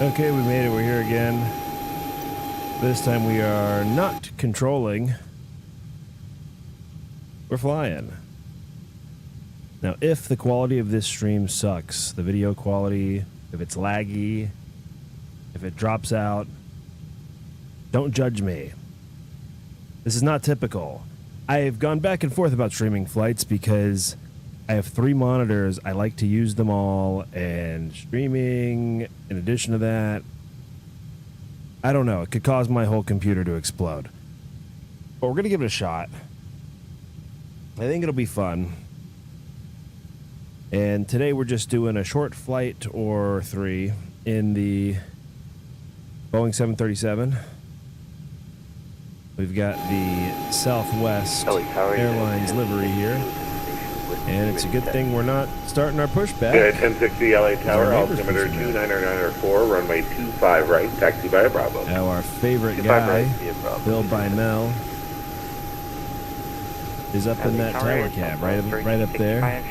Okay, we made it. We're here again. This time we are not controlling. We're flying. Now, if the quality of this stream sucks, the video quality, if it's laggy, if it drops out, don't judge me. This is not typical. I've gone back and forth about streaming flights because I have 3 monitors. I like to use them all, and streaming, in addition to that, I don't know. It could cause my whole computer to explode. But we're going to give it a shot. I think it'll be fun. And today we're just doing a short flight or 3 in the Boeing 737. We've got the Southwest Airlines livery here. And it's a good thing we're not starting our pushback. 1060 LA Tower, altimeter 29904, runway 25 right, taxi by Bravo. Now our favorite guy, Bill by Mel, is up in that tower cab, right up there.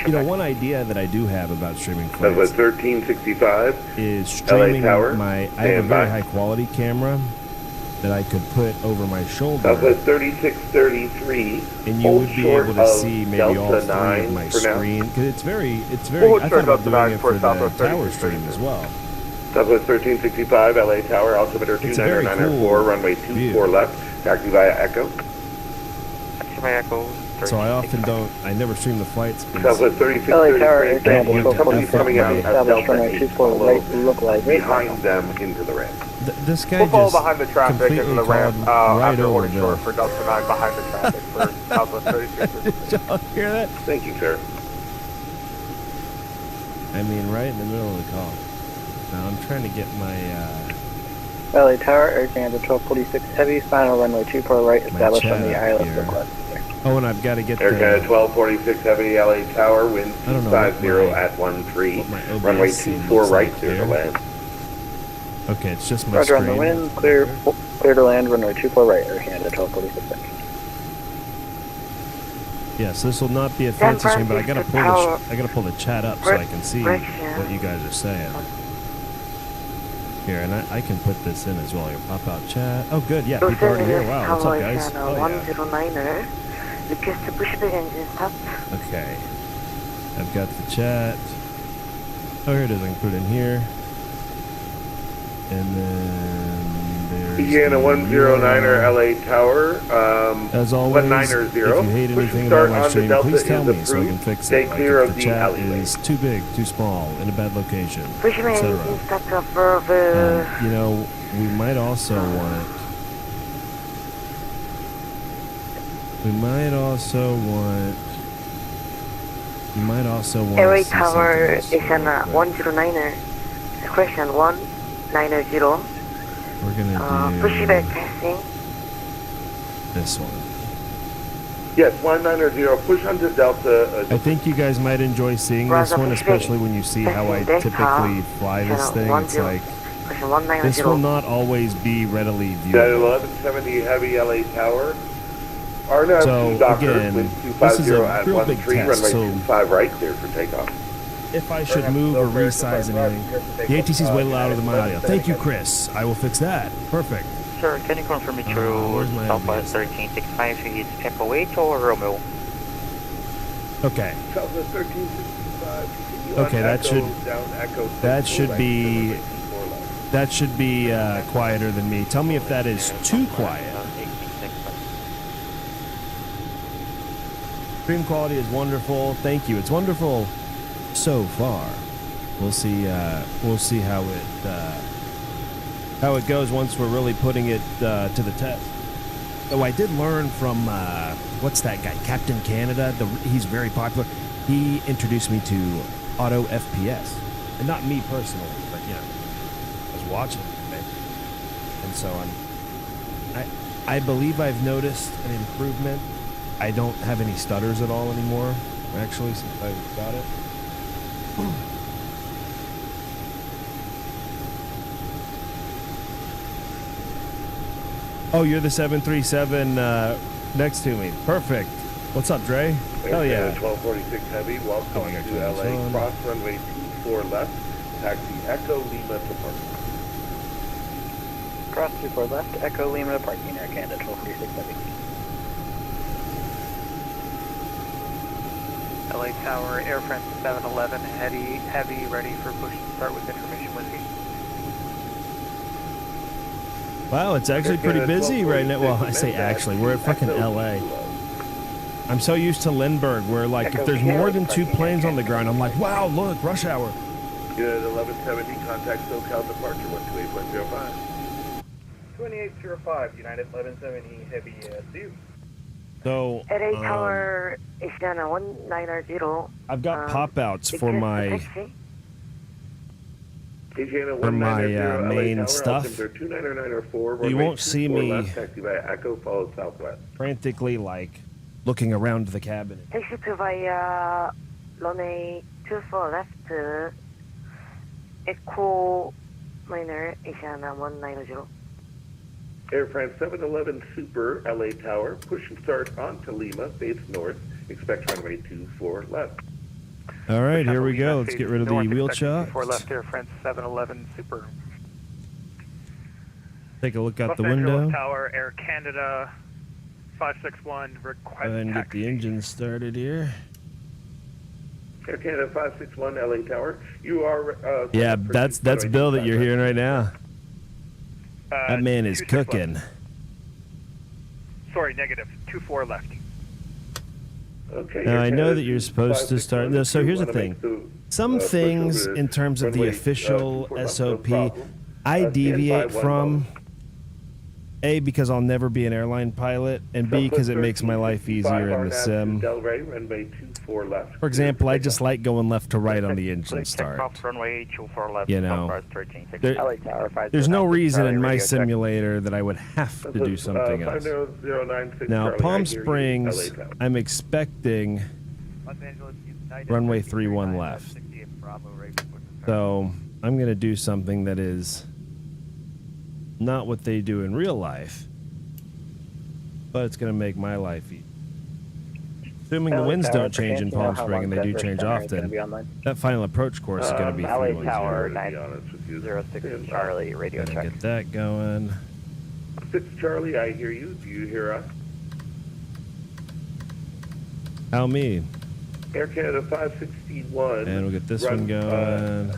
You know, one idea that I do have about streaming flights 1365 is streaming LA Tower, I have a very high quality camera that I could put over my shoulder. Southwest 3633. And you would be able to see maybe all 3 of my screen. Because it's very, I thought about doing it for the tower stream as well. Southwest 1365 LA Tower, altimeter 29904, runway 24 left, taxi via Echo. Taxi via Echo. So I often don't, I never stream the flights. Southwest 3633, companies coming out at Delta look like behind them into the ramp. This guy we'll follow just behind the traffic into the ramp right after over order short for Delta 9 behind the traffic for Southwest 36. Did y'all hear that? Thank you, sir. I mean, right in the middle of the call. Now I'm trying to get my LA Tower, Air Canada 1246 Heavy, final runway 24 right, established on the ILS request. Oh, and I've got to get Air Canada 1246 Heavy, LA Tower, wind 50 at 13, runway 24 right, clear to land. Okay, it's just my Roger screen. on the wind, clear to land, runway 24 right, Air Canada 1246 Heavy. Yes, this will not be a fancy stream, but I gotta pull the chat up so I can see what you guys are saying. Here, and I can put this in as well. Your pop-out chat. Oh, good. Yeah, people already here. Wow, what's up, guys? Oh, yeah. 109er. Request to push the engine stop. Okay. I've got the chat. Oh, here it is. I can put it in here. And then there's Indiana 109er LA Tower. As always, 190. if you hate anything about my stream, please tell me so I can fix it. Stay clear of the the chat alleyway. is too big, too small, in a bad location, Push the etc. engine stop for You know, we might also want. You might also want. LA Tower is an 109er. Question 190. We're gonna do pushback passing. this one. Yes, 190. Push onto Delta. I think you guys might enjoy seeing this one, especially when you see how I typically fly this thing. It's like this will not always be readily That viewable. 1170 Heavy LA Tower. RNAV So, Docker, again, wind this is 250 a at real big 13, test, runway so 25 right, clear for takeoff. if I should move or resize anything, the ATC's way louder than my audio. Thank you, Chris. I will fix that. Perfect. Sir, can you confirm it through where's my Southwest 1365 is FOH or Romeo? Okay. Southwest 1365. Okay, that should be quieter than me. Tell me if that is too quiet. Stream quality is wonderful. Thank you. It's wonderful so far. We'll see how it goes once we're really putting it to the test. Oh, I did learn from what's that guy, Captain Canada? He's very popular. He introduced me to auto FPS, and not me personally, but you know, I was watching it, and so I believe I've noticed an improvement. I don't have any stutters at all anymore, actually, since I got it. Oh, you're the 737 next to me. Perfect. What's up, Dre? Hell yeah. 1246 Heavy, welcome to LA, cross runway 24 left, taxi Echo Lima to parking. Cross 24 left, Echo Lima to parking, Air Canada 1246 Heavy. LA Tower, Air France 711, heavy, ready for push to start with information whiskey. Wow, it's actually pretty busy right now. Well, I say actually, we're at fucking LA. I'm so used to Lindbergh where, like, if there's more than 2 planes on the ground, I'm like, wow, look, rush hour. Unit 1170, contact SoCal departure 128.05. 2805, United 1170, heavy, see you. So, LA Tower, Asiana 190. I've got pop-outs for my taxi. For my main stuff. You won't see me frantically, like, looking around the cabin. Taxi to via runway 24 left, Echo Minor, Asiana 190. Air France 711 Super, LA Tower, push and start onto Lima, face north, expect runway 24 left. All right, here we go. Let's get rid of the wheel chock. 4 left, Air France 711 Super. Take a look out Los the Angeles window. Tower, Air Canada 561, request Go ahead and get taxi. the engine started here. Air Canada 561, LA Tower, you are... Yeah, that's Bill that you're hearing right now. That man is 26 cooking. left. Sorry, negative. 24 left. Okay. Now, I know that you're supposed to start. No, so here's the thing. Some things in terms of the official SOP, I deviate from. A, because I'll never be an airline pilot, and B, because it makes my life easier in the sim. For example, I just like going left to right on the engine start. You know, there's no reason in my simulator that I would have to do something else. Now, Palm Springs, I'm expecting runway 31 left. So I'm going to do something that is not what they do in real life, but it's going to make my life easy. Assuming the winds don't change in Palm Springs, and they do change often, that final approach course is going to be 310. LA Tower 906 Charlie, radio check. Get that going. 6 Charlie, I hear you. Do you hear us? How me? Air Canada 561. And we'll get this one going.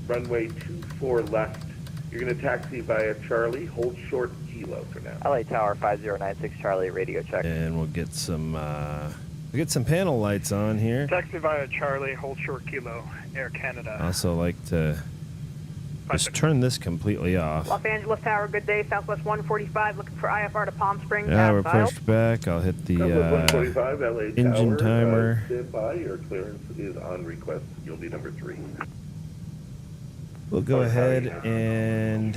Runway 24 left. You're going to taxi via Charlie. Hold short kilo for now. LA Tower 5096 Charlie, radio check. And we'll get some panel lights on here. Taxi via Charlie, hold short kilo, Air Canada. I also like to just turn this completely off. Los Angeles Tower, good day. Southwest 145, looking for IFR to Palm Springs. Now we're pushed back. I'll hit the 145, LA engine Tower, timer. Stand by. Your clearance is on request. You'll be number 3. We'll go ahead and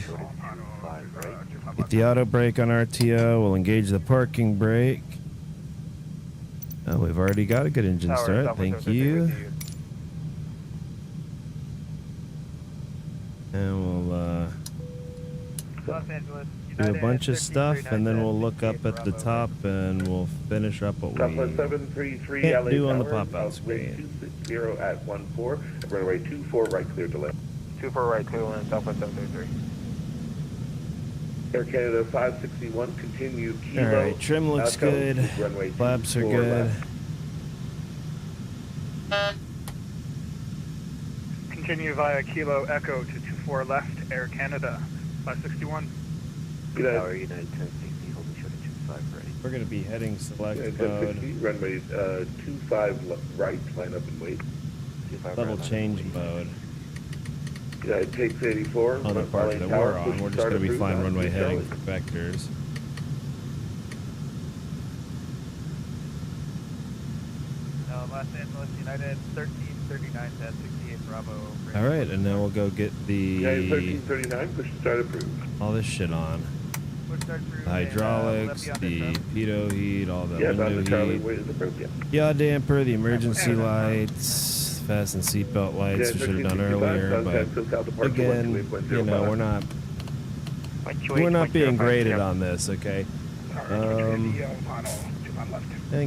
get the auto brake on RTO. We'll engage the parking brake. Oh, we've already got a good engine start. Thank you. And we'll do a bunch of stuff, and then we'll look up at the top, and we'll finish up what we can't do on the pop-out screen. 260 at 14, runway 24, right clear delay. 24 right, 2 and Southwest 733. Air Canada 561, continue kilo. All right, trim looks good. Flaps are good. Continue via Kilo Echo to 24 left, Air Canada 561. Tower United 1060, holding short at 25 ready. We're going to be heading select mode. 1060, runway 25 right, line up and wait. Level change mode. It takes 84. On the part that we're on, we're just going to be flying runway heading for vectors. Los Angeles United 1339 at 68 Bravo. All right, and now we'll go get the 1339, push and start approved. all this shit on. The hydraulics, the pitot heat, all the window heat, yaw damper, the emergency lights, fasten seatbelt lights, we should have done earlier, but again, you know, we're not being graded on this, okay? And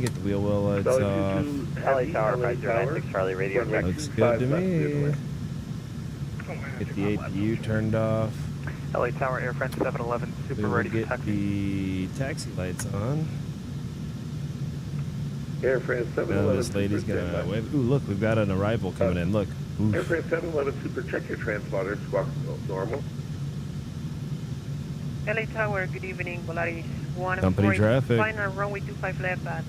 get the wheel well lights off. LA Tower 5096 Charlie, radio check. Looks good to me. Get the APU turned off. LA Tower, Air France 711 Super We will ready for get taxi. the taxi lights on. Air France Now 711 this lady's Super, gonna stand by. wave. Ooh, look, we've got an arrival coming in. Look. Air Oof. France 711 Super, check your transponder. Squawk normal. LA Tower, good evening. Polaris 1 Company traffic. Final runway 25 left at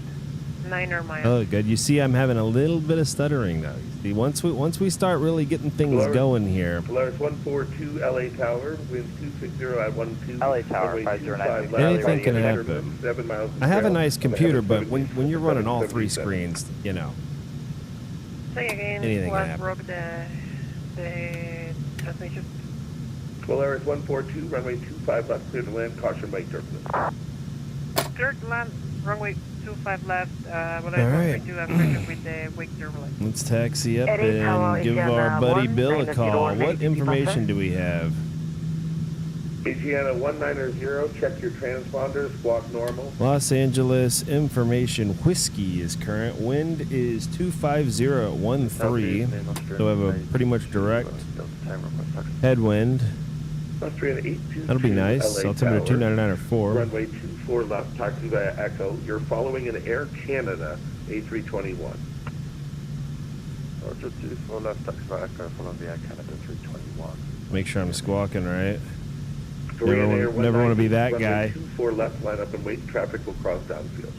9 miles. Oh, good. You see, I'm having a little bit of stuttering though. You see, once we start really getting things Polaris- going here. Polaris 142 LA Tower, winds 260 at 12. LA Tower, runway 509. 25 left, Anything right, can heading happen. 7 miles I have a south. nice computer, but when you're running all three 777. screens, you know. Say again, Anything can what happen. broke the transmission? Polaris 142, runway 25 left, clear to land, caution wake turbulence. Clear to land, runway 25 left, All Polaris right. 132 after with the wake turbulence. Let's taxi up LA Tower and give is our on, buddy 190 Bill a call. What late information do we have? Asiana 190, check your transponder, squawk normal. Los Angeles information whiskey is current. Wind is 250 at 13. So we have a pretty much direct headwind. Austrian 822 That'll be nice. LA Altimeter Tower, 299 or 4. runway 24 left, taxi via Echo. You're following an Air Canada A321. Roger 24 left, taxi via Echo, following via Canada 321. Make sure I'm squawking right. Korean Air Never wanna be 190, that runway guy. 24 left, line up and wait. Traffic will cross downfield.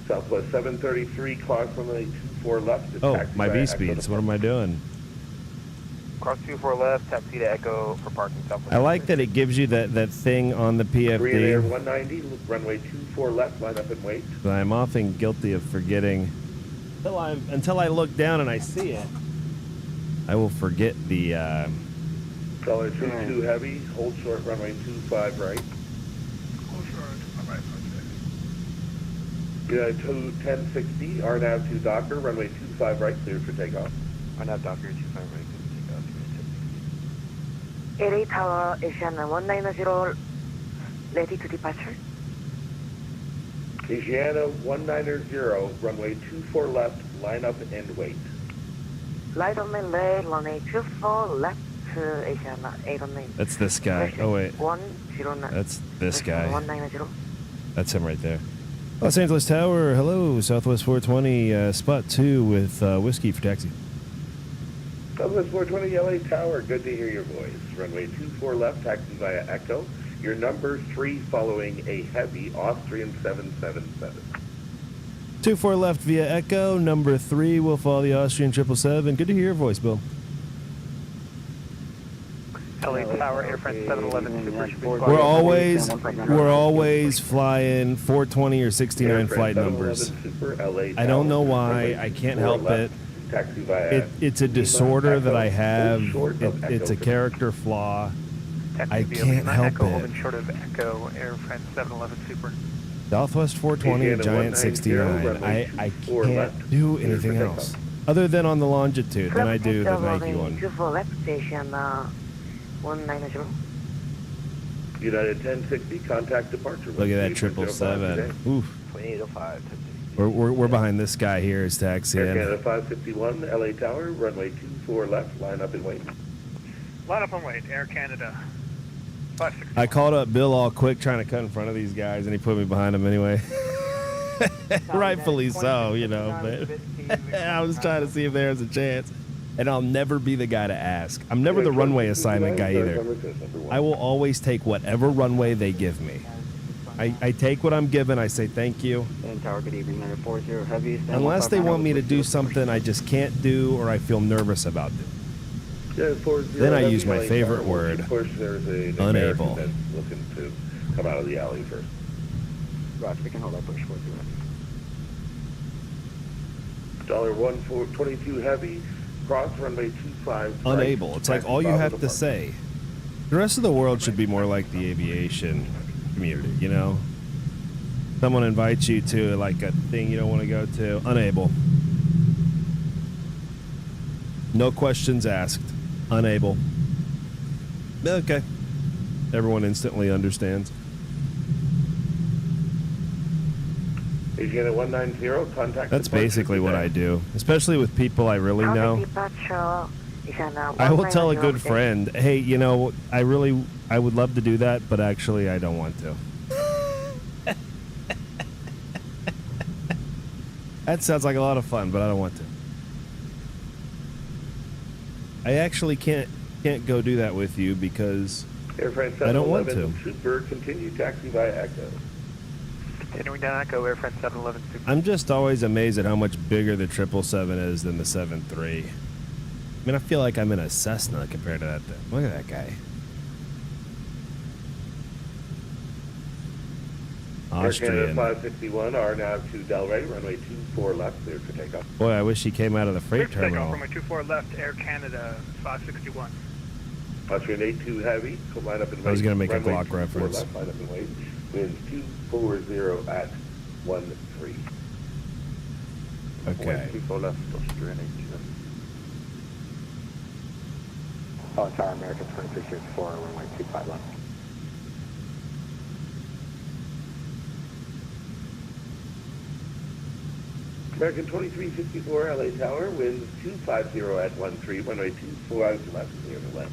Southwest 733, cross runway 24 left. to Oh, taxi my via V Echo speeds. to What am I doing? Cross 24 left, taxi to Echo for parking southwest. I like that it gives you that thing on the Korean Air PFD. 190, runway 24 left, line up and wait. I'm often guilty of forgetting. Until I look down and I see it, I will forget the. Dollar 22 heavy, hold short runway 25 right. United 1060, RNAV to Docker, runway 25 right, cleared for takeoff. RNAV Docker 25 right, LA Tower, Asiana 190, ready to departure. Asiana 190, runway 24 left, line up and wait. Light on my leg, runway 24 left to Asiana 809. That's this guy. Oh wait, 109. that's this guy. 190. That's him right there. Los Angeles Tower, hello, Southwest 420, spot 2 with whiskey for taxi. Southwest 420 LA Tower, good to hear your voice. Runway 24 left, taxi via Echo. Your number 3 following a heavy Austrian 777. 24 left via Echo. Number 3 will follow the Austrian 777. Good to hear your voice, Bill. LA Tower, Air France 711 Super should be We're always flying 420 or 69 Air flight France numbers. 711 Super LA I don't know Tower, why. runway I can't 24 help left, it. Taxi via It's a Lima, disorder that I Echo, have. hold short of It's a Echo. character flaw. Taxi I via can't Lima, help Echo, it. holding short of Echo, Air France 711 Super. Southwest 420, Asiana Giant 190, 69. runway I 24 can't left, do cleared anything for else. takeoff. Other than on the longitude, then I do the Nike one. 24 left station 190. United 1060, contact departure. Look at that 3.05 777. today. Oof. 2805. We're behind this guy here is Air taxiing. Canada 551, LA Tower, runway 24 left, line up and wait. Line up and wait, Air Canada. 560. I called up Bill all quick trying to cut in front of these guys, and he put me behind him anyway. Rightfully so, you know. But I was trying to see if there was a chance. And I'll never be the guy to ask. I'm never the runway assignment guy either. I will always take whatever runway they give me. I take what I'm given. I say thank you. Tower, good evening, 940 heavy. Unless they want me to do something I just can't do or I feel nervous about doing. Then I use my favorite word, unable. That's looking to come out of the alley first. Roger, we can hold our push 40. Dollar 122 heavy, cross runway 25. right, Unable. It's like taxi all you Bravo have to departure. say. The rest of the world should be more like the aviation community, you know? Someone invites you to like a thing you don't want to go to. Unable. No questions asked. Unable. Okay. Everyone instantly understands. Asiana 190, contact. That's departure basically what I today. do, especially with people I really know. Departure, Asiana I will tell a 190, good friend, hey, you know, I would love to do that, but actually I don't want to. That sounds like a lot of fun, but I don't want to. I actually can't go do that with you because Air France I don't want 711 Super, continue taxi via Echo. Continuing down Echo, Air France 711 Super. I'm just always amazed at how much bigger the 777 is than the 73. I mean, I feel like I'm in a Cessna compared to that thing. Look at that guy. Air Canada Austrian. 561, RNAV to Delray, runway 24 left, cleared for takeoff. Boy, I wish he came out of the freight Clear for takeoff, terminal. runway 24 left, Air Canada 561. Austrian 82 heavy, so line up and wait. I was gonna make a Runway Glock 24 reference. Left, line up and wait. Winds 240 at 13. Okay. 24 left, Austrian 82. LA Tower, American 2364, runway 25 left. American 2364, LA Tower, winds 250 at 13, runway 24 left, clear to left.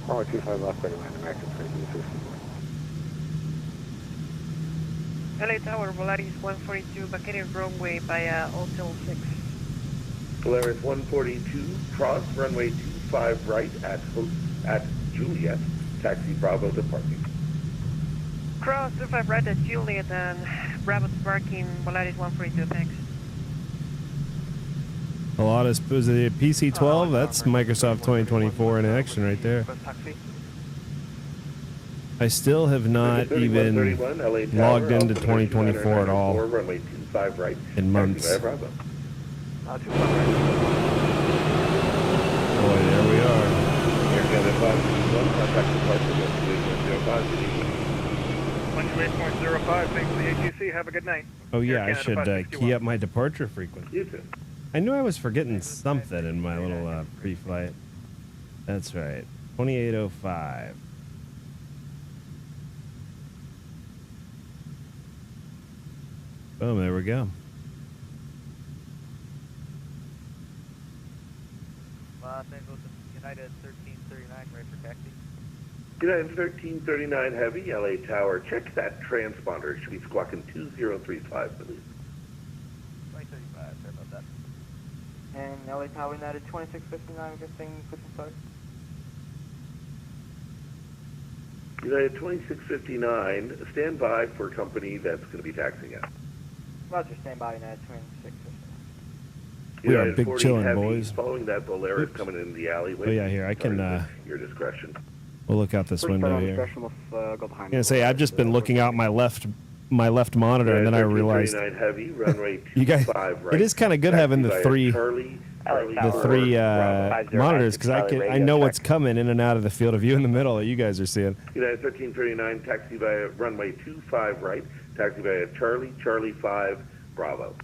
Runway 25 left, ready to land, American 2364. LA Tower, Volaris 142, vacating runway by Hotel 6. Polaris 142, cross runway 25 right at Juliet, taxi Bravo departing. Cross 25 right at Juliet and Bravo parking, Volaris 142, thanks. A lot of was it a PC-12? That's Microsoft 2024 in action right there. I still have not even 31, LA Tower, logged into altimeter 2024 at all 2994, runway 25 right, in months. taxi via Bravo. Too far right. Boy, there we are. Air Canada 561, contact departure, destination 05. 128.05, thanks to the ATC, have a good night. Oh yeah, Air I Canada should 561. key up my departure frequency. You too. I knew I was forgetting something in my little pre-flight. That's right. 2805. Boom, there we go. United 1339, ready for taxi. United 1339 Heavy, LA Tower, check that transponder. Should be squawking 2035, please. 2035, sorry about that. And LA Tower United 2659, requesting push and start. United 2659, stand by for company that's going to be taxiing out. Roger, stand by United 2659. We are United big 40 chillin', Heavy, boys. Following that Polaris Oops. coming in the alleyway. Oh, yeah, here, I can, Your discretion. We'll look out this window here. Go behind. I'm gonna say I've just been looking out my left monitor, and then I realized Heavy, runway you guys. 25 right. It is kind of good having the Taxi three via Charlie, monitors because I know what's coming in and out of the field of view in the middle that you guys are seeing. United 1339, taxi via runway 25 right, taxi via Charlie 5 Bravo.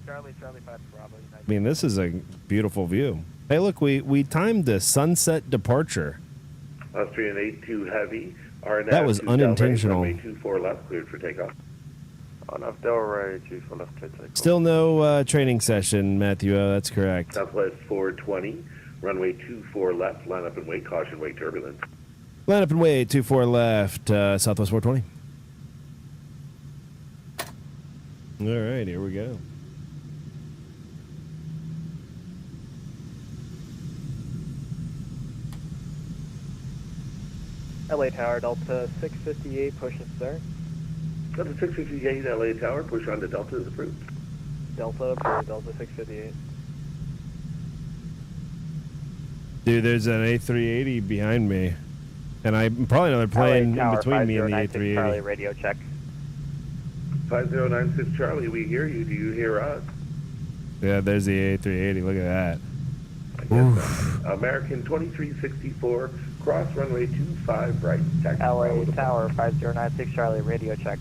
Charlie 5 Bravo, United. I mean, this is a beautiful view. Hey, look, we timed the sunset departure. Austrian 82 Heavy, RNAV That was to unintentional. Delray, runway 24 left, cleared for takeoff. RNAV Delray, 24 left, clear takeoff. Still no training session, Matthew. That's correct. Southwest 420, runway 24 left, line up and wait, caution, wait turbulence. Line up and wait. 24 left. Southwest 420. All right, here we go. LA Tower, Delta 658, push and start. Delta 658 LA Tower, push on to Delta is approved. Delta, approved, Delta 658. Dude, there's an A380 behind me. And I'm probably another plane in between me and the Charlie, A380. radio check. 5096 Charlie, we hear you. Do you hear us? Yeah, there's the A380. Look at that. I guess so. American 2364, cross runway 25 right, taxi LA Bravo to Tower 5096 Charlie, radio check.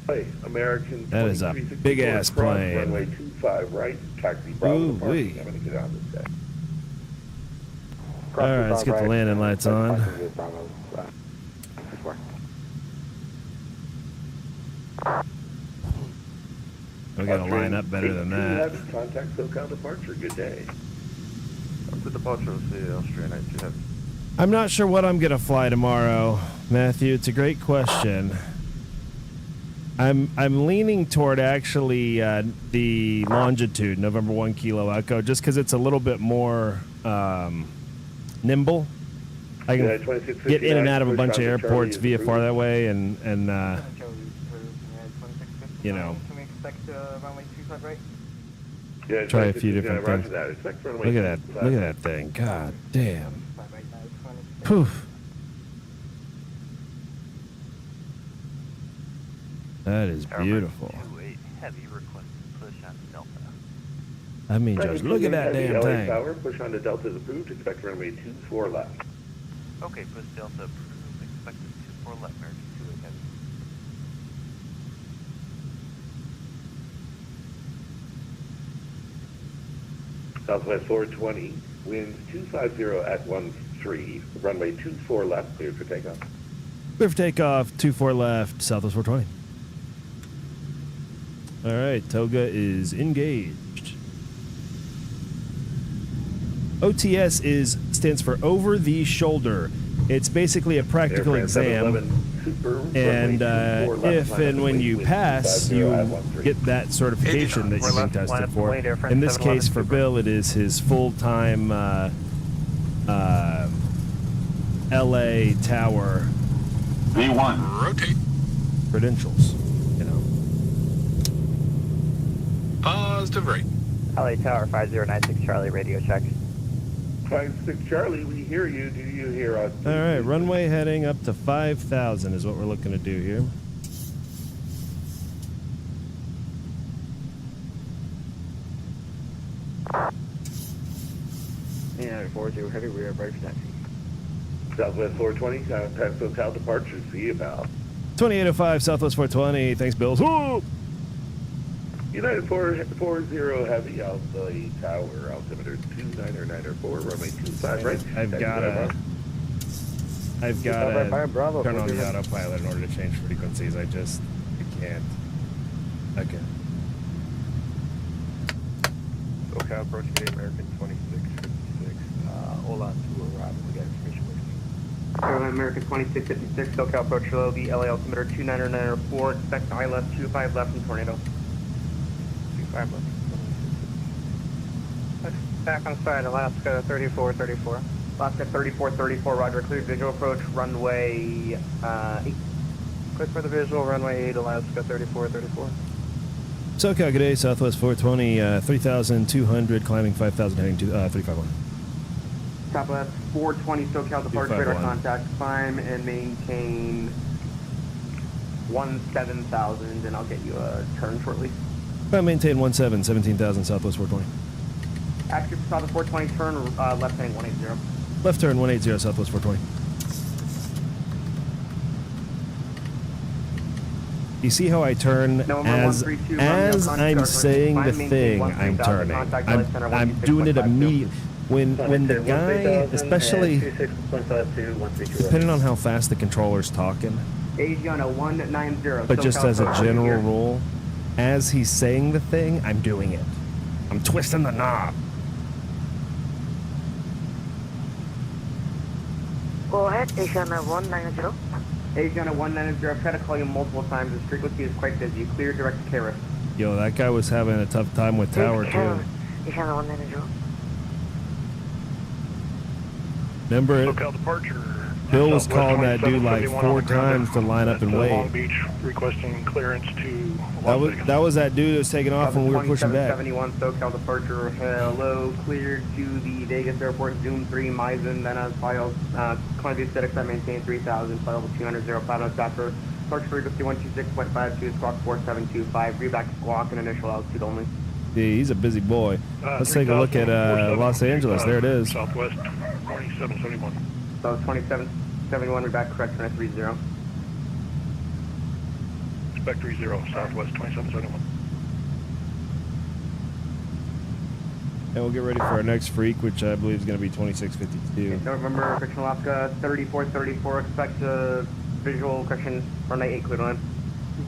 play. American That is a 2364, big-ass cross plane. runway 25 right, taxi Bravo to Ooh-wee. parking. I'm going to get on this guy. All right, let's get the landing lights on. We got to line up better than that. Contact SoCal departure. Good day. Up to departure, see Austrian 92 Heavy. I'm not sure what I'm going to fly tomorrow, Matthew. It's a great question. I'm leaning toward actually the longitude, November 1 Kilo Echo, just because it's a little bit more nimble. I can get in and out of a bunch of airports via far that way, and you know, Can we expect runway 25 right? Yeah, try a few different things. Look Look at that thing. God damn. Poof. That is beautiful. Heavy request push on Delta. I mean, just look at that damn thing. Tower, push on to Delta is approved. Expect runway 24 left. Okay, push Delta approved. Expected 24 left, American 28 Heavy. Southwest 420, winds 250 at 13, runway 24 left, cleared for takeoff. Clear for takeoff, 24 left, Southwest 420. All right, Toga is engaged. OTS stands for over the shoulder. It's basically a practical exam, and if and when you pass, you get that certification that you've been tested for. In this case, for Bill, it is his full-time LA Tower V1 rotate credentials. You know. Positive right. LA Tower 5096 Charlie, radio check. 56 Charlie, we hear you. Do you hear us? All right, runway heading up to 5,000 is what we're looking to do here. Yeah, 40 heavy, we are ready for taxi. Southwest 420, contact SoCal departure. See you, pal. 2805 Southwest 420. Thanks, Bills. Woo! United 440 heavy, Alpha Tower, altimeter 29904, runway 25 right. I've got to turn on the autopilot in order to change frequencies. I can't. Okay. SoCal approaching the American 2656. Hold on to arrival. We got information waiting. American 2656, SoCal approach low, the LA altimeter 29904, expect ILS 25 left from Tornado. 25 left. Back on side, Alaska 3434. Alaska 3434, roger, cleared visual approach, runway 8. Clear for the visual, runway 8, Alaska 3434. SoCal, good day, Southwest 420, 3,200, climbing 5,000, heading to 351. Southwest 420, SoCal departure, radar contact, climb and maintain 17,000, and I'll get you a turn shortly. Maintain 17,000, Southwest 420. Active Southwest 420, turn left heading 180. Left turn 180, Southwest 420. You see how I turn as I'm saying the thing, I'm turning. I'm doing it immediately. When the guy, especially depending on how fast the controller's talking, but just as a general rule, as he's saying the thing, I'm doing it. I'm twisting the knob. Go ahead, Asiana 190. Asiana 190, I've tried to call you multiple times. This frequency is quite busy. Clear direct to Karis. Yo, that guy was having a tough time with Tower, too. Asiana 190. Remember it? SoCal departure. Bill was calling that dude like 4 times to line up and wait. Long Beach requesting clearance to that was that dude that was taking off when we were pushing back. 71 SoCal departure. Hello, cleared to the Vegas airport. Zoom 3, Misen, then as file. Columbia Aesthetics, I maintain 3,000. File 200, Platinum Staffer. Departure frequency 126.52, squawk 4725. Reback squawk and initial altitude only. Yeah, he's a busy boy. Let's take a look at Los Angeles. There it is. Southwest 2771. So 2771, reback correction at 30. Expect 30, Southwest 2771. And we'll get ready for our next freak, which I believe is going to be 2652. November, correction Alaska 3434, expect visual correction, runway 8 clear to land.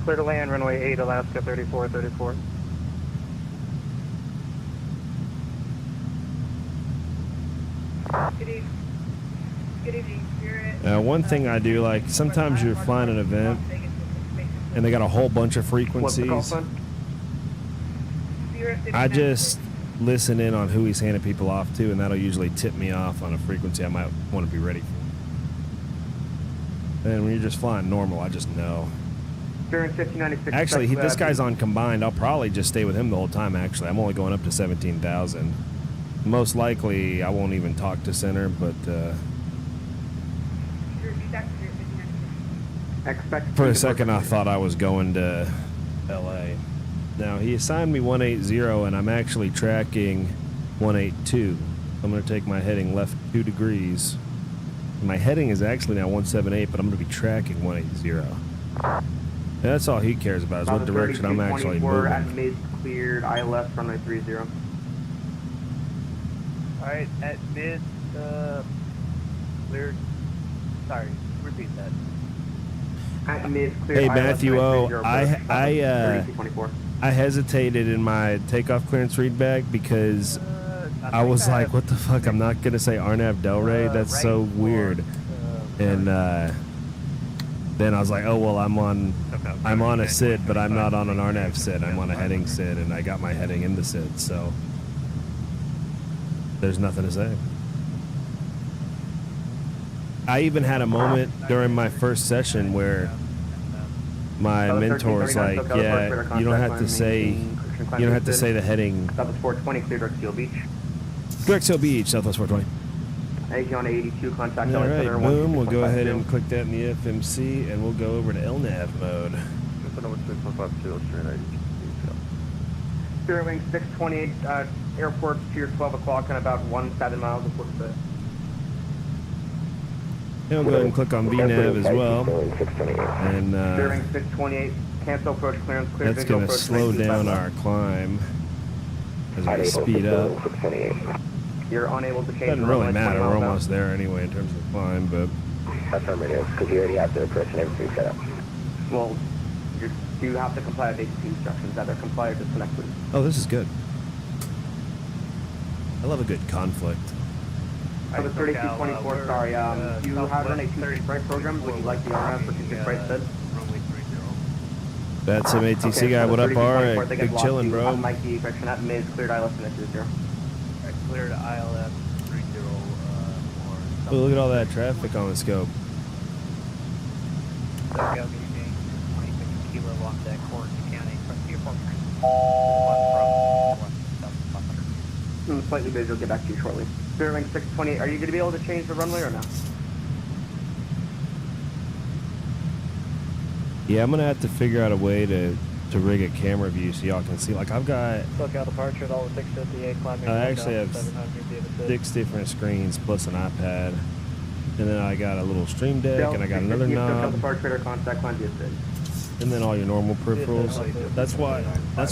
Clear to land, runway 8, Alaska 3434. Good evening, Spirit. One thing I do, like, sometimes you're flying an event and they got a whole bunch of What's the call frequencies. sign? I just listen in on who he's handing people off to, and that'll usually tip me off on a frequency I might want to be ready for. And when you're just flying normal, I just know. Spirit 1596. Actually, this guy's on combined. I'll probably just stay with him the whole time, actually. I'm only going up to 17,000. Most likely, I won't even talk to center, but for a second, I thought I was going to LA. Now, he assigned me 180, and I'm actually tracking 182. I'm going to take my heading left 2 degrees. My heading is actually now 178, but I'm going to be tracking 180. And that's all he cares about, is what direction I'm actually moving. At mid cleared, ILS runway 30. Alright, at mid, cleared. Sorry, repeat that. At mid cleared, Hey, ILS Matthew runway O, 30, I hesitated in my takeoff clearance readback because I was like, what the fuck? I'm not going to say Arnav Delray. That's so weird. And then I was like, oh, well, I'm on a SID, but I'm not on an Arnav SID. I'm on a heading SID, and I got my heading in the SID, so there's nothing to say. I even had a moment during my first session where my mentor's like, yeah, you don't have to say the heading. Southwest 420, clear direct Seal Beach. Direct Seal Beach, Southwest 420. AG on 82, contact All right, Center boom. We'll go ahead and click that in the FMC, and we'll go over to LNAV mode. Spirit Wing 628, airport to your 12 o'clock and about 17 miles before the And we'll go ahead and click on VNAV as well. And Spirit Wing 628, cancel approach clearance, clear that's visual going to approach. slow down our climb as we speed up. You're unable to change. Doesn't really matter. We're almost there anyway in terms of the climb, but Affirmative, because you already have the approach and everything set up. Well, you have to comply with ATC instructions. Either comply or disconnect, please. oh, this is good. I love a good conflict. For the 3224, sorry, you have run a 2-6 right program. Would you like the RF for 2-6 right said? VATSIM ATC guy, what up, R? Big chillin', bro. Mike, the correction at mid, cleared ILS and 20. Cleared ILS 30 Oh, look at all that traffic on the scope. SoCal meeting 26 Kilo along that Corn County from Beaufort. Slightly busy, I'll get back to you shortly. Spirit Wing 628, are you going to be able to change the runway or no? Yeah, I'm gonna have to figure out a way to rig a camera view so y'all can see. Like, I've got, SoCal departure at all the 658 climbing. I actually have 6 different screens plus an iPad, and then I got a little stream deck, and I got another knob, Departure contact climb VSID. and then all your normal peripherals. That's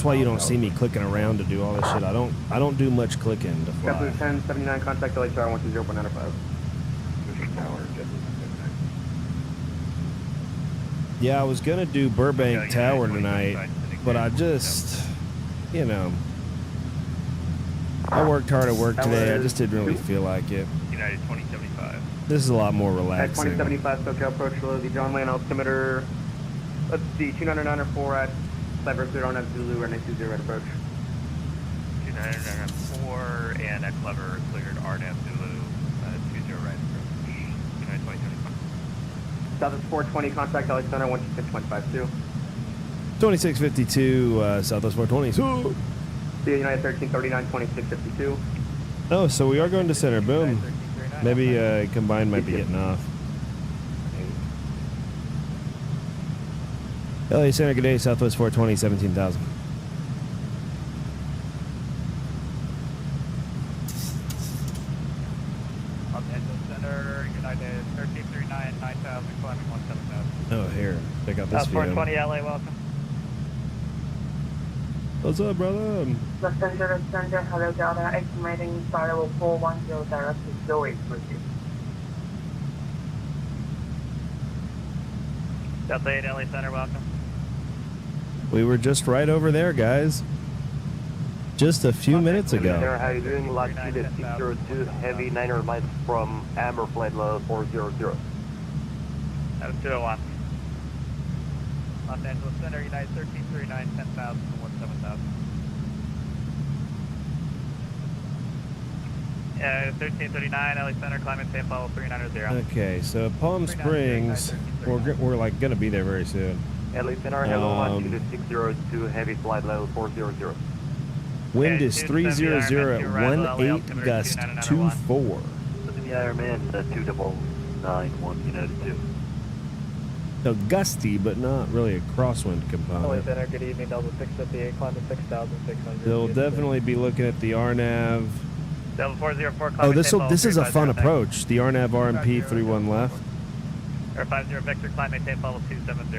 why you don't see me clicking around to do all this shit. I don't do much clicking to fly. JetBlue 1079 contact LHR 120.95. Yeah, I was gonna do Burbank Tower tonight, but I just, you know, I worked hard at work today. I just didn't really feel like it. United 2075. This is a lot more At relaxing. 2075 SoCal approach below the John Wayne altimeter. Let's see, 299 at Cyber cleared on at Zulu, runway 20 right approach. 294 and at Clever cleared RNAV Zulu 20 right approach. United 2075. Southwest 420 contact LA Center 126.52. 2652 Southwest 420. See you United 1339 2652. Oh, so we are going to center. Boom. Maybe combined might be getting off. LA Center, good day. Southwest 420, 17,000. Center, United 1339, 9,000, climbing 170,000. Oh, here. Check out this view. 420 LA, welcome. What's up, brother? Center, hello Delta, estimating Spiral 410 direct to Zoe, please. Delta 8 LA Center, welcome. We were just right over there, guys. just a few minutes ago. How are you doing? Latitude 602, heavy 900 miles from Amber flight level 400. That was 201. Los Angeles Center, United 1339, 10,000 to 17,000. 1339, LA Center, climb and maintain follow 390. Okay, so Palm Springs, we're like gonna be there very soon. LA Center, hello, latitude 602, heavy flight level 400. Wind is 300 at 18 gust 24. The Ironman 2991 United 2. So gusty, but not really a crosswind LA component. Center, good evening, Delta 658, climb to 6,600. They'll definitely be looking at the RNAV. Delta 404, climb Oh, maintain this is a fun 350, approach. The RNAV RMP 31 left. Air 50 Victor, climb maintain follow 270.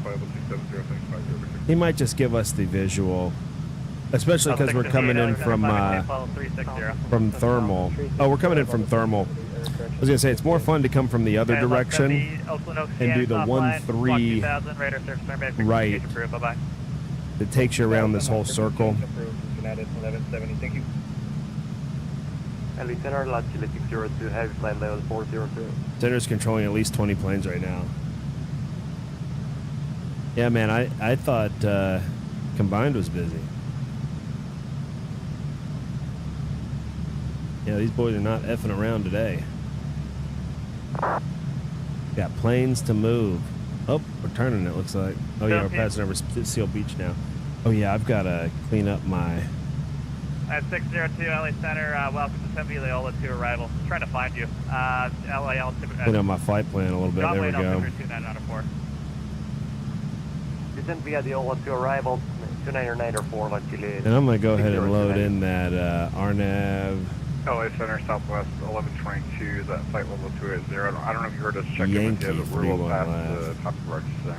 270, thanks, 50 Victor. He might just give us the visual, especially because we're coming in from thermal. Oh, we're coming in from thermal. I was gonna say it's more fun to come from the other direction and do the 1-3 right. It takes you around this whole circle. United 1170, thank you. LA Center, latitude 602, heavy flight level 400. Center's controlling at least 20 planes right now. Yeah, man, I thought Combined was busy. Yeah, these boys are not effing around today. Got planes to move. Oh, we're turning, it looks like. Oh yeah, we're passing over Seal Beach now. Oh yeah, I've got to clean up my... At 602 LA Center, welcome to San Leola to arrival. Trying to find you. LA altimeter. Clean up my flight plan a little bit. There we go. 2994. Descent via the Ola to arrival 2994, latitude. And I'm going to go ahead and load in that RNAV. LA Center, Southwest 1122, that flight level 280. I don't know if you heard us check in with you, but we're a little past the top of our descent.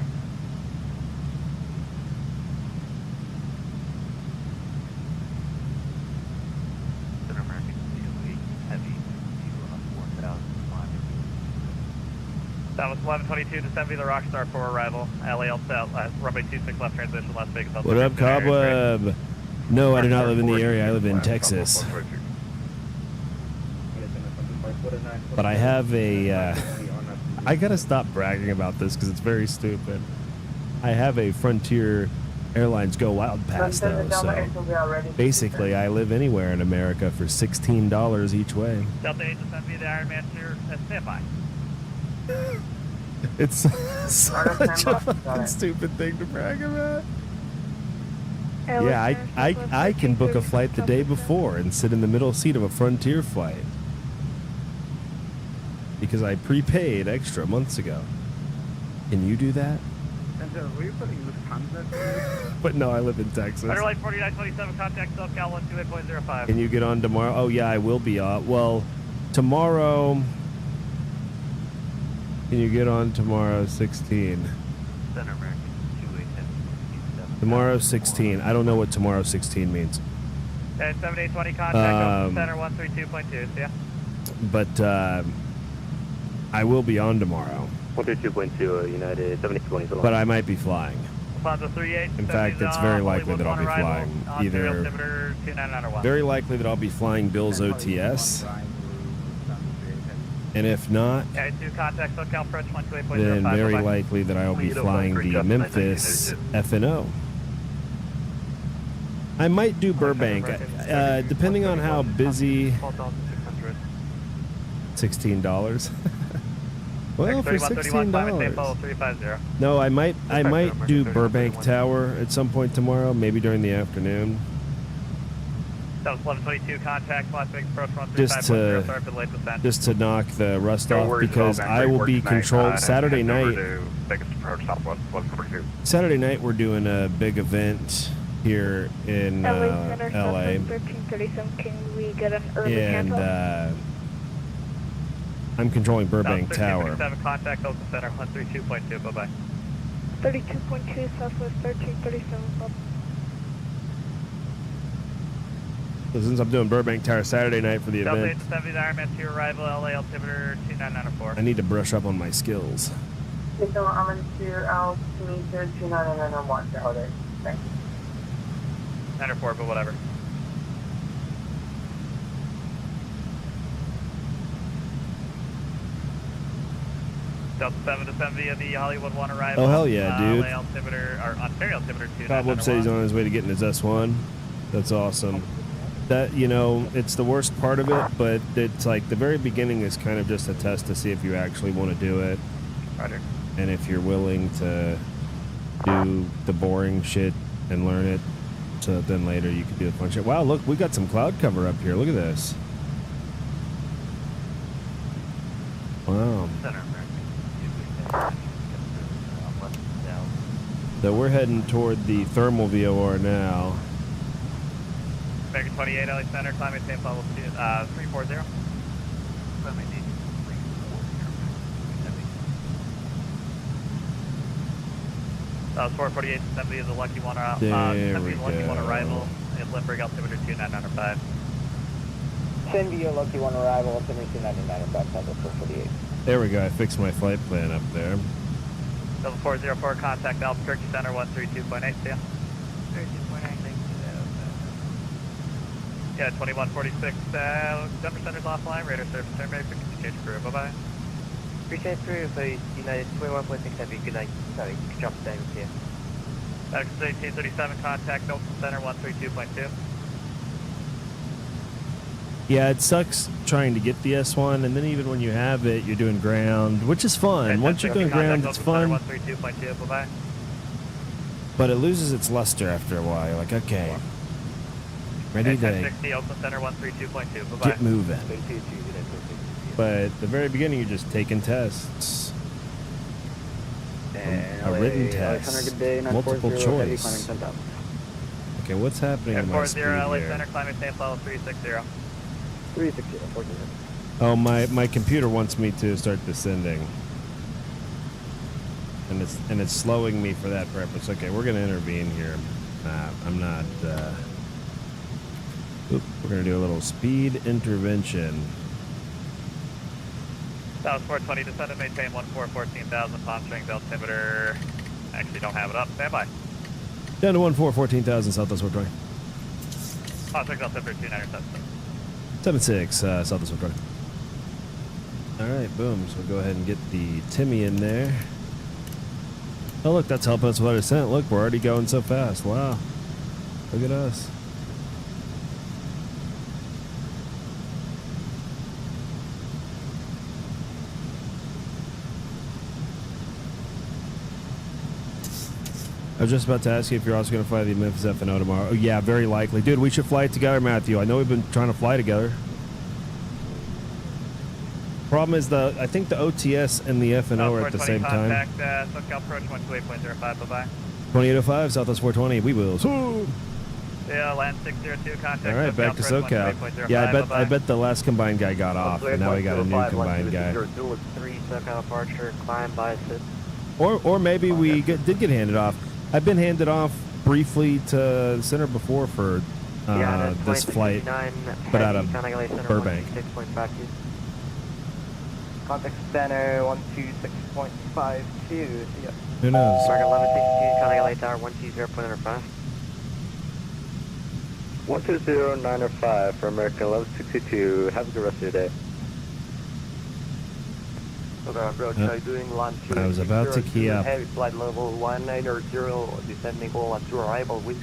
That was 1122 to San the Rockstar for arrival. LA runway 26 left transition, Las Vegas. What up, Cobweb? No, I do not live in the area. I live in Texas. But I have a... I gotta stop bragging about this because it's very stupid. I have a Frontier Airlines Go Wild Pass, though, so basically I live anywhere in America for $16 each way. Delta 8 to San the Ironman here at standby. It's such a fucking stupid thing to brag about. Yeah, I can book a flight the day before and sit in the middle seat of a Frontier flight because I prepaid extra months ago. Can you do that? Were you putting Wisconsin? But no, I live in Texas. Underlight 4927, contact SoCal 128.05. Can you get on tomorrow? Oh yeah, I will be on. Well, tomorrow... Can you get on tomorrow 16? Tomorrow 16. I don't know what tomorrow 16 means. Okay, 7820 contact center 132.2, yeah. But I will be on tomorrow. 132.2 United 7020. But I might be flying. In fact, it's very likely that I'll be flying either. Very likely that I'll be flying Bill's OTS. And if not, then very likely that I will be flying the Memphis FNO. I might do Burbank, depending on how busy. $16. Well, for $16. No, I might do Burbank Tower at some point tomorrow, maybe during the afternoon. That was 1122 contact Las Vegas approach 135.0. Sorry for the late descent. Just to knock the rust off because I will be controlled Saturday night. Saturday night we're doing a big event here in LA. 1337, can we get an early and I'm controlling Burbank Tower. Contact Oakland Center 132.2. Bye bye. 32.2 Southwest 1337. So since I'm doing Burbank Tower Saturday night for the event, Ironman to arrival, LA altimeter 2994. I need to brush up on my skills. So I'm going to altimeter 2991. Thank you. Center 4, but whatever. Delta 7 to 7 via the Hollywood 1 arrival. Oh, hell yeah, dude. LA altimeter, or Ontario altimeter 2. Cobweb said he's on his way to getting his S1. That's awesome. That, you know, it's the worst part of it, but it's like the very beginning is kind of just a test to see if you actually want to do it. Roger. And if you're willing to do the boring shit and learn it, so that then later you can do the fun shit. Wow, look, we got some cloud cover up here. Look at this. Wow. So we're heading toward the thermal VOR now. American 28, LA Center, climate change level 340. That was 448 to 70 is a lucky one, lucky one arrival. In Lindbergh, altimeter 2995. Send me your lucky one arrival, altimeter 2995, Southwest 448. There we go. I fixed my flight plan up there. Level 404, contact Albuquerque Center 132.8, see ya. 32.8, yeah, 2146, Denver Center's offline, radar service, turn ready for communication crew, bye-bye. Appreciate through, so United 21.6 Heavy, good night. Sorry, drop down with you. Medical 1837, contact Milton Center 132.2. Yeah, it sucks trying to get the S1, and then even when you have it, you're doing ground, which is fun. Once you're doing ground, it's fun. 132.2, bye-bye. But it loses its luster after a while. You're like, okay, ready to 1060, Oakland Center 132.2, bye-bye. get moving. But at the very beginning, you're just taking tests. A written test, multiple choice. Okay, what's happening in my speed LA here? Center, climate change level 360. 360, 460. Oh, my computer wants me to start descending, and it's slowing me for that purpose. Okay, we're gonna intervene here. I'm not. We're gonna do a little speed intervention. That was 420, descended, maintain 14,000, palm strings, altimeter. Actually, don't have it up. Stand by. Down to 14,000, Southwest 420. Palm strings, altimeter 297. 76, Southwest 420. All right, boom. So we'll go ahead and get the Timmy in there. Oh, look, that's helping us with our descent. Look, we're already going so fast. Wow. Look at us. I was just about to ask you if you're also going to fly the Memphis F&O tomorrow. Oh, yeah, very likely. Dude, we should fly it together, Matthew. I know we've been trying to fly together. Problem is, I think the OTS and the F&O are at the same time. Contact SoCal Approach 128.05, bye-bye. 2805, Southwest 420. We will. Yeah, land 602, contact all right, back to SoCal. Yeah, I bet the last combined guy got off, and now we got a new combined guy. 3 SoCal departure, climb Basin. Or maybe we did get handed off. I've been handed off briefly to the center before for this flight, but out of Burbank. Contact center 126.52. Who knows? Target 1162, contact LA Tower 120.05. 120.905 for American 1162. Have a good rest of your day. Okay, approach, how you doing? Launch I was about to key up. Heavy flight level 190, descending goal at your arrival, whiskey.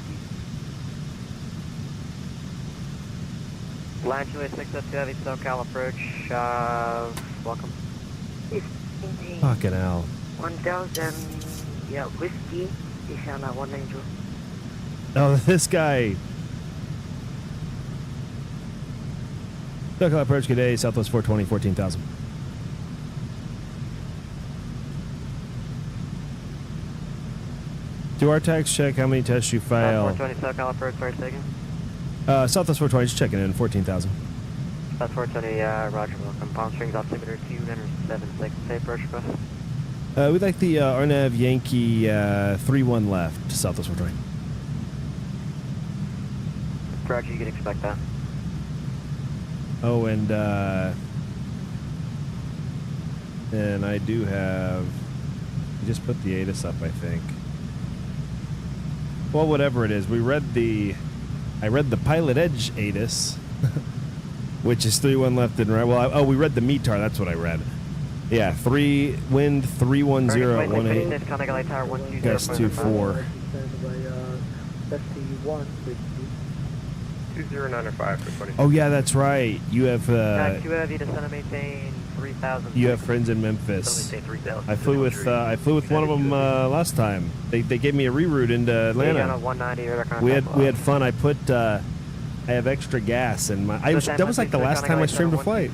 Launch US 602 Heavy SoCal approach, welcome. Fucking hell. 1000, yeah, whiskey, Ishana 190. Oh, this guy. SoCal approach, good day, Southwest 420, 14,000. Do our tags check how many tests you fail? 420 SoCal approach, first second. Southwest 420, just checking in, 14,000. South 420, roger, welcome. Palm strings, altimeter 276, say approach request. We'd like the Arnav Yankee 3-1 left, Southwest 420. Roger, you can expect that. Oh, and I do have, you just put the ATIS up, I think. Well, whatever it is, we read the I read the Pilot Edge ATIS, which is 3-1 left and right. Well, we read the METAR. That's what I read. Yeah, wind 310 at 18. Gust 24. 2095 for 20. Oh yeah, that's right. You have Two of you to center maintain 3,000. you have friends in Memphis. I flew with one of them last time. They gave me a reroute into Atlanta. 190 We had fun. I put I have extra gas in my. That was like the last time I streamed a flight.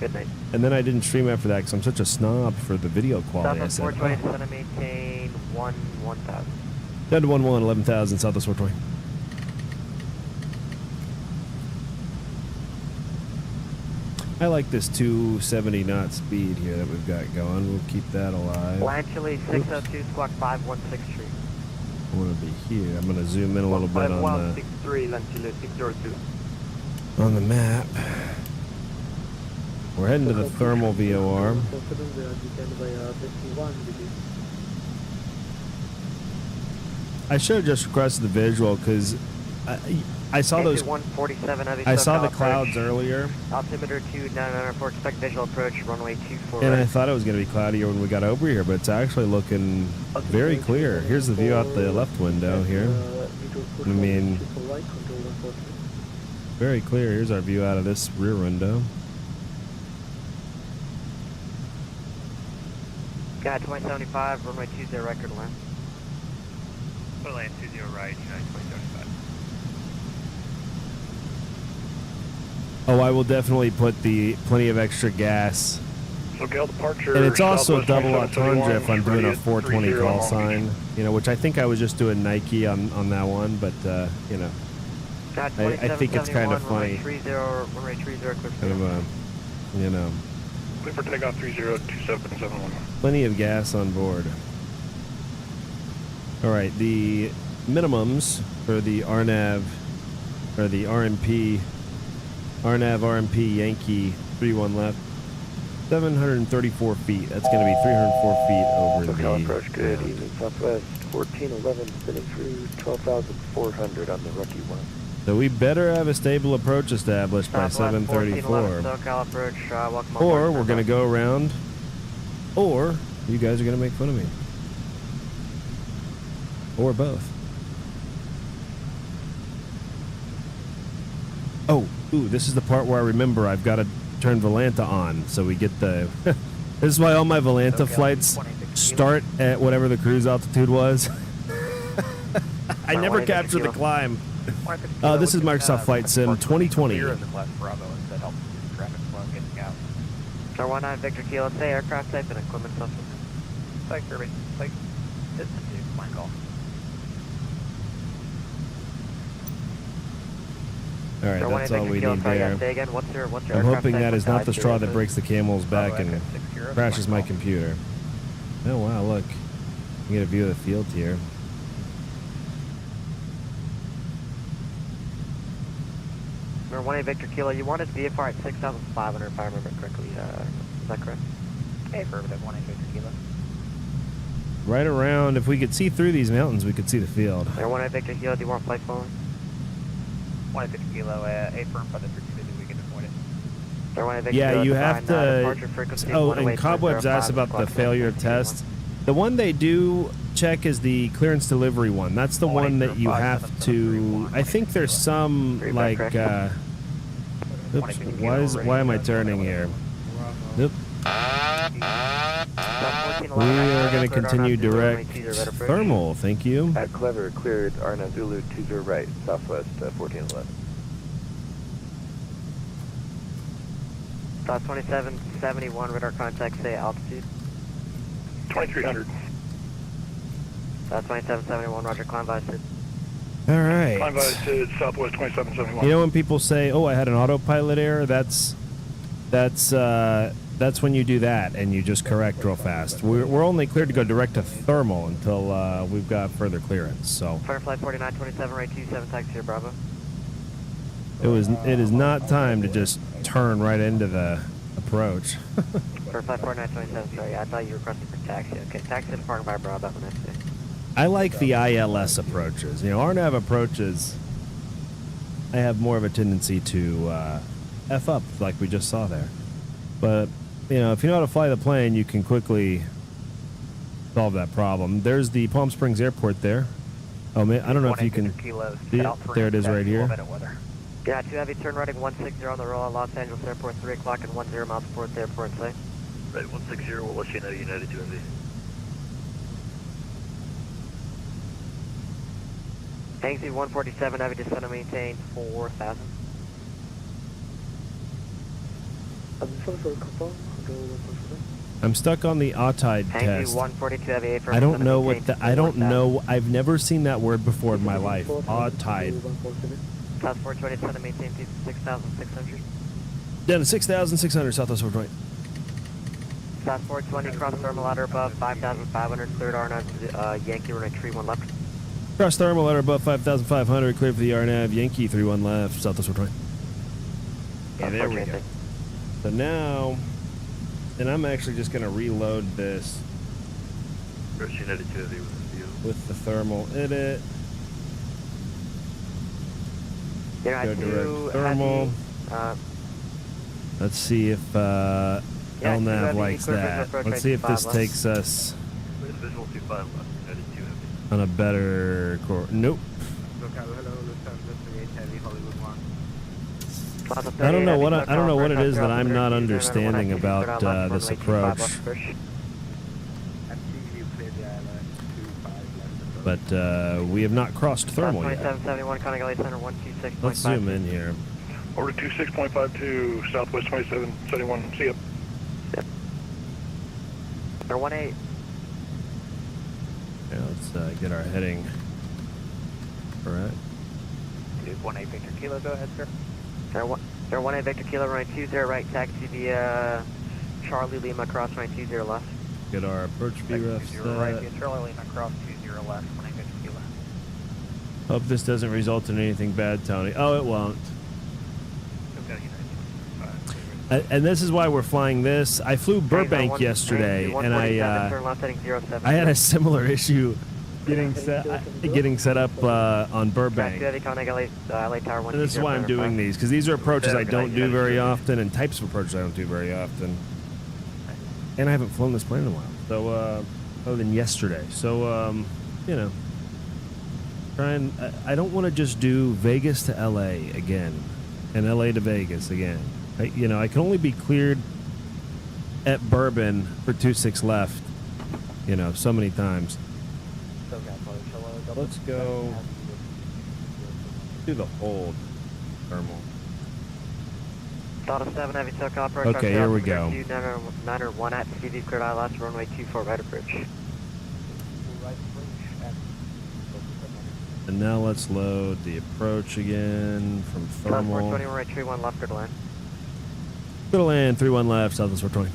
Good night. And then I didn't stream after that because I'm such a snob for the video quality. I Southwest said, 420 to center maintain 1,000. down to 11,000 Southwest 420. I like this 270 knot speed here that we've got going. We'll keep that alive. Blanchely 602 squawk 516 Street. I want to be here. I'm going to zoom in a little bit on 63 Lanchile 602. the map. We're heading to the thermal VOR. I should have just requested the visual because I saw those. 147 heavy I saw the approach. clouds earlier, Altimeter 2994, expect visual approach, runway 24 and I right. thought it was going to be cloudier when we got over here, but it's actually looking very clear. Here's the view out the left window here. I mean, very clear. Here's our view out of this rear window. Got 2075, runway 20 record line. Full land 20 right, United 2075. Oh, I will definitely put the plenty of extra gas. So Gale departure. And it's also Southwest double 2771, entendre if I'm doing a ready at 420 30 call Long sign, Beach. which I think I was just doing Nike on that one, but Got I think it's kind of funny. Runway 30, clear for Kind of Clear for takeoff 302771. plenty of gas on board. All right, the minimums for the RNAV or the RMP Yankee 31 left, 734 feet. That's going to be 304 feet over SoCal the. approach, good evening. Southwest 1411, spinning through 12,400 on the Rookie 1. So we better have a stable approach established by 7:34, SoCal approach, welcome or we're going to go around, or you guys are going to make fun of me, or both. Oh, ooh, this is the part where I remember I've got to turn Volanta on, so we get the. This is why all my Volanta flights start at whatever the cruise altitude was. I never capture the climb. This is Microsoft Flight Sim 2020. Star 19 Victor Kilo, say aircraft type and equipment substance. Thanks, Kirby. Like, this is a flying call. All right, that's all we need there. Again, what's your I'm hoping that is not the straw that breaks the camel's back and crashes my computer. Oh wow, look. You get a view of the field here. Number 18 Victor Kilo, you wanted VFR at 6,500 if I remember correctly. Is that correct? Affirmative, 18 Victor Kilo. Right around, if we could see through these mountains, we could see the field. Number 18 Victor Kilo, do you want flight following? 18 Victor Kilo, affirm by the frequency we can avoid it. Number 18 Victor Yeah, Kilo, you define, have to. departure frequency, Oh, 108, and Cobwebs asked about the failure test. The one they do check is the clearance delivery one. That's the one that you have to. I think there's some like. Oops, why am I turning here? Nope. We are going to continue direct thermal. Thank you. At Clever, cleared Arna Zulu 20 right, Southwest 1411. South 2771, radar contact, say altitude. 2300. South 2771, roger, climb by Sid. All right. Climb by Sid, Southwest 2771. You know when people say, "Oh, I had an autopilot error," that's when you do that and you just correct real fast. We're only cleared to go direct to thermal until we've got further clearance. So Firefly 4927, right 27, taxi here, Bravo. it is not time to just turn right into the approach. Firefly 4927, sorry, I thought you requested for taxi. Okay, taxi to parking by Bravo, next day. I like the ILS approaches. You know, RNAV approaches, I have more of a tendency to F up, like we just saw there. But, you know, if you know how to fly the plane, you can quickly solve that problem. There's the Palm Springs Airport there. Oh, man, I don't know if you can see it. There it is right here. Yeah, 2 heavy, turn right 160 on the roll at Los Angeles Airport, 3 o'clock and 10 miles before the airport in sight. Right, 160, we'll let you know United 2MV. Hangzhou 147 heavy, descend and maintain 4,000. I'm stuck on the Autide test. 142 heavy, I don't know what the, I don't know. I've never seen that word before in my life. Autide. South 420, descend and maintain 6,600. Down to 6,600, Southwest 420. South 420, cross thermal ladder above 5,500, cleared R9, Yankee runway 31 left. Cross thermal ladder above 5,500, cleared for the RNAV, Yankee 31 left, Southwest 420. Yeah, there we go. So now, and I'm actually just going to reload this with the thermal edit. Go direct thermal. Let's see if LNAV likes that. Let's see if this takes us on a better course. Nope. I don't know what it is that I'm not understanding about this approach. But we have not crossed thermal yet. Let's zoom in here. Order 26.52, Southwest 2771, see ya. Or 18. Yeah, let's get our heading correct. 18 Victor Kilo, go ahead, sir. Air 18 Victor Kilo, runway 20 right, taxi via Charlie Lima, cross runway 20 left. Get our approach VREF set. Right, via Charlie Lima, cross 20 left, 18 Victor Kilo. Hope this doesn't result in anything bad, Tony. Oh, it won't. And this is why we're flying this. I flew Burbank yesterday, and I had a similar issue getting set up on Burbank. And this is why I'm doing these, because these are approaches I don't do very often, and types of approaches I don't do very often. And I haven't flown this plane in a while, so other than yesterday. So you know, I don't want to just do Vegas to LA again, and LA to Vegas again. You know, I can only be cleared at Bourbon for 26 left, you know, so many times. Let's go do the hold thermal. Delta 7 heavy took off. Okay, here we go. 901 at CV cleared ILS, runway 24 right approach. And now let's load the approach again from thermal. 420 right 31 left, clear to land. Clear to land, 31 left, Southwest 420.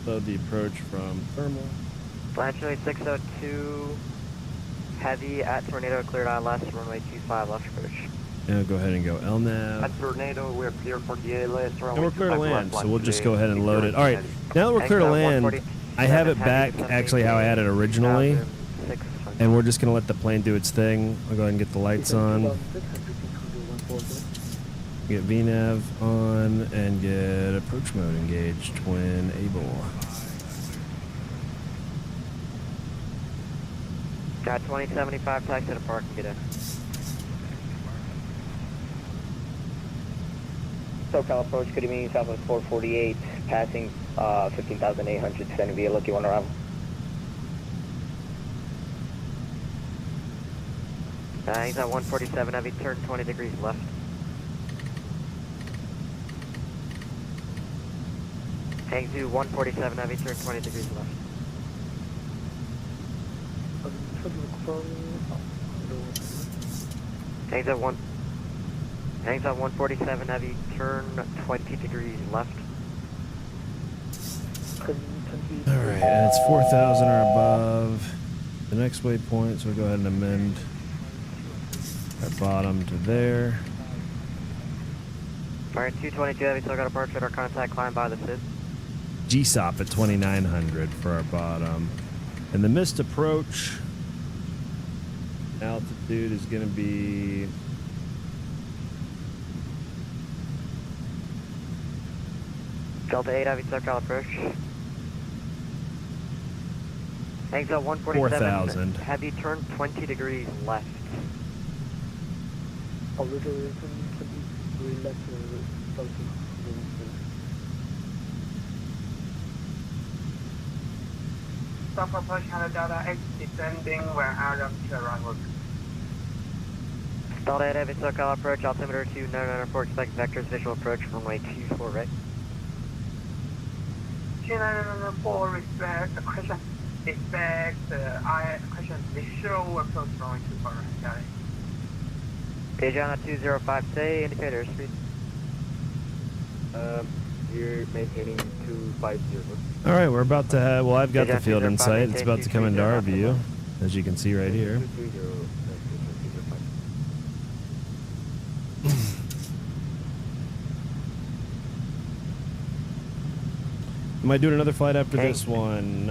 Load the approach from thermal. Blanche 602 heavy at Tornado, cleared ILS, runway 25 left approach. Now go ahead and go LNAV. At Tornado, we're clear for the ALS. And we're clear to land, so we'll just go ahead and load it. All right, now that we're clear to land, I have it back actually how I had it originally. And we're just going to let the plane do its thing. I'll go ahead and get the lights on. Get VNAV on and get approach mode engaged when able. Got 2075, taxi to park and get in. SoCal approach, good evening, Southwest 448, passing 15,800, descending via Lucky One arrival. He's at 147 heavy, turn 20 degrees left. Hangzhou 147 heavy, turn 20 degrees left. Hangs at 147 heavy, turn 20 degrees left. Alright, and it's 4,000 or above. The next waypoint, so we'll go ahead and amend our bottom to there. Alright, 222 heavy, still got a departure at our contact climb by the SID. GSOP at 2,900 for our bottom. And the missed approach Altitude is going to be... Delta 8, heavy SoCal approach. Hangs out 147. 4,000. Heavy turn 20 degrees left. A little 20 degree left, Stop approach Delta 8, descending, we're out of the runway. Delta 8, heavy SoCal approach, altimeter 2994, expect vectors, visual approach, runway 24 right. 2994, respect, question, expect, question, visual approach, runway 24 right, got it. Daytona 205, say indicator speed. You're maintaining 250. All right, we're about to have... Well, I've got the Daytona field 205, in sight. It's about to come into our 230, view, as you can see right here. Am I doing another flight after this one?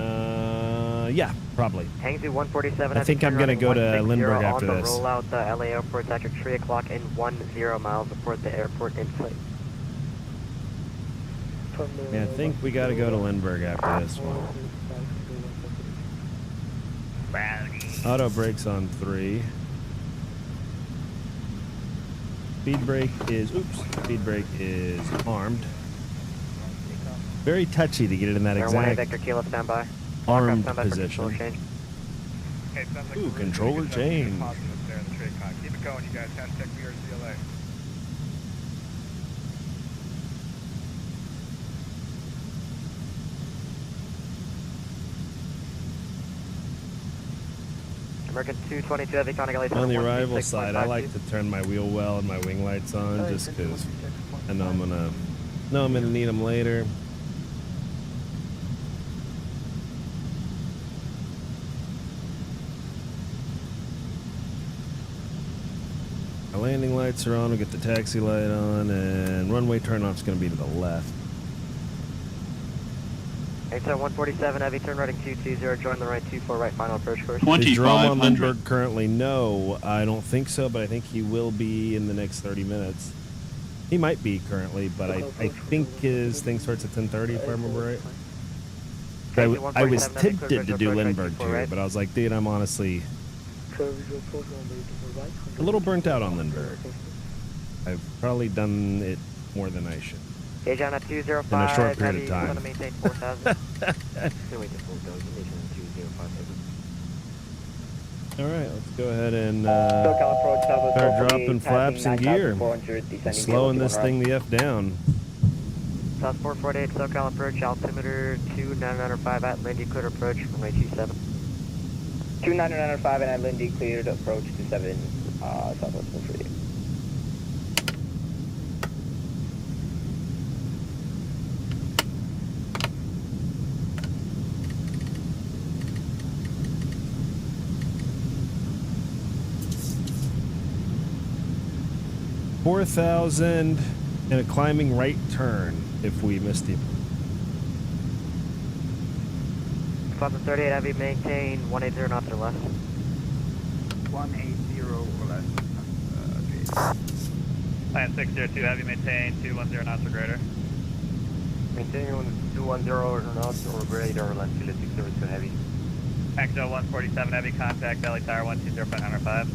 Yeah, probably. Hangzhou 147. I think I'm going to go to Lindbergh after this. Roll out the LA airport after 3 o'clock and 10 miles before the airport in sight. Yeah, I think we got to go to Lindbergh after this one. Auto brakes on 3. Speed brake is... Oops. Speed brake is armed. Very touchy to get it in that exact Vector Kilo standby. armed position. Okay, sounds like Ooh, controller change. Keep it going, you guys. Hashtag VRCLA. American 222 heavy Conning LA. On the arrival side, I like to turn my wheel well and my wing lights on just because I know I'm gonna need them later. Our landing lights are on. We get the taxi light on, and runway turnoff's going to be to the left. Exit 147 heavy turn right 220. Join the right 24 right final approach course. Is Jerome on Lindbergh currently? No, I don't think so, but I think he will be in the next 30 minutes. He might be currently, but I think his thing starts at 10:30 if I remember right. I was tempted to do Lindbergh too, but I was like, dude, I'm honestly a little burnt out on Lindbergh. I've probably done it more than I should. Daytona 205 in a short period of heavy, time. want to maintain 4,000. All right, let's go ahead and start dropping flaps and gear. Slowing this thing the F down. South 448 SoCal approach, altimeter 2995 at Lindy, cleared approach, runway 27. 2995 and at Lindy, cleared approach 27, Southwest 448. $4,000 and a climbing right turn if we missed the... 38 heavy, maintain 180 knots or less. 180 or less. Plan 602 heavy, maintain 210 knots or greater. Maintain 210 knots or greater, left 602 heavy. Exo 147 heavy, contact belly tower 120.105.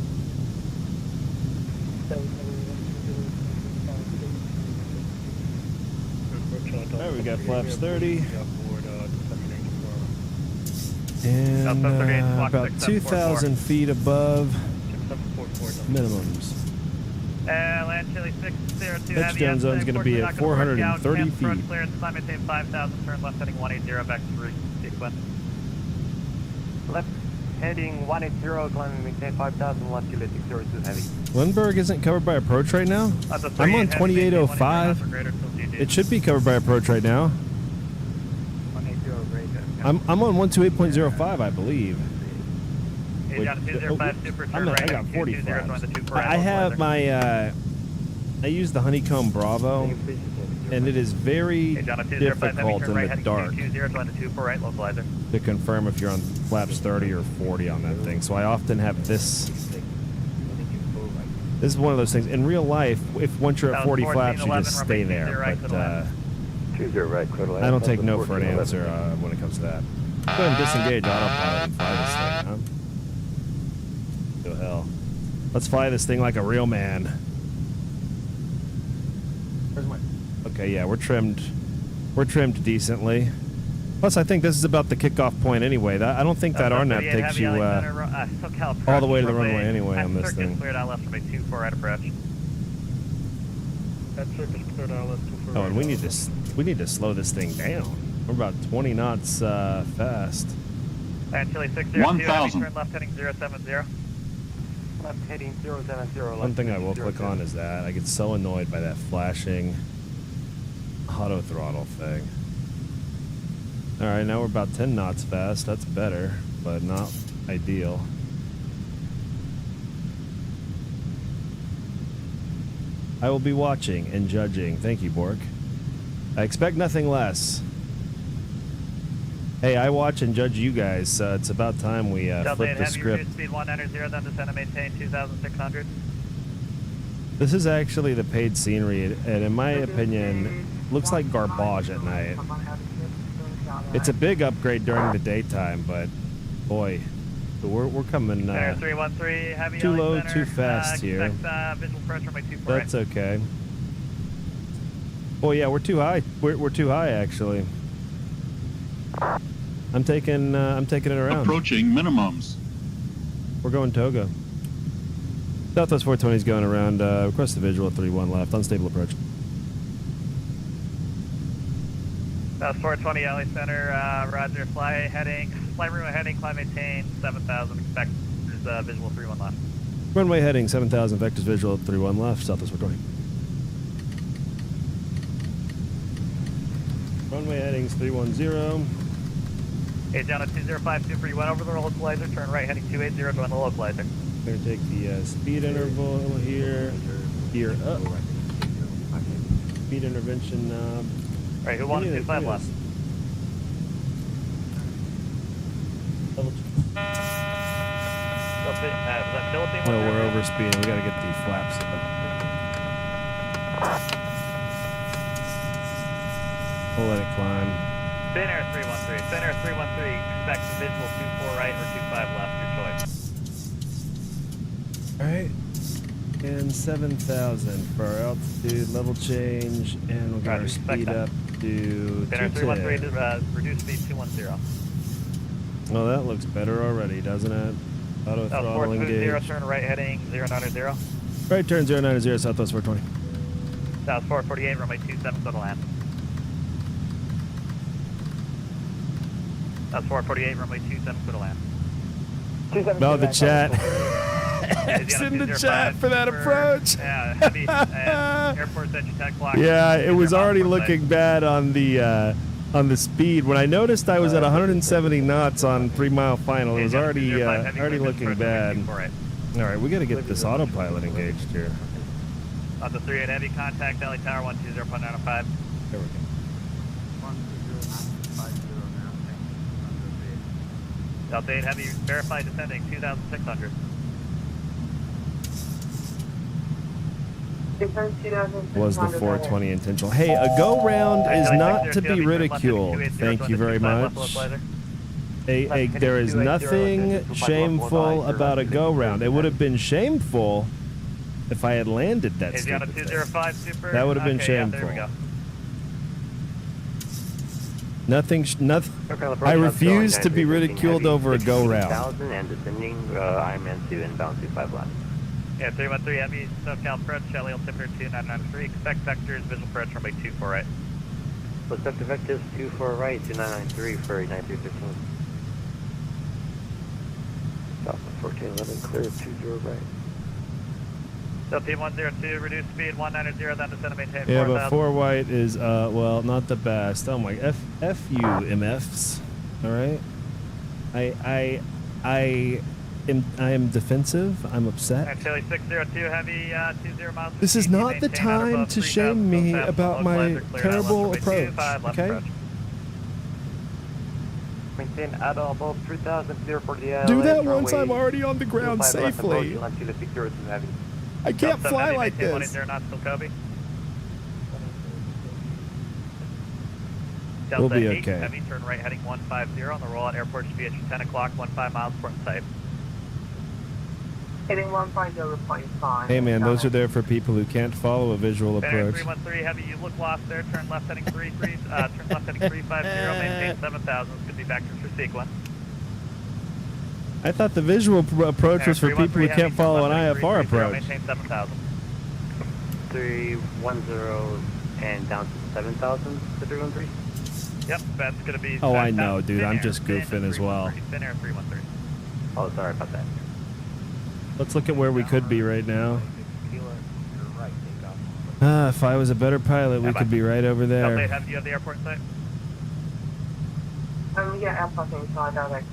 All right, we got flaps 30. And about 2,000 feet above minimums. Land Chili 602 Pitch heavy. down zone's going to be at 430 feet. Clearance, climb maintain 5,000, turn left heading 180 back to route sequence. Left heading 180, climbing maintain 5,000, left Chile 602 heavy. Lindbergh isn't covered by approach right now? I'm on 2805. It should be covered by approach right now. I'm on 128.05, I believe. Wait, I got 40 flaps. I have my, I use the Honeycomb Bravo, and it is very difficult in the dark to confirm if you're on flaps 30 or 40 on that thing. So I often have this This is one of those things. In real life, if once you're at 40 flaps, you just stay there. But 20 right, clear to land. I don't take no for an answer when it comes to that. Go ahead and disengage autopilot and fly this thing, huh? Go hell. Let's fly this thing like a real man. Where's my... Okay, yeah, we're trimmed. We're trimmed decently. Plus, I think this is about the kickoff point anyway. I don't think that RNAV takes you all the way to the runway anyway on this thing. Cleared out left from a 2-4 right approach. That circus cleared out left 24. Oh, and we need to slow this thing down. We're about 20 knots fast. And Chile 602, turn left heading 070. Left heading 070. One thing I will click on is that I get so annoyed by that flashing auto throttle thing. All right, now we're about 10 knots fast. That's better, but not ideal. I will be watching and judging. Thank you, Bork. I expect nothing less. Hey, I watch and judge you guys, so it's about time we flip the script. Speed 190, then descend and maintain 2,600. This is actually the paid scenery, and in my opinion, looks like garbage at night. It's a big upgrade during the daytime, but boy, we're coming too low, too fast here. Visual pressure by 2-4. That's okay. Oh yeah, we're too high. We're too high actually. I'm taking it around. Approaching minimums. We're going Togo. Southwest 420 is going around. Request the visual at 31 left. Unstable approach. South 420 LA Center, Roger. Fly runway heading, climb maintain 7,000. Expect visual 31 left. Runway heading 7,000. Vectors visual at 31 left. Southwest 420. Runway headings 310. Okay, down at 205 Super, you went over the localizer, turn right heading 280, join the localizer. We're going to take the speed interval here, gear up, speed intervention knob. Alright, who wants 25 left? No, we're over speeding, we got to get the flaps up. We'll let it climb. Fin Air 313. Fin Air 313. Expect visual 24 right or 25 left. Your choice. Alright. And 7,000 for our altitude level change. And we'll get our speed up to Fin Air 313. Reduce speed 210. Well, that looks better already, doesn't it? Auto throttle engage. Turn right heading 090. Right turn 090, Southwest 420. South 448, runway 27, go to land. That's 448, runway 27, go to land. No, the chat. It's in the chat for that approach. Yeah, heavy airport edge attack block. Yeah, it was already looking bad on the speed. When I noticed I was at 170 knots on 3 Mile Final, it was already looking bad. All right, we got to get this autopilot engaged here. On the 38 heavy, contact LA Tower 120.905. There we go. Delta 8 heavy, verify descending 2,600. Was the 420 intentional? Hey, a go round is not to be ridiculed. Thank you very much. There is nothing shameful about a go round. It would have been shameful if I had landed that stupid thing. That would have been shameful. Nothing. I refuse to be ridiculed over a go round. And descending, IMN to inbound 25 left. Yeah, 313 heavy, SoCal approach, Shelly altimeter 2993. Expect vectors, visual approach, runway 24 right. Expect the vectors 24 right, 2993 for 9315. Southwest 1411, clear 20 right. Delta 102, reduce speed 190, then descend and maintain 4,000. Yeah, but 4 white is, well, not the best. Oh my, F you, MFs. All right? I am defensive. I'm upset. Chile 602 heavy, 20 miles. This is not the time to shame me about my terrible approach, okay? Maintain at above 3,000, clear for the Do that once I'm already on the ground safely. I can't fly like this. 180 knots till Kobe. We'll Delta be 8 okay. Heavy, turn right heading 150 on the rollout. Airport should be at your 10 o'clock, 15 miles port and type. Heading 150.5. Hey man, those are there for people who can't follow a visual Bearing approach. 313 Heavy, you look lost there. Turn left heading 350, maintain 7,000. Could be vectors for sequence. I thought the visual approach was for people who can't follow an IFR approach. Maintain 7,000. 310 and down to 7,000 to 313. Yep, that's going to be... Oh, I know, dude. I'm just goofing as well. Thin air 313. Oh, sorry about that. Let's look at where we could be right now. If I was a better pilot, we could be right over there. Do you have the airport in sight? Yeah, airport inside, direct.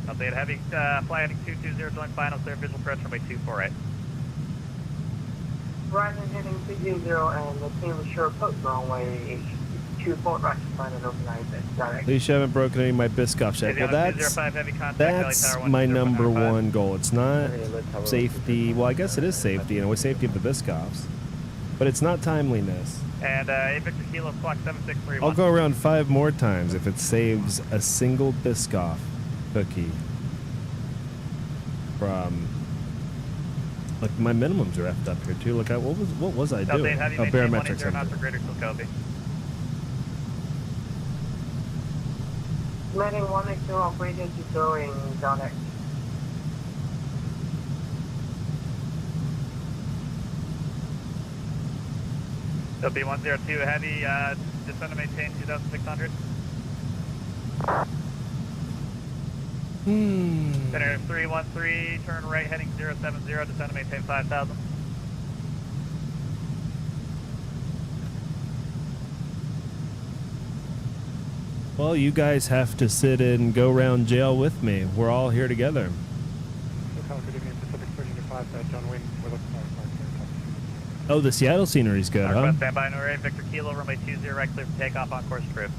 Update Heavy, fly heading 220, join final, clear visual approach runway 248. Right and heading 220 and the team sure post runway 24 right, final overnight, direct. At least you haven't broken any of my Biscoff check. Well, that's my number one goal. It's not safety. Well, I guess it is safety, you know, with safety of the Biscoffs. But it's not timeliness. And 8 Victor Kilo, clock 7631. I'll go around 5 more times if it saves a single Biscoff cookie from... Like, my minimums are effed up here, too. Look, what was I doing? Oh, barometrics. Landing 180 operated to going direct. It'll be 102 Heavy, descend to maintain 2,600. Center 313, turn right heading 070, descend to maintain 5,000. Well, you guys have to sit and go around jail with me. We're all here together. Oh, the Seattle scenery's good, huh? Standby, no right, Victor Kilo, runway 20, right clear for takeoff on course trip.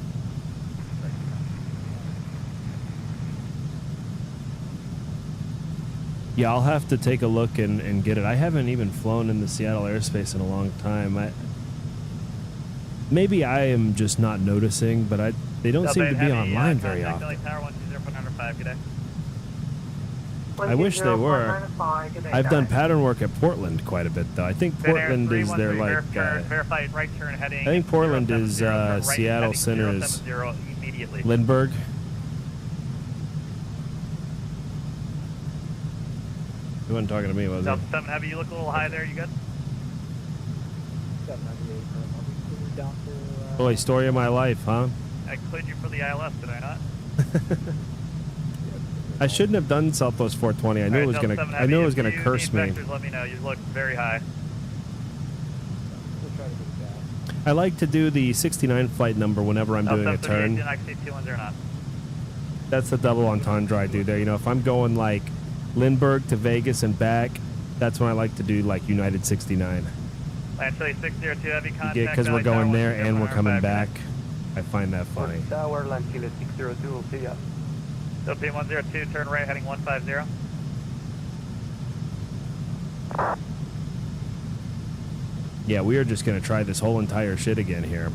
Yeah, I'll have to take a look and get it. I haven't even flown in the Seattle airspace in a long time. Maybe I am just not noticing, but they don't seem to be online very often. I wish they were. I've done pattern work at Portland quite a bit, though. I think Portland is their, like... I think Portland is Seattle Center's Lindbergh. He wasn't talking to me, was he? 7 Heavy, you look a little high there. You good? Boy, story of my life, huh? I cleared you for the ILS, did I not? I shouldn't have done Southwest 420. I knew it was gonna. I knew it was gonna curse me. Let me know. You look very high. I like to do the 69 flight number whenever I'm doing a turn. That's the double entendre I do there. You know, if I'm going like Lindbergh to Vegas and back, that's when I like to do like United 69. Actually, 602 Heavy contact. Yeah, because we're going there and we're coming back. I find that funny. Tower, land Chile 602, we'll see ya. Philippine 102, turn right heading 150. Yeah, we are just going to try this whole entire shit again here.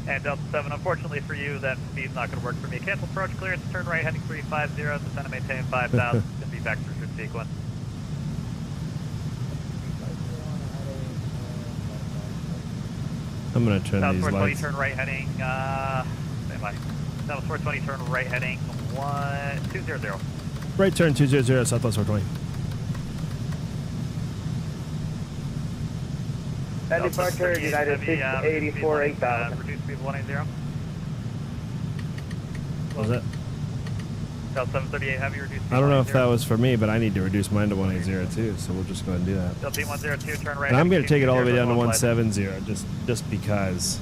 And Delta 7, unfortunately for you, that speed's not going to work for me. Cancel approach clearance, turn right heading 350, descend to maintain 5,000, and be back through sequence. I'm going to turn these lights. Turn right heading, standby. Southwest 420, turn right heading 200. Right turn 200, Southwest 420. At departure, United 684, 8,000. Reduce speed 180. What was that? Delta 738 Heavy, reduce speed I don't know if that was for me, but I need to reduce mine to 180 too, so we'll just go ahead and do that. Delta 102, turn right. And I'm going to take it all the way down to 170, just because.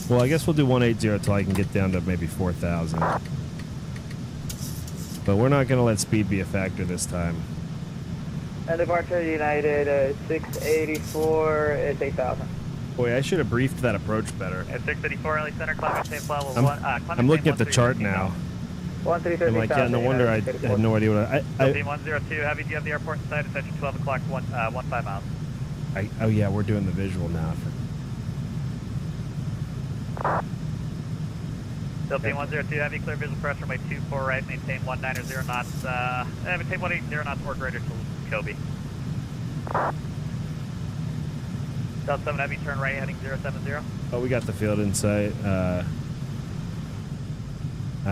Well, I guess we'll do 180 till I can get down to maybe 4,000. But we're not going to let speed be a factor this time. And departure United 684, it's 8,000. Boy, I should have briefed that approach better. At 684 LA Center, climb maintain flight level I'm, 1. I'm looking at the chart now. 133. I'm like, yeah, no wonder I had no idea what Team 102, Heavy, do you have the airport in sight? Attention 12 o'clock, 15 miles. Oh yeah, we're doing the visual now. Still Team 102, Heavy, clear visual pressure, runway 24 right, maintain 190 knots, maintain 180 knots or greater to Kobe. Delta 7 Heavy, turn right, heading 070. Oh, we got the field in sight. Out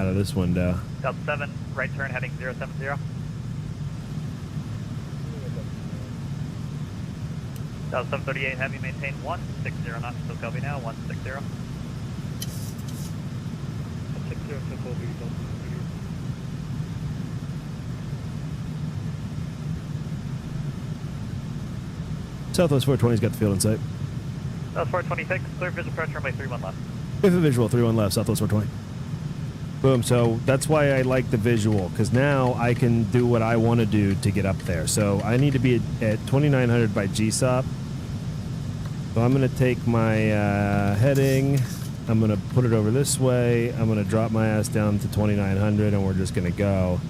of this window. Delta 7, right turn, heading 070. Delta 738 Heavy, maintain 160 knots, still Kobe now, 160. 60 to Kobe, Southwest 420's got the field in sight. Southwest 426, clear visual pressure, runway 31 left. With a visual, 31 left, Southwest 420. Boom, so that's why I like the visual, because now I can do what I want to do to get up there. So I need to be at 2900 by GSOP. So I'm going to take my heading, I'm going to put it over this way, I'm going to drop my ass down to 2900, and we're just going to go.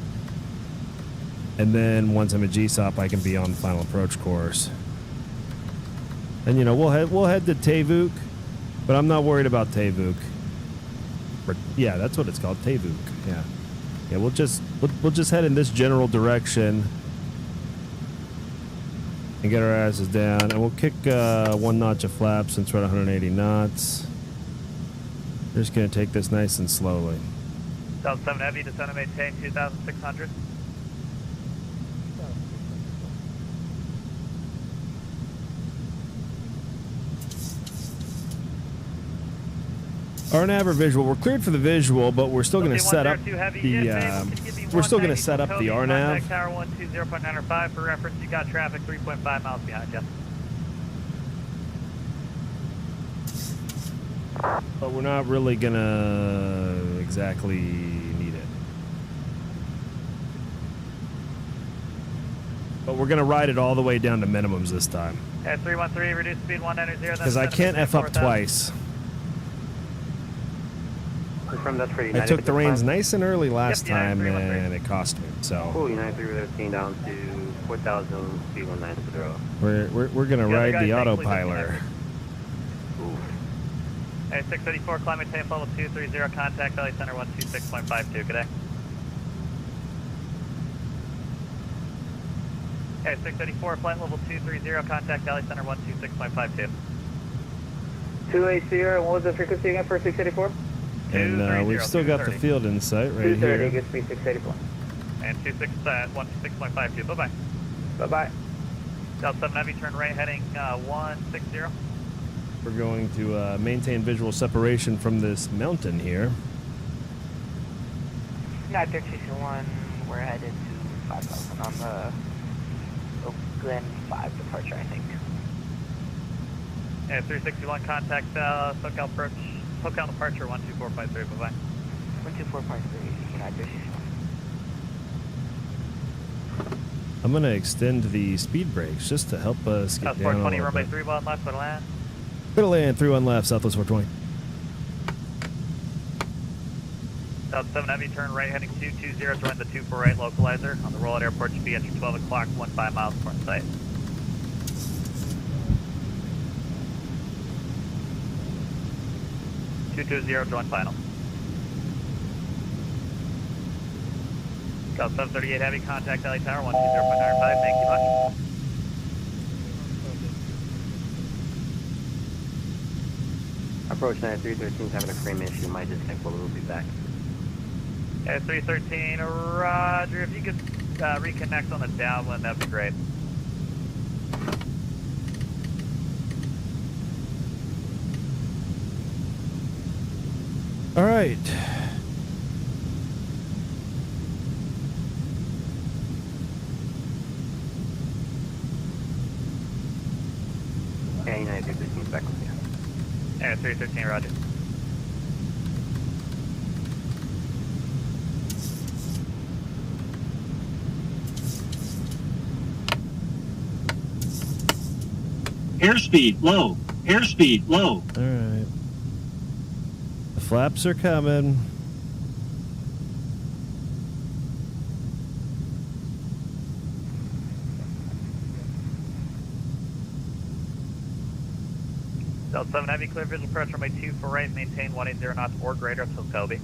And then once I'm at GSOP, I can be on the final approach course. And you know, we'll head to Tavuk, but I'm not worried about Tavuk. Yeah, that's what it's called, Tavuk. Yeah, we'll just head in this general direction and get our asses down, and we'll kick 1 notch of flap since we're at 180 knots. We're just gonna take this nice and slowly. Delta 7 Heavy, descend and maintain 2,600. Our nav or visual, we're cleared for the visual, but we're still going to set up the we're still going to set up the RNAV. Tower 120.95 for reference. You got traffic 3.5 miles behind you. But we're not really going to exactly need it. But we're going to ride it all the way down to minimums this time. At 313, reduce speed 190. Because I can't F up twice. That's pretty I took the reins nice and early last time, and it cost me. So. Cool, United 313 down to 4,000 speed 190. We're gonna ride the autopilot. Hey, 684, climate tape level 230, contact LA Center 126.52, good day. Okay, 684, flight level 230, contact LA Center 126.52. 280, and what was the frequency again for 684? And we've still got the field in sight right here. 230, good speed 684. And 126.52, bye-bye. Bye-bye. Delta 7 Heavy, turn right, heading 160. We're going to maintain visual separation from this mountain here. United 321, we're headed to 5,000 on the Oakland 5 departure, I think. And 361, contact SoCal approach. SoCal departure 124.3, bye-bye. 124.3, United 361. I'm going to extend the speed brakes just to help us get down 420, runway 31 left, for land. Gonna land 31 left, Southwest 420. Delta 7 Heavy, turn right, heading 220, join the 24 right localizer. On the rollout airport should be at your 12 o'clock, 15 miles from site. join final. Delta 738 Heavy, contact LA Tower 120.95, thank you much. Approach 9313 is having a frame issue, might disconnect, but we'll be back. At 313, Roger, if you could reconnect on the downwind, that'd be great. All right. Yeah, United 313 is back with you. At 313, Roger. Airspeed low. Airspeed low. All right. The flaps are coming. Delta 7 Heavy, clear visual approach runway 24 right, maintain 180 knots or greater until Kobe.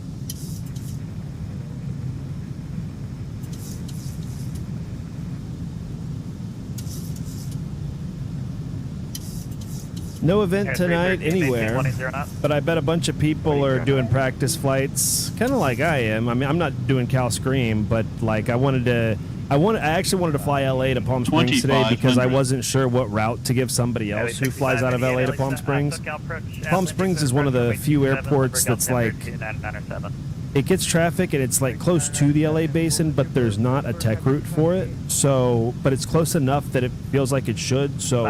No event tonight anywhere, but I bet a bunch of people are doing practice flights, kind of like I am. I mean, I'm not doing Cal Scream, but like I actually wanted to fly LA to Palm Springs today because I wasn't sure what route to give somebody else who flies out of LA to Palm Springs. Palm Springs is one of the few airports that's like, it gets traffic and it's like close to the LA Basin, but there's not a tech route for it. So, but it's close enough that it feels like it should. So,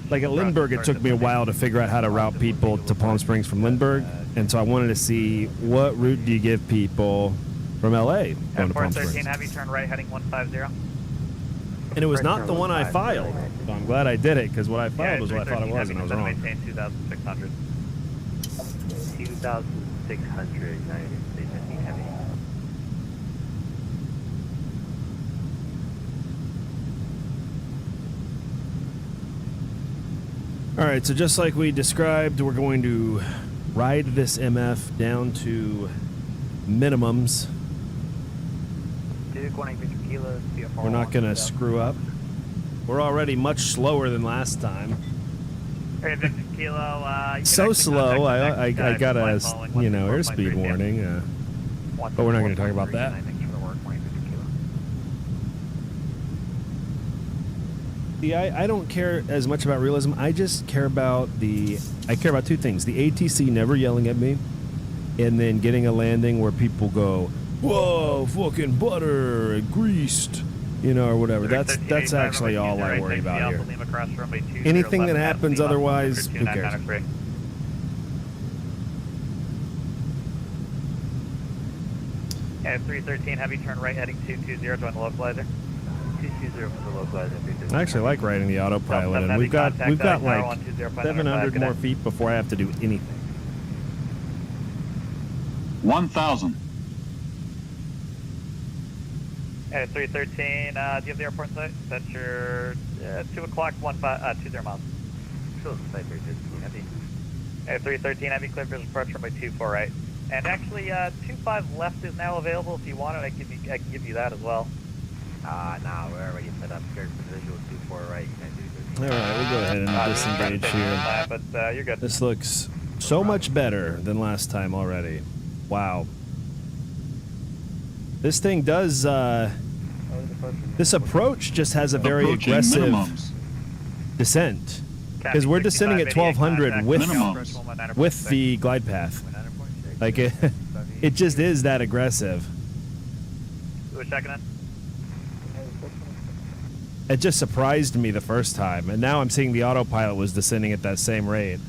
like at Lindbergh, it took me a while to figure out how to route people to Palm Springs from Lindbergh. And so I wanted to see what route do you give people from LA going to Palm Springs. 413 Heavy, turn right, heading 150. And it was not the one I filed. So I'm glad I did it because what I filed was what I thought it was, and I was wrong. Maintain 2,600. 2,600, United States Heavy. All right, so just like we described, we're going to ride this MF down to minimums. Duke 180 kilos. We're not going to screw up. We're already much slower than last time. So slow, I got a, airspeed warning, but we're not going to talk about that. See, I don't care as much about realism. I just care about I care about two things. The ATC never yelling at me, and then getting a landing where people go, whoa, fucking butter, greased, or whatever. That's actually all I worry about here. Anything that happens otherwise, who cares? Yeah, 313 Heavy, turn right, heading 220, join the localizer. 220 for the localizer. I actually like riding the autopilot, and we've got like 700 more feet before I have to do anything. 1,000. Hey, 313, do you have the airport site? That's your 2 o'clock, 20 miles. Show the site 313 Heavy. Hey, 313 Heavy, clear visual approach runway 24 right. And actually, 25 left is now available. If you want it, I can give you that as well. Nah, we're already set up here for visual 24 right. You can do All right, we'll go ahead and disengage here. But you're good. This looks so much better than last time already. Wow. This thing does, this approach just has a very aggressive descent. Because we're descending at 1,200 with the glide path. Like, it just is that aggressive. Who was checking in? It just surprised me the first time, and now I'm seeing the autopilot was descending at that same rate.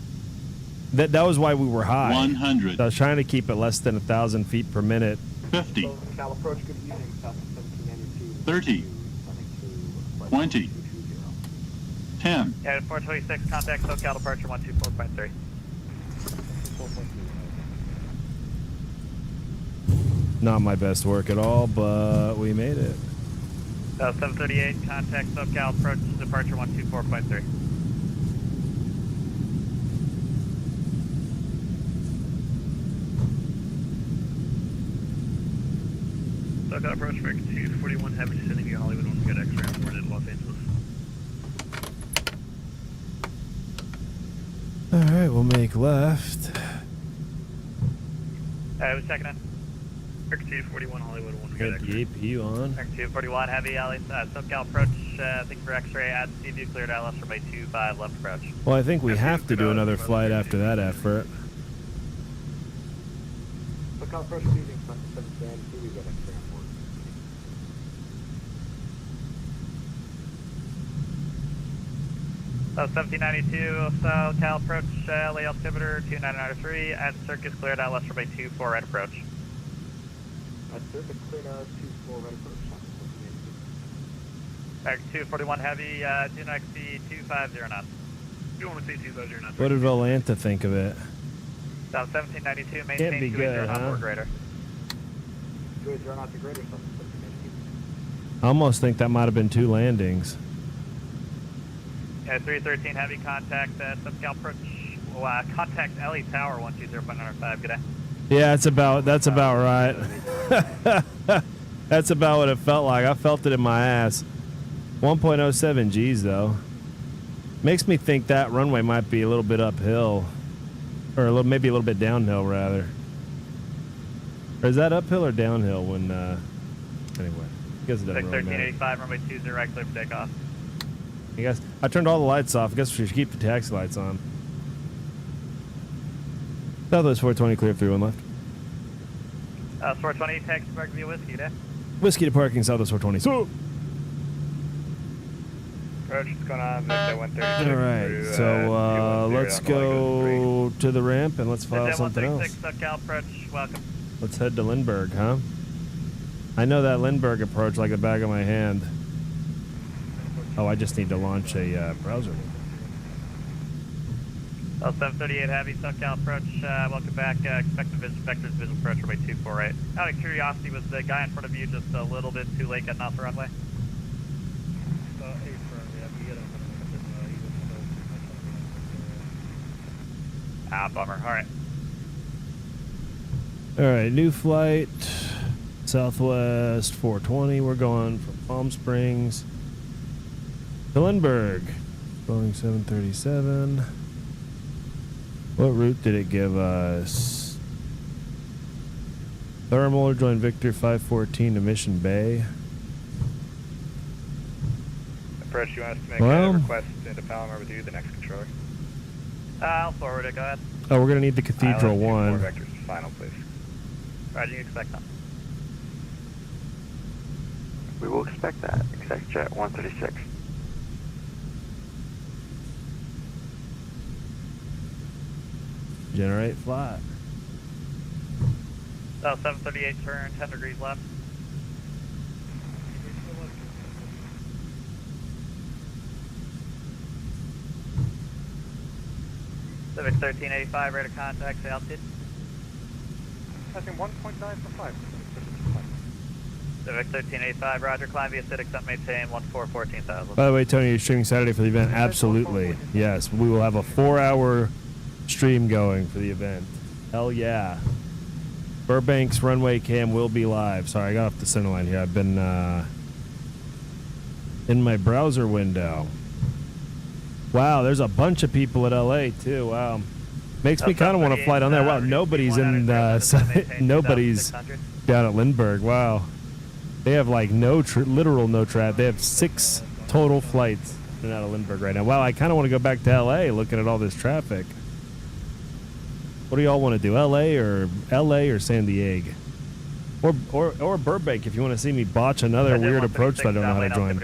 That was why we were high. 100. I was trying to keep it less than 1,000 feet per minute. 50. 30. 20. 10. Yeah, 426, contact SoCal departure 124.3. Not my best work at all, but we made it. 738, contact SoCal approach departure 124.3. SoCal approach for 241 Heavy, descending via Hollywood, one good X-ray reported Los Angeles. Alright, we'll make left. I was checking in. 241 Hollywood, one good Got X-ray. the APU on. 241 Heavy, SoCal approach, I think for X-ray, add Seaview, cleared Atlas for my 25 left approach. Well, I think we have to do another flight after that effort. SoCal approach leaving 710, we get X-ray on board. So 1792, SoCal approach, LA altimeter 2993, add circus, cleared Atlas for my 24 right approach. Circuit cleared 24 right approach. Back 241 Heavy, do not exceed 250 knots. You want to see 2 you're not. What did Volanta think of it? South 1792, maintain Can't be 280 good, not huh? more greater. 280 not to greater, so I almost think that might have been 2 landings. Yeah, 313 heavy contact, subscale approach, contact LE Tower 120.95, good day. Yeah, that's about right. That's about what it felt like. I felt it in my ass. 1.07 G's though. Makes me think that runway might be a little bit uphill, or maybe a little bit downhill rather. Or is that uphill or downhill when? Anyway, I guess it doesn't really matter. 1385, runway 20 right, clear for takeoff. I guess I turned all the lights off. I guess we should keep the taxi lights on. Southwest 420, clear 31 left. 420, taxi park via whiskey, day. Whiskey to parking, Southwest 420. So. Approach is going on, Victor 136. All right, so let's go to the ramp and let's file something else. SubCal approach, welcome. Let's head to Lindbergh, huh? I know that Lindbergh approach like the back of my hand. Oh, I just need to launch a browser. 738 heavy, SubCal approach, welcome back. Expect the vectors, visual approach, runway 24 right. Out of curiosity, was the guy in front of you just a little bit too late getting off the runway? Bummer. Alright. Alright, new flight. Southwest 420. We're going from Palm Springs to Lindbergh. Boeing 737. What route did it give us? Thermal, join Victor 514 to Mission Bay. Approach, you want us to make a request into Palomar with you, the next controller? I'll forward it, go ahead. Oh, we're going to need the Cathedral Island 1. Vectors, final, please. Roger, you expect that. We will expect that. Exact jet 136. Generate flight. 738 turn, 10 degrees left. Civic 1385, rate of contact, say altitude. Passing 1.9 for 5. Civic 1385, roger, climb via Civic, maintain 14,000. By the way, Tony, you're streaming Saturday for the event? Absolutely. Yes, we will have a 4-hour stream going for the event. Hell yeah. Burbank's runway cam will be live. Sorry, I got off the center line here. I've been in my browser window. Wow, there's a bunch of people at LA too. Wow, makes me kind of want to fly down there. Wow, nobody's nobody's down at Lindbergh. Wow, they have like literal no traffic. They have 6 total flights in and out of Lindbergh right now. Wow, I kind of want to go back to LA looking at all this traffic. What do y'all want to do? LA or San Diego? Or Burbank if you want to see me botch another weird approach that I don't know how to join.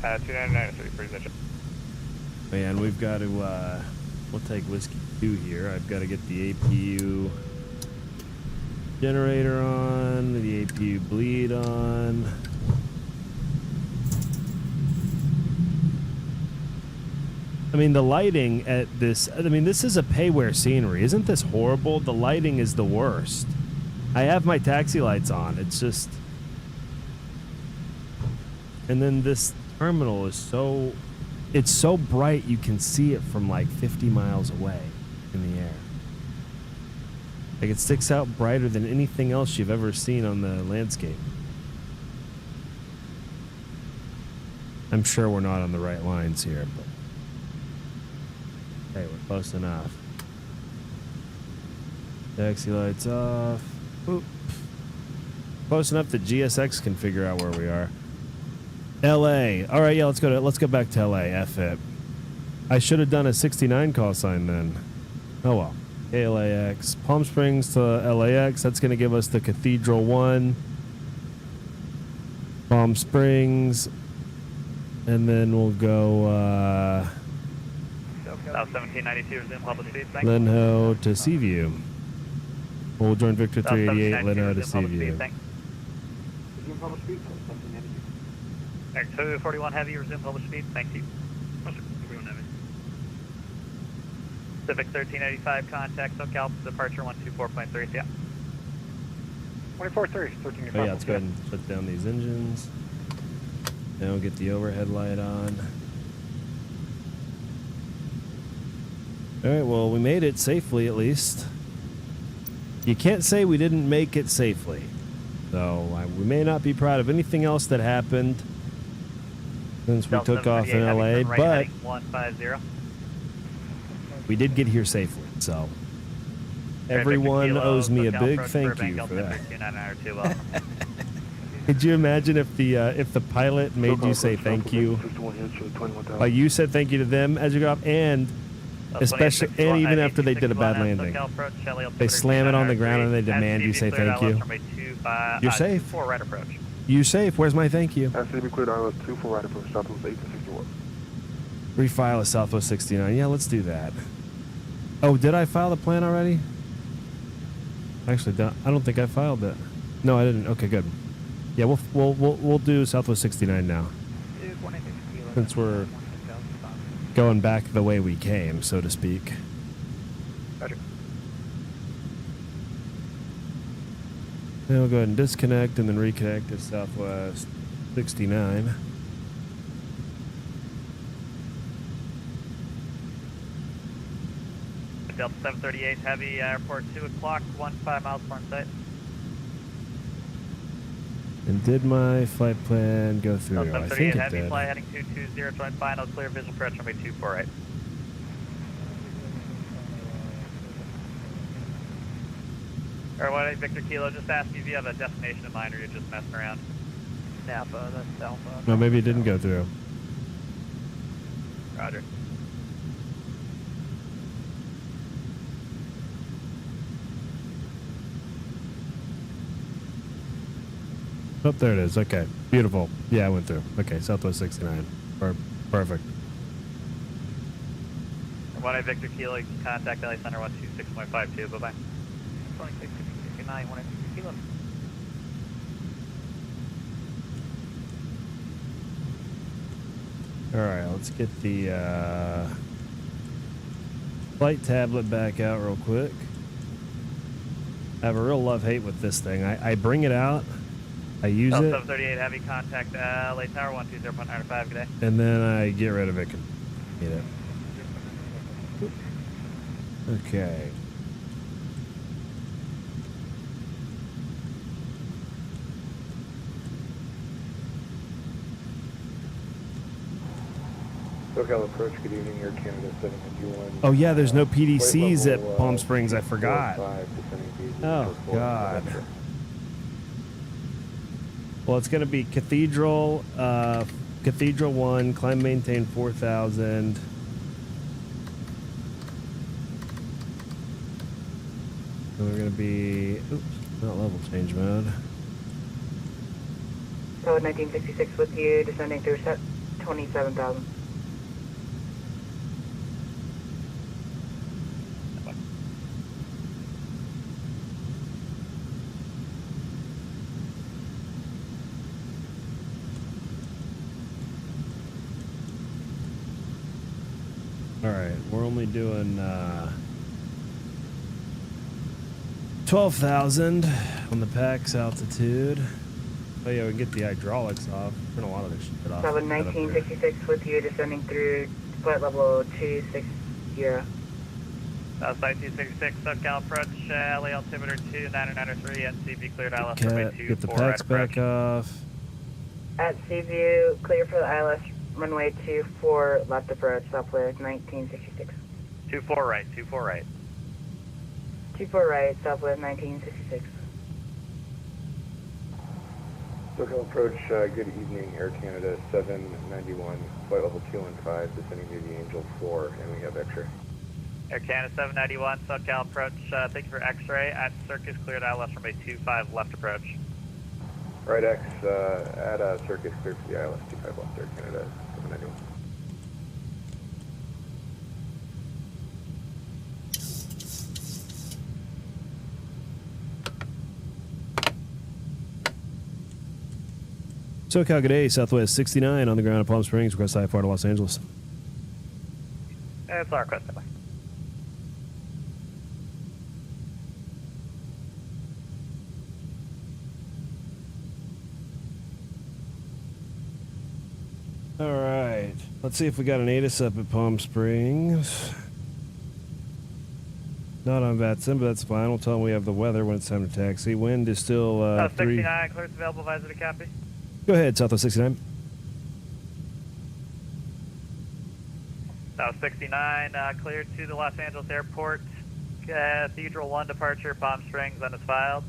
2993, pretty much. Man, we've got to, we'll take Whiskey 2 here. I've got to get the APU generator on, the APU bleed on. I mean, the lighting at this, I mean, this is a pay-where scenery. Isn't this horrible? The lighting is the worst. I have my taxi lights on. It's just... And then this terminal is so... It's so bright you can see it from like 50 miles away in the air. Like it sticks out brighter than anything else you've ever seen on the landscape. I'm sure we're not on the right lines here, but... Hey, we're close enough. Taxi lights off. Boop. Close enough that GSX can figure out where we are. LA. All right, yeah, let's go back to LA. F it. I should have done a 69 call sign then. Oh well. KLAX. Palm Springs to LAX. That's going to give us the Cathedral 1. Palm Springs. And then we'll go... South 1792, resume public speed, thanks. Linho to Seaview. We'll join Victor 388, Linho to Seaview. Air 241 Heavy, resume published speed. Thank you. Pacific 1385, contact SoCal, departure 124.3, yeah. 24-3, 13 Oh yeah, let's go ahead and shut down these engines. Now we'll get the overhead light on. Alright, well, we made it safely at least. You can't say we didn't make it safely. So, we may not be proud of anything else that happened since we took off in LA, but we did get here safely, so everyone owes me a big thank you for that. Could you imagine if the pilot made you say thank you? Like you said thank you to them as you go off, and especially and even after they did a bad landing, they slam it on the ground and they demand you say thank you. You're safe. You're safe. Where's my thank you? SCB cleared ILS 24 right approach, Southwest 1861. Refile a Southwest 69. Yeah, let's do that. Oh, did I file the plan already? Actually, I don't think I filed it. No, I didn't. Okay, good. Yeah, we'll do Southwest 69 now. Since we're going back the way we came, so to speak. Roger. Now we'll go ahead and disconnect and then reconnect to Southwest 69. Delta 738 Heavy, airport 2 o'clock, 15 miles per sight. And did my flight plan go through? Delta I 738 think it Heavy, did. fly heading 220, join final, clear visual approach runway 248. Airway Victor Kilo, just ask you if you have a destination in mind or you're just messing around. Napa, that's Alpha. No, maybe it didn't go through. Roger. Oh, there it is. Okay, beautiful. Yeah, I went through. Okay, Southwest 69. Perfect. Airway Victor Kilo, you can contact LA Center 126.52. Bye bye. 2669, 1 Victor Kilo. All right, let's get the flight tablet back out real quick. I have a real love-hate with this thing. I bring it out, I use it, 738 Heavy, contact LA Tower 120.95, good day. and then I get rid of it. Get it. Okay. SoCal approach, good evening, Air Canada 791. Oh yeah, there's no PDCs at Palm Springs. I forgot. Oh God. Well, it's gonna be Cathedral 1, climb maintain 4,000. And we're gonna be, oops, not level change mode. So 1966 with you, descending through set 27,000. All right, we're only doing 12,000 on the PAX altitude. Oh yeah, we can get the hydraulics off. Turn a lot of this shit off. So 1966 with you, descending through flight level 260. Southside 266, SoCal approach, LA altimeter 2993, NCV cleared ILS runway 24. Get the PAX back off. At Seaview, clear for the ILS runway 24, left approach, Southwest 1966. 24 right, 24 right. 24 right, Southwest 1966. SoCal approach, good evening, Air Canada 791, flight level 215, descending to the Angel 4, and we have X-ray. Air Canada 791, SoCal approach, thank you for X-ray, at Circus cleared ILS runway 25, left approach. Right X, at Circus cleared for the ILS 25 left, Air Canada 791. SoCal, good day. Southwest 69 on the ground at Palm Springs. Request IFR to Los Angeles. It's our request. Bye. All right. Let's see if we got an ATIS up at Palm Springs. Not on VATSIM, but that's fine. We'll tell them we have the weather when it's time to taxi. Wind is still 69, clearance available, visor to copy. Go ahead, Southwest 69. South 69, cleared to the Los Angeles Airport. Cathedral 1 departure, Palm Springs, on is filed.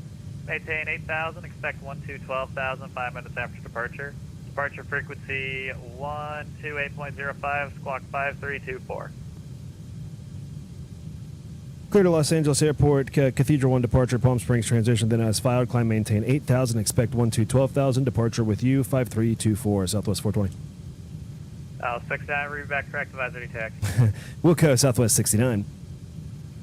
Maintain 8,000, expect 12,000, 5 minutes after departure. Departure frequency 128.05, squawk 5324. Clear to Los Angeles Airport, Cathedral 1 departure, Palm Springs transition, then as filed. Climb, maintain 8,000, expect 12,000, departure with you, 5324, Southwest 420. 69, read back correct, advisory taxi. Wilco, Southwest 69.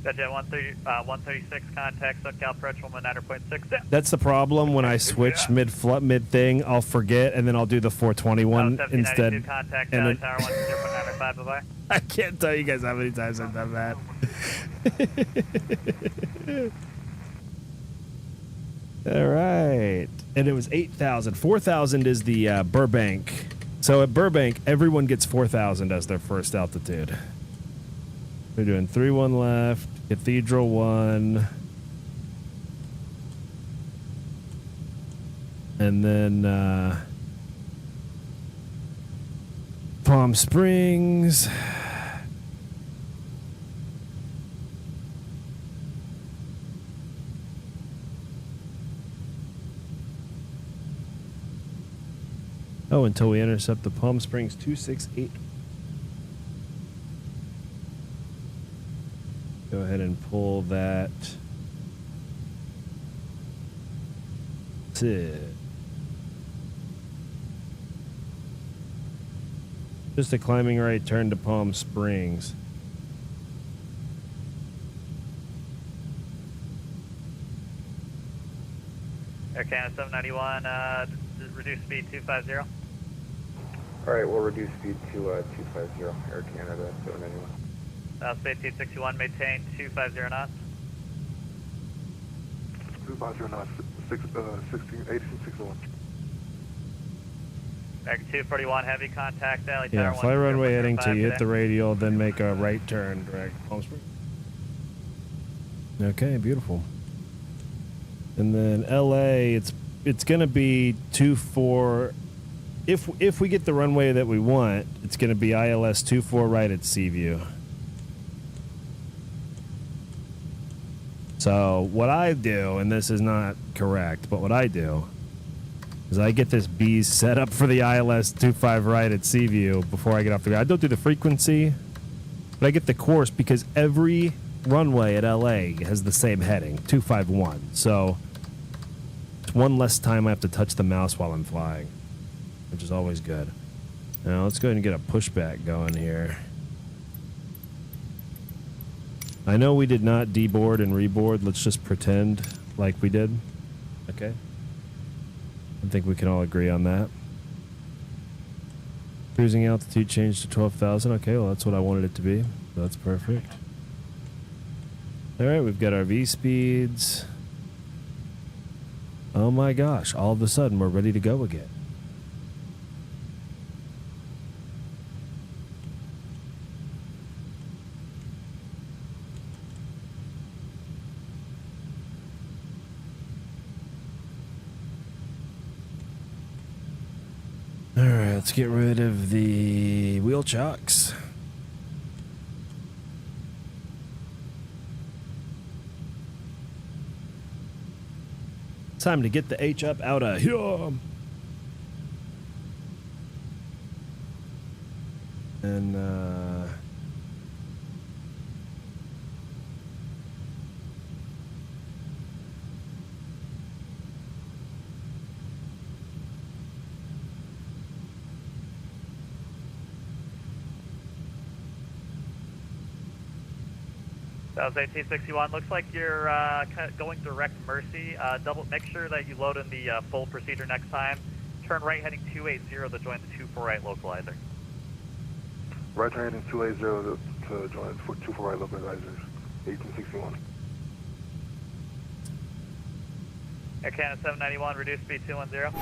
Jet 136, contact SoCal approach 119.6. That's the problem when I switch mid thing. I'll forget, and then I'll do the 421 instead. Contact and Tower 10.95, bye-bye. I can't tell you guys how many times I've done that. All right. And it was 8,000. 4,000 is the Burbank. So at Burbank, everyone gets 4,000 as their first altitude. We're doing 3-1 left, Cathedral 1. And then Palm Springs. Oh, until we intercept the Palm Springs 268. Go ahead and pull that. That's it. Just a climbing right turn to Palm Springs. Air Canada 791, reduce speed 250. All right, we'll reduce speed to 250, Air Canada 791. Speed 261, maintain 250 knots. 250 knots, 1861. American 241, heavy contact, alley Yeah, tower fly runway heading to you, hit the today. radial, then make a right turn direct Palm Springs. Okay, beautiful. And then LA, it's gonna be 24. If we get the runway that we want, it's gonna be ILS 24 right at Seaview. So what I do, and this is not correct, but what I do is I get this B's set up for the ILS 25 right at Seaview before I get off the ground. I don't do the frequency, but I get the course because every runway at LA has the same heading, 251. So it's one less time I have to touch the mouse while I'm flying, which is always good. Now let's go ahead and get a pushback going here. I know we did not deboard and reboard. Let's just pretend like we did. Okay. I think we can all agree on that. Cruising altitude changed to 12,000. Okay, well, that's what I wanted it to be. That's perfect. All right, we've got our V speeds. Oh my gosh, all of a sudden we're ready to go again. All right, let's get rid of the wheel chocks. Time to get the H up out of here. And That was 1861. Looks like you're going direct Mercy. Make sure that you load in the full procedure next time. Turn right heading 280 to join the 24 right localizer. Right turn heading 280 to join 24 right localizers, 1861. Air Canada 791, reduce speed 210.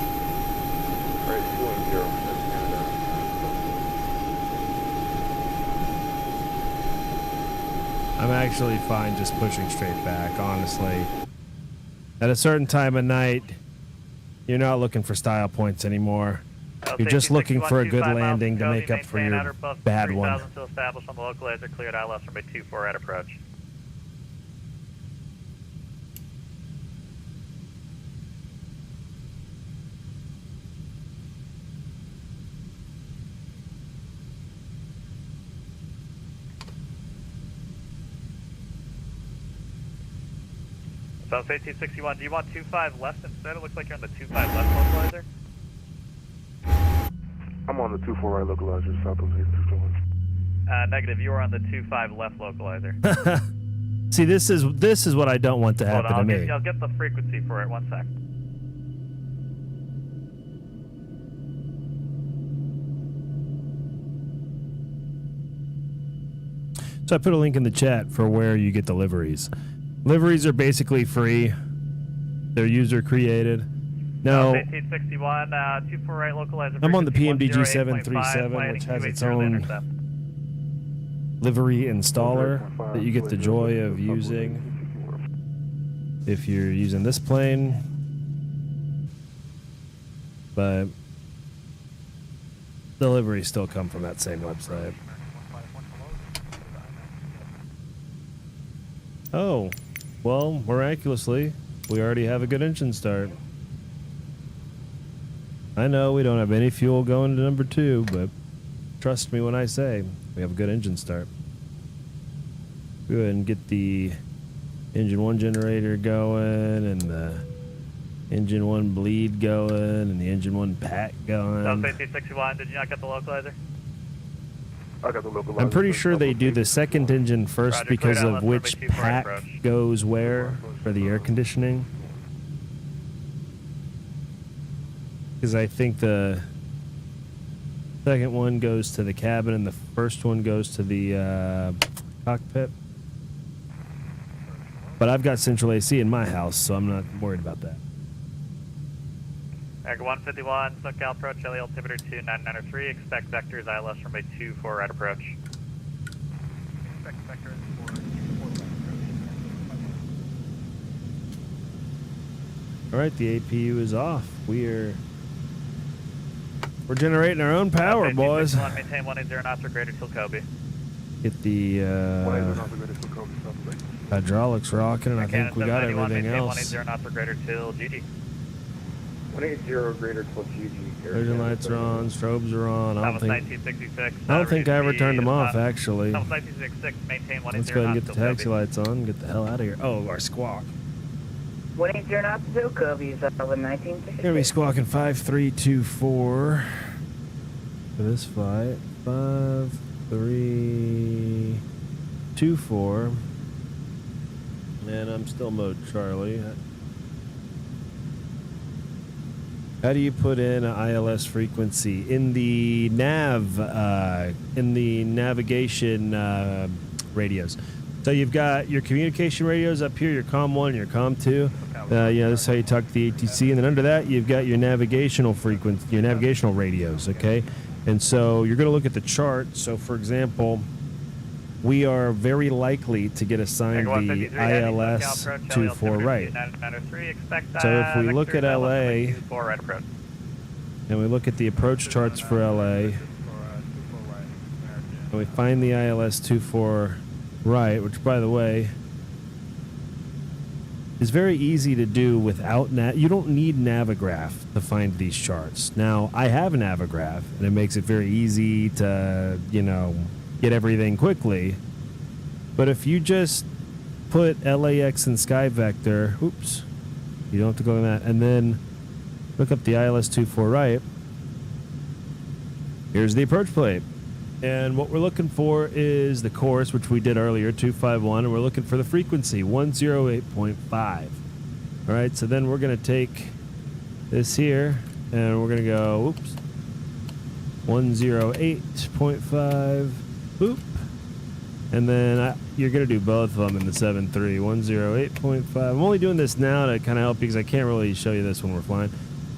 Right, 210. I'm actually fine just pushing straight back, honestly. At a certain time of night, you're not looking for style points anymore. You're just looking for a good landing to make up for your bad one. To establish on the localizer, cleared ILS runway 24 at approach. South 1861, do you want 25 left instead? It looks like you're on the 25 left localizer. I'm on the 24 right localizer, Southwest 1861. Negative, you are on the 25 left localizer. See, this is what I don't want to happen to me. I'll get the frequency for it, 1 sec. So I put a link in the chat for where you get deliveries. Liveries are basically free. They're user created. No, 1861, 24 right localizer. I'm on the PMDG 737, which has its own livery installer that you get the joy of using if you're using this plane. But the liveries still come from that same website. Oh, well, miraculously, we already have a good engine start. I know we don't have any fuel going to number 2, but trust me when I say we have a good engine start. Go ahead and get the engine 1 generator going, and the engine 1 bleed going, and the engine 1 pack going. South 1861, did you not get the localizer? I got the localizer. I'm pretty sure they do the second engine first. Roger, because of which pack goes where for the air conditioning. Because I think the second one goes to the cabin and the first one goes to the cockpit. But I've got central AC in my house, so I'm not worried about that. America 151, SoCal approach, LE altimeter 2993, expect vectors, ILS runway 24 right approach. Expect vectors for 24 right approach. Alright, the APU is off. We're generating our own power, boys. Maintain 180 knots or greater till Kobe. Get the hydraulics rocking, and I think we got everything else. 180 knots or greater till GG. 180 greater till GG. Vision lights are on, strobes are on. I don't think I ever ever turned them off, actually. 1966, maintain 180 Let's go ahead and get the taxi lights on and get the hell out of here. Oh, our squawk. 180 knots till Kobe, Southwest 1966. We're going to be squawking 5324 for this flight. 5324. And I'm still mode Charlie. How do you put in an ILS frequency in the navigation radios? So you've got your communication radios up here, your COM 1 and your COM 2. This is how you talk to the ATC, and then under that you've got your navigational frequency, your navigational radios. Okay, and so you're going to look at the chart. So for example, we are very likely to get assigned the ILS 24 right. So if we look at LA and we look at the approach charts for LA and we find the ILS 24 right, which by the way is very easy to do without you don't need Navigraph to find these charts. Now I have a Navigraph and it makes it very easy to, get everything quickly. But if you just put LAX and Sky Vector, oops, you don't have to go on that, and then look up the ILS 24 right, here's the approach plate. And what we're looking for is the course, which we did earlier, 251, and we're looking for the frequency, 108.5. All right, so then we're going to take this here, and we're gonna go. Oops. 108.5. Boop. And then you're going to do both of them in the 7.3. 108.5. I'm only doing this now to kind of help you because I can't really show you this when we're flying.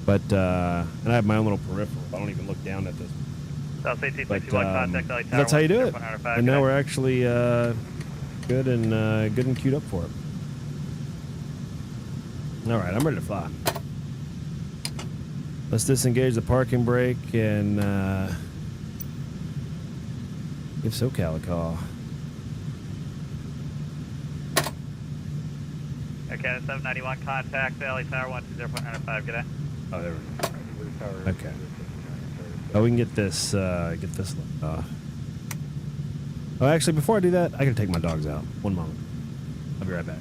But, and I have my own little peripheral. I don't even look down at this. South CT 61, contact LA Tower. That's how you do it. 105, And now we're actually good and queued up for it. All right, I'm ready to fly. Let's disengage the parking brake and give SoCal a call. Okay, 791, contact LA Tower 120.95, good day. Oh, there we go. Okay. Oh, we can get this off. Oh, actually, before I do that, I gotta take my dogs out. One moment. I'll be right back.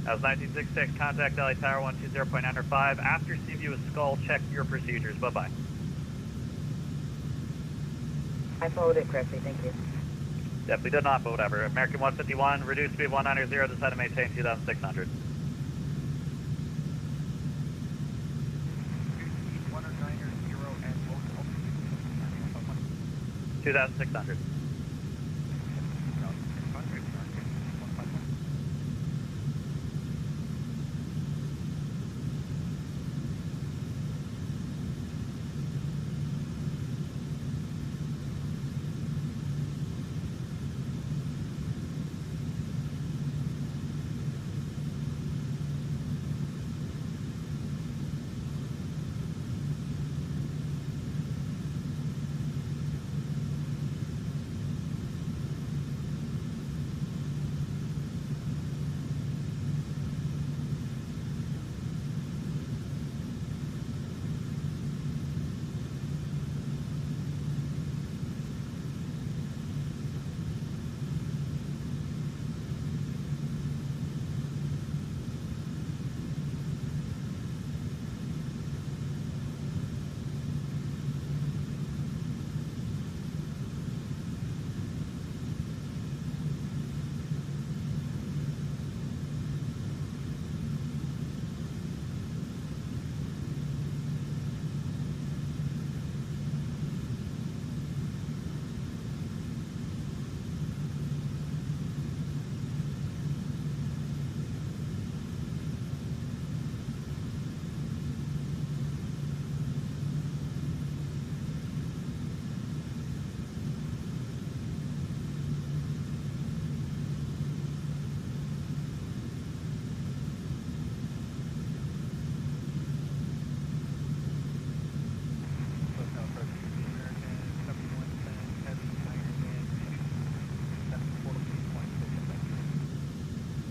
That was 1966, contact LA Tower 120.95. After CView with Skull, check your procedures. Bye-bye. I followed it correctly, thank you. Definitely did not, but whatever. American 151, reduce speed 190, decide to maintain 2,600. 2,600.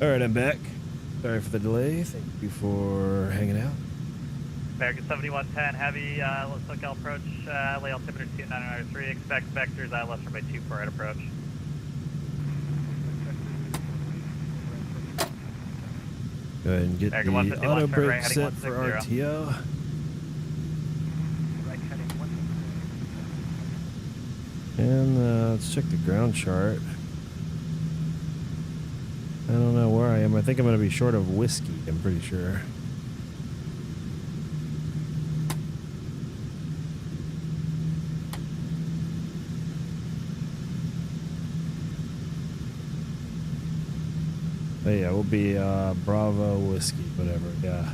All right, I'm back. Sorry for the delay. Thank you for hanging out. American 7110, heavy, SoCal approach, LA altimeter 2993, expect vectors, ILS runway 24 right approach. Go ahead and get the auto brake set for RTO. And let's check the ground chart. I don't know where I am. I think I'm going to be short of whiskey, I'm pretty sure. But yeah, we'll be Bravo whiskey, whatever, yeah.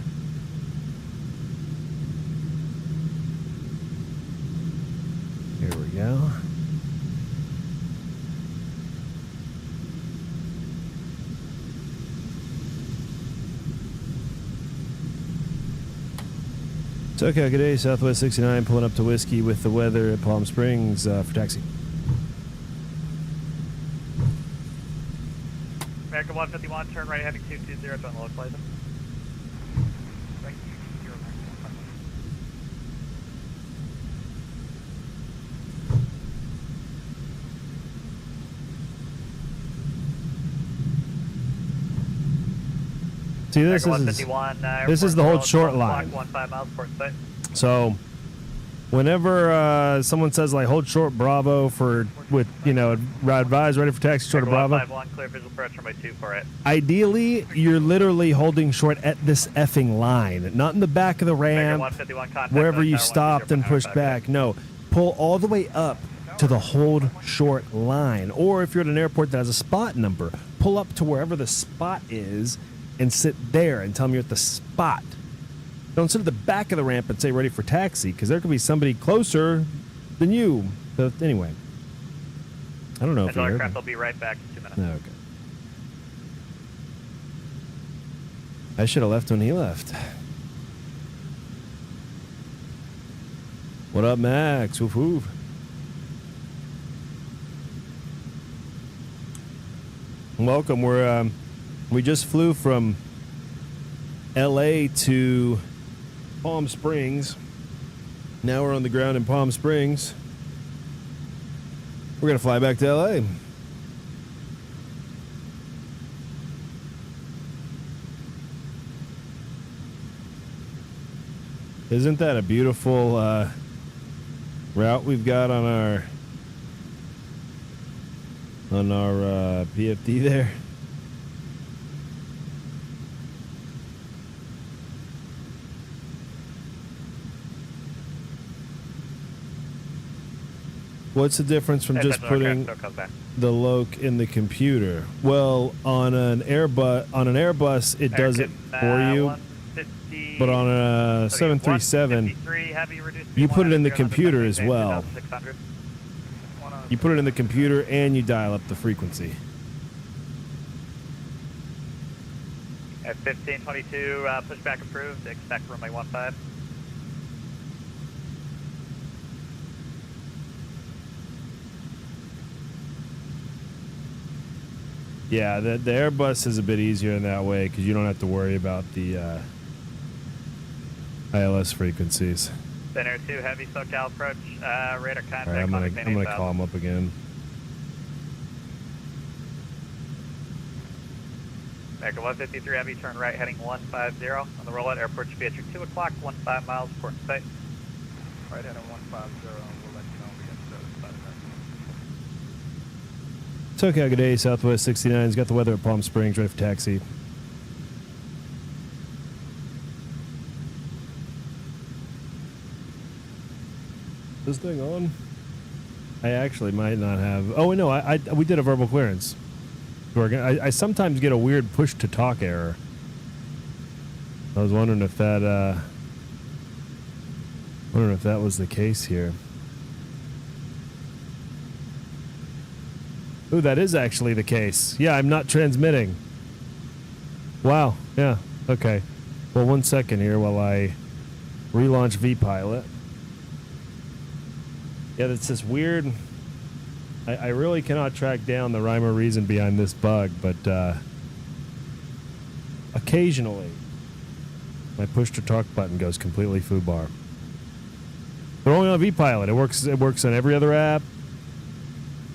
Here we go. SoCal, good day, Southwest 69, pulling up to whiskey with the weather at Palm Springs for taxi. American 151, turn right heading 220 on the localizer. See, this is the whole short line. 15 miles port site. So, whenever someone says like hold short Bravo for advise ready for taxi short of Bravo. 151, clear visual approach runway 24 Ideally, you're literally holding short at this effing line, not in the back of the ramp, wherever you stopped and pushed back. No, pull all the way up to the hold short line, or if you're at an airport that has a spot number, pull up to wherever the spot is and sit there and tell them you're at the spot. Don't sit at the back of the ramp and say ready for taxi, because there could be somebody closer than you. So anyway, I don't know if you heard. Aircraft will be right back in 2 minutes. Oh, okay. I should have left when he left. What up, Max? Woof woof. Welcome. We just flew from LA to Palm Springs. Now we're on the ground in Palm Springs. We're going to fly back to LA. Isn't that a beautiful route we've got on our PFD there? What's the difference from just putting the loc in the computer? Well, on an Airbus, it does it for you. But on a 737, you put it in the computer as well. You put it in the computer and you dial up the frequency. At 1522, pushback approved. Expect runway 15. Yeah, the Airbus is a bit easier in that way because you don't have to worry about the ILS frequencies. Center 2, heavy SoCal approach, radar contact. All right, I'm gonna call him up again. American 153 heavy, turn right heading 150. On the rollout, airport should be at your 2 o'clock, 15 miles, port and site. Right heading 150, we'll let you know we get started. SoCal, good day, Southwest 69's got the weather at Palm Springs, ready for taxi. This thing on? I actually might not have. Oh no, we did a verbal clearance. I sometimes get a weird push to talk error. I was wondering if that was the case here. Ooh, that is actually the case. Yeah, I'm not transmitting. Wow. Yeah. Okay. Well, 1 second here while I relaunch VPilot. Yeah, that's this weird. I really cannot track down the rhyme or reason behind this bug, but occasionally, my push to talk button goes completely foobar. But only on VPilot. It works on every other app,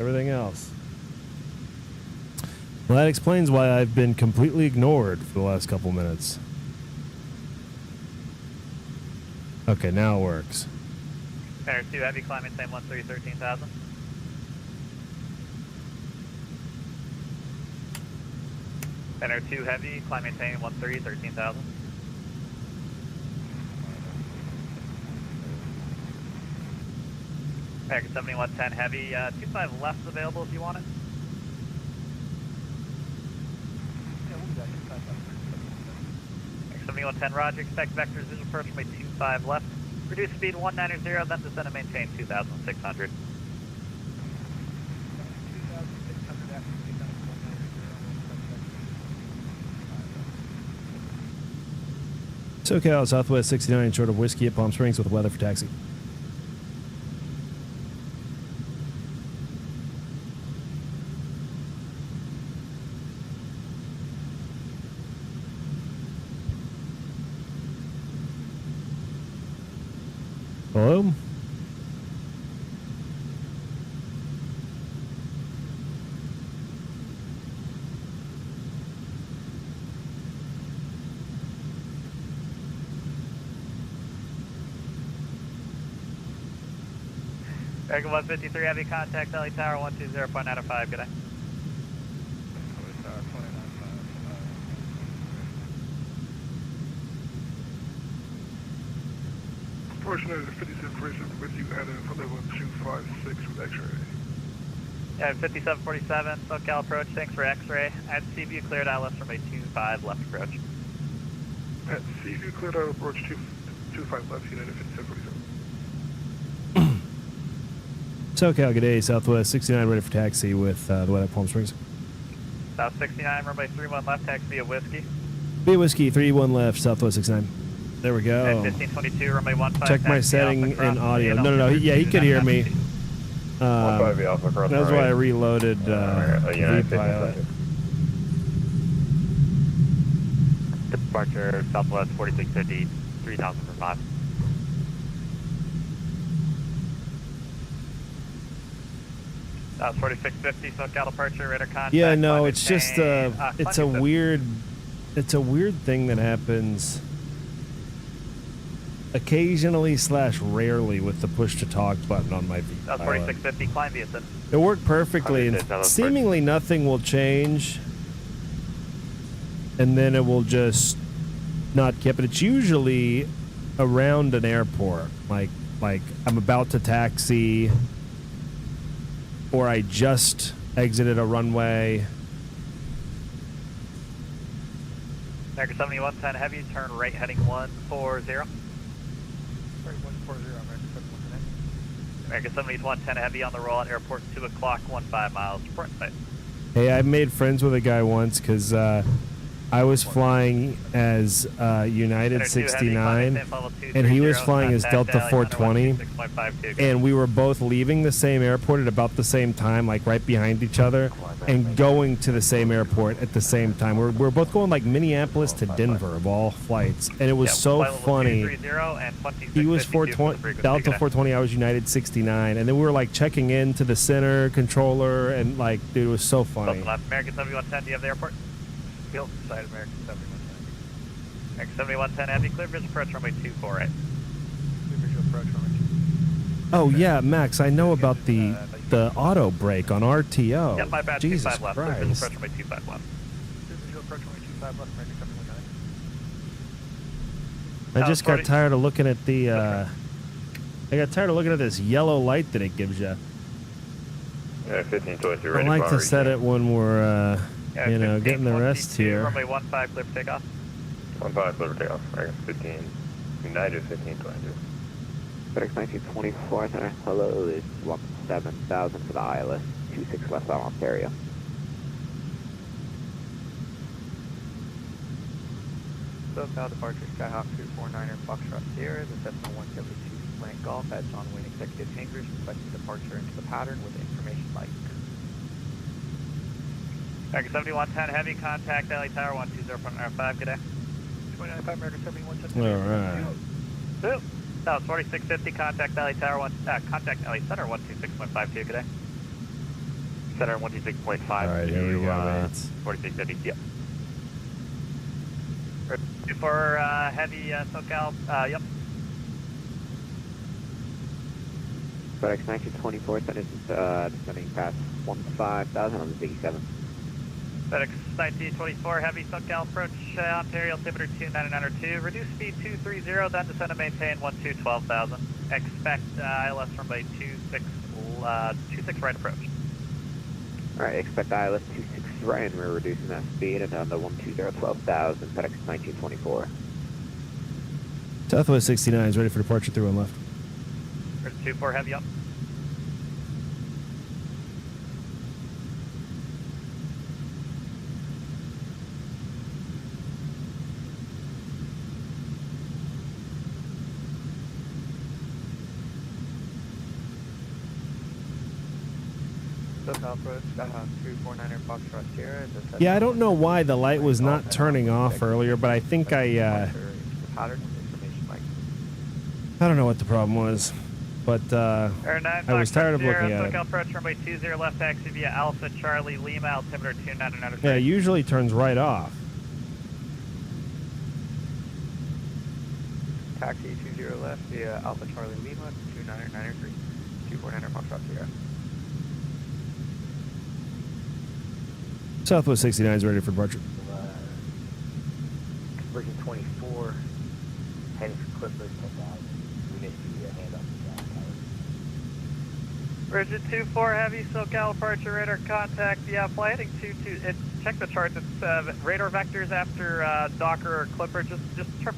everything else. Well, that explains why I've been completely ignored for the last couple minutes. Okay, now it works. Center 2 Heavy, climbing same 13, 13,000. Center 2 Heavy, climb maintain 13, 13,000. American 7110 Heavy, 25 left available if you want it. American 7110 Roger, expect vectors visual approach runway 25 left. Reduce speed 190, then descend and maintain 2,600. SoCal, Southwest 69, short of Whiskey at Palm Springs with weather for taxi. Hello? American 153 Heavy, contact LA Tower 120.905, good day. Fortunate 5747 with you at 11256 with X-ray. Yeah, 5747, SoCal approach, thanks for X-ray. At Seaview, cleared ILS from a 25 left approach. At Seaview, cleared out approach 25 left, United 5747. SoCal, good day. Southwest 69, ready for taxi with the weather at Palm Springs. South 69, runway 31 left, taxi via Whiskey. Via Whiskey, 31 left, Southwest 69. There we go. At 1522, runway 15. Check my setting in audio. No. He could hear me. That's why I reloaded VPilot. Departure Southwest 4650, 3000 for 5. South 4650, SoCal departure, radar contact. Yeah, no, it's just it's a weird thing that happens occasionally / rarely with the push to talk button on my VPilot. South 4650, climb Basin. It worked perfectly, and seemingly nothing will change, and then it will just not keep it. It's usually around an airport, like I'm about to taxi, or I just exited a runway. American 7110 Heavy, turn right heading 140. Sorry, 140, American 7110. American 7110 Heavy on the roll at airport 2 o'clock, 15 miles. Port site. Hey, I made friends with a guy once because I was flying as United 69, and he was flying as Delta 420, and we were both leaving the same airport at about the same time, like right behind each other, and going to the same airport at the same time. We're both going like Minneapolis to Denver of all flights, and it was so funny. He was 420, Delta 420, I was United 69, and then we were like checking in to the center controller, and like, dude, it was so funny. American 7110, do you have the airport? Field side American 7110. American 7110 Heavy, clear visual approach runway 24, right? Clear visual approach runway 24. Oh yeah, Max, I know about the auto brake on RTO. Yep, my bad. Jesus 25 left. Christ. Clear visual approach runway 25 left. Clear visual approach runway 25 left, American 7110. I just got tired of looking at the I got tired of looking at this yellow light that it gives you. Yeah, 1523 I ready like for to our set it when we're you know, getting the rest here. Runway 15, clear for takeoff. 15 clear for takeoff. American 15, United 1522. FedEx 1924, center. Hello, it's 17,000 for the ILS, 26 left on Ontario. SoCal departure Skyhawk 249er Foxtrot Sierra, the Cessna 172 Slant Golf at John Wayne Executive Chambers, requesting departure into the pattern with information like American 7110 heavy, contact LA Tower 120.5, good day. 295 American 7110. All right. That was 4650, contact LA Tower contact LA Center 126.52, good day. Center 126.5. All right, here we go, Mats. 4650, yep. For heavy SoCal, yep. FedEx 1924, descending past 15,000 on the Biggie 7. FedEx 1924, heavy SoCal approach, Ontario, altimeter 29902, reduce speed 230, then descend and maintain 12,000. Expect ILS runway 26 right approach. Alright, expect ILS 26 right, and we're reducing that speed and down to 12,000, FedEx 1924. Southwest 69 is ready for departure through and left. 24 heavy up. SoCal approach, 249er Foxtrot Sierra. Yeah, I don't know why the light was not turning off earlier, but I think I don't know what the problem was, but I was tired of looking at it. SoCal approach runway 20 left taxi via Alpha Charlie Lima, altimeter 29903. Yeah, it usually turns right off. Taxi 20 left via Alpha Charlie Lima, 29903. 249er Foxtrot Sierra. Southwest 69 is ready for departure. Virgin 24, heading for Clippers 10,000. We missed you, hand up the gas tower. Virgin 24 heavy SoCal departure radar contact. Yeah, fly heading 22. Check the charts. It's radar vectors after Docker or Clipper. Just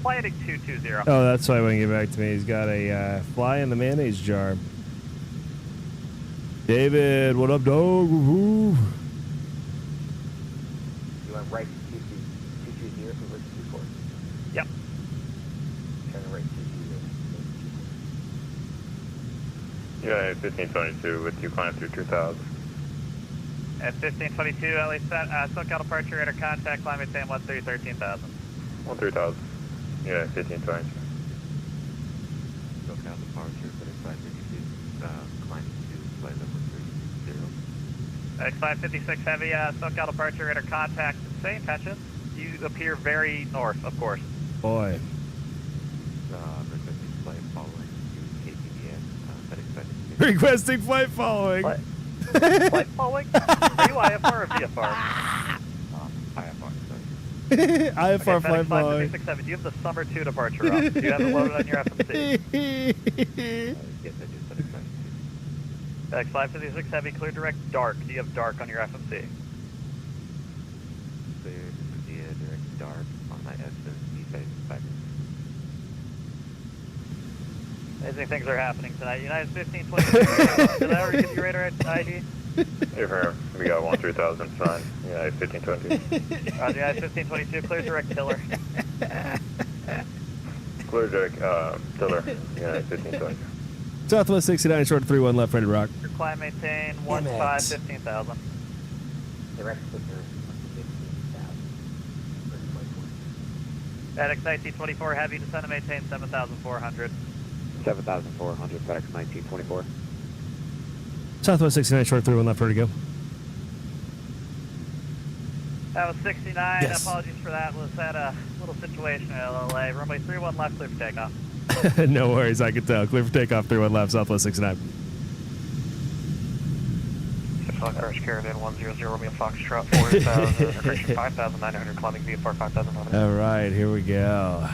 fly heading 220. Oh, that's why he wouldn't get back to me. He's got a fly in the mayonnaise jar. David, what up, dog? Woo-hoo. Right to 220 for Virgin 24. Yep. Turning right 220. Yeah, 1522 with you climbing through 2000. At 1522, LA SoCal departure radar contact, climb maintain 13,000. 13,000. Yeah, 1522. SoCal departure, FedEx 556, climbing to flight level 30. X556 heavy, SoCal departure radar contact, same tension. You appear very north, of course. Boy. Requesting flight following to KPDS, FedEx 556. Requesting flight following. Flight following? Are you IFR or VFR? IFR, sorry. IFR flight following. 556 do you have the summer 2 departure up? Do you have it loaded on your FMC? Yes, I do, FedEx 556. X556 heavy, clear direct dark. Do you have dark on your FMC? Clear via direct dark on my FMC 556. Amazing things are happening tonight. United 1522. Did I already give you radar ID? Here, we got 13,000 sign. Yeah, 1520. United 1522, clear direct tiller. Clear direct tiller. Yeah, 1520. Southwest 69, short 31 left, ready to rock. Your climb maintain 15,000. Direct clicker 15,000. FedEx 1924 heavy, descend and maintain 7,400. 7,400, FedEx 1924. Southwest 69, short 31 left, ready to go. That was 69. Yes. Apologies for that. Was that a little situation in LA? Runway 31 left, clear for takeoff. No worries, I can tell. Clear for takeoff, 31 left, Southwest 69. Foxtrot Caravan 100, Romeo Foxtrot 4,000, correction 5,900, climbing VFR 5,100. All right, here we go.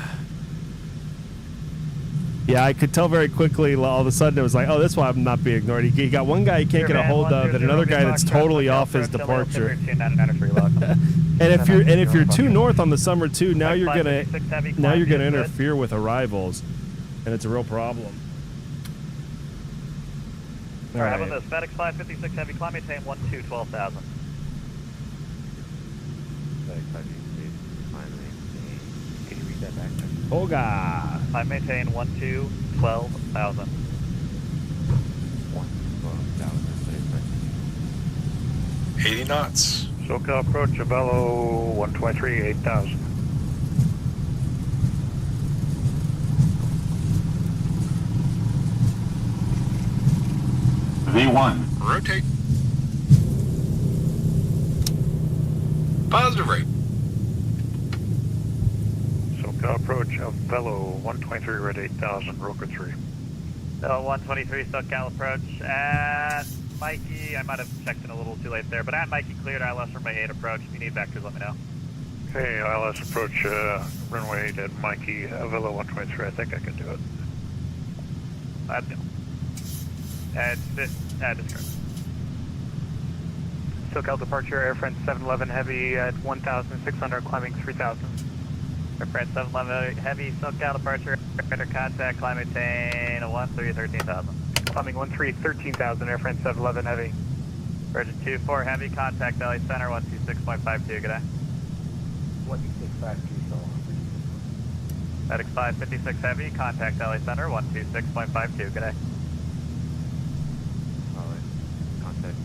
Yeah, I could tell very quickly, all of a sudden it was like, oh, that's why I'm not being ignored. He got one guy he can't get a hold of, and another guy that's totally off his departure. And if you're too north on the summer 2, now you're gonna interfere with arrivals, and it's a real problem. All right, how about this? FedEx 556 heavy, climb maintain 12,000. FedEx 556, climb maintain. Can you read that back? Oga. Climb maintain 12,000. 12,000, FedEx 80 knots. Show SoCal approach, Avello 123, 8000. V1. Rotate. Positive rate. SoCal approach, Avello 123, red 8000, broker 3. 123 SoCal approach at Mikey. I might have checked in a little too late there, but at Mikey cleared ILS runway 8 approach. If you need vectors, let me know. Hey, ILS approach, runway 8 at Mikey, Avello 123. I think I can do it. That's it. Discard. SoCal departure, Air France 711 Heavy at 1,600, climbing 3,000. Air France 711 Heavy, SoCal departure, under contact, climb maintain 13,000. Climbing 13,000, Air France 711 Heavy. Virgin 24 Heavy, contact Valley Center 126.52, good day. 126.52, so. FedEx 556 Heavy, contact Valley Center 126.52, good day.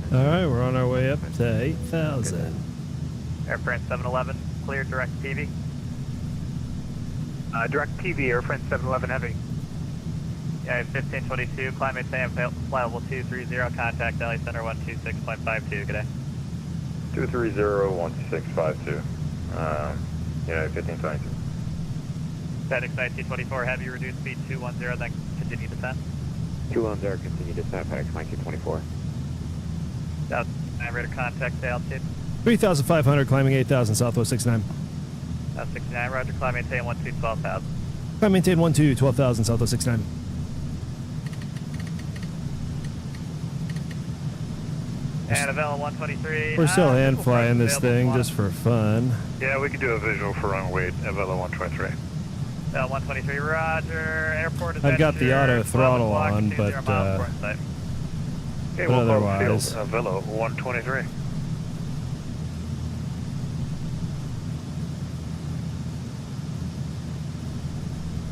All right, we're on our way up to 8,000. Air France 711, clear direct PV. Direct PV, Air France 711 Heavy. Yeah, 1522, climb maintain, flyable 230, contact Valley Center 126.52, good day. 230-1652. Yeah, 1522. FedEx 1924 Heavy, reduce speed 210, then continue descent. 210, continue descent, FedEx 1924. South 9 rate of contact to altitude. 3,500, climbing 8,000, Southwest 69. South 69, roger, climb maintain 12,000. Climb maintain 12,000, Southwest 69. And Avello 123. We're still hand flying this thing just for fun. Yeah, we can do a visual for runway 8, Avello 123. 123, roger, airport is I've got the auto throttle on, but Hey, we'll otherwise, Avello 123.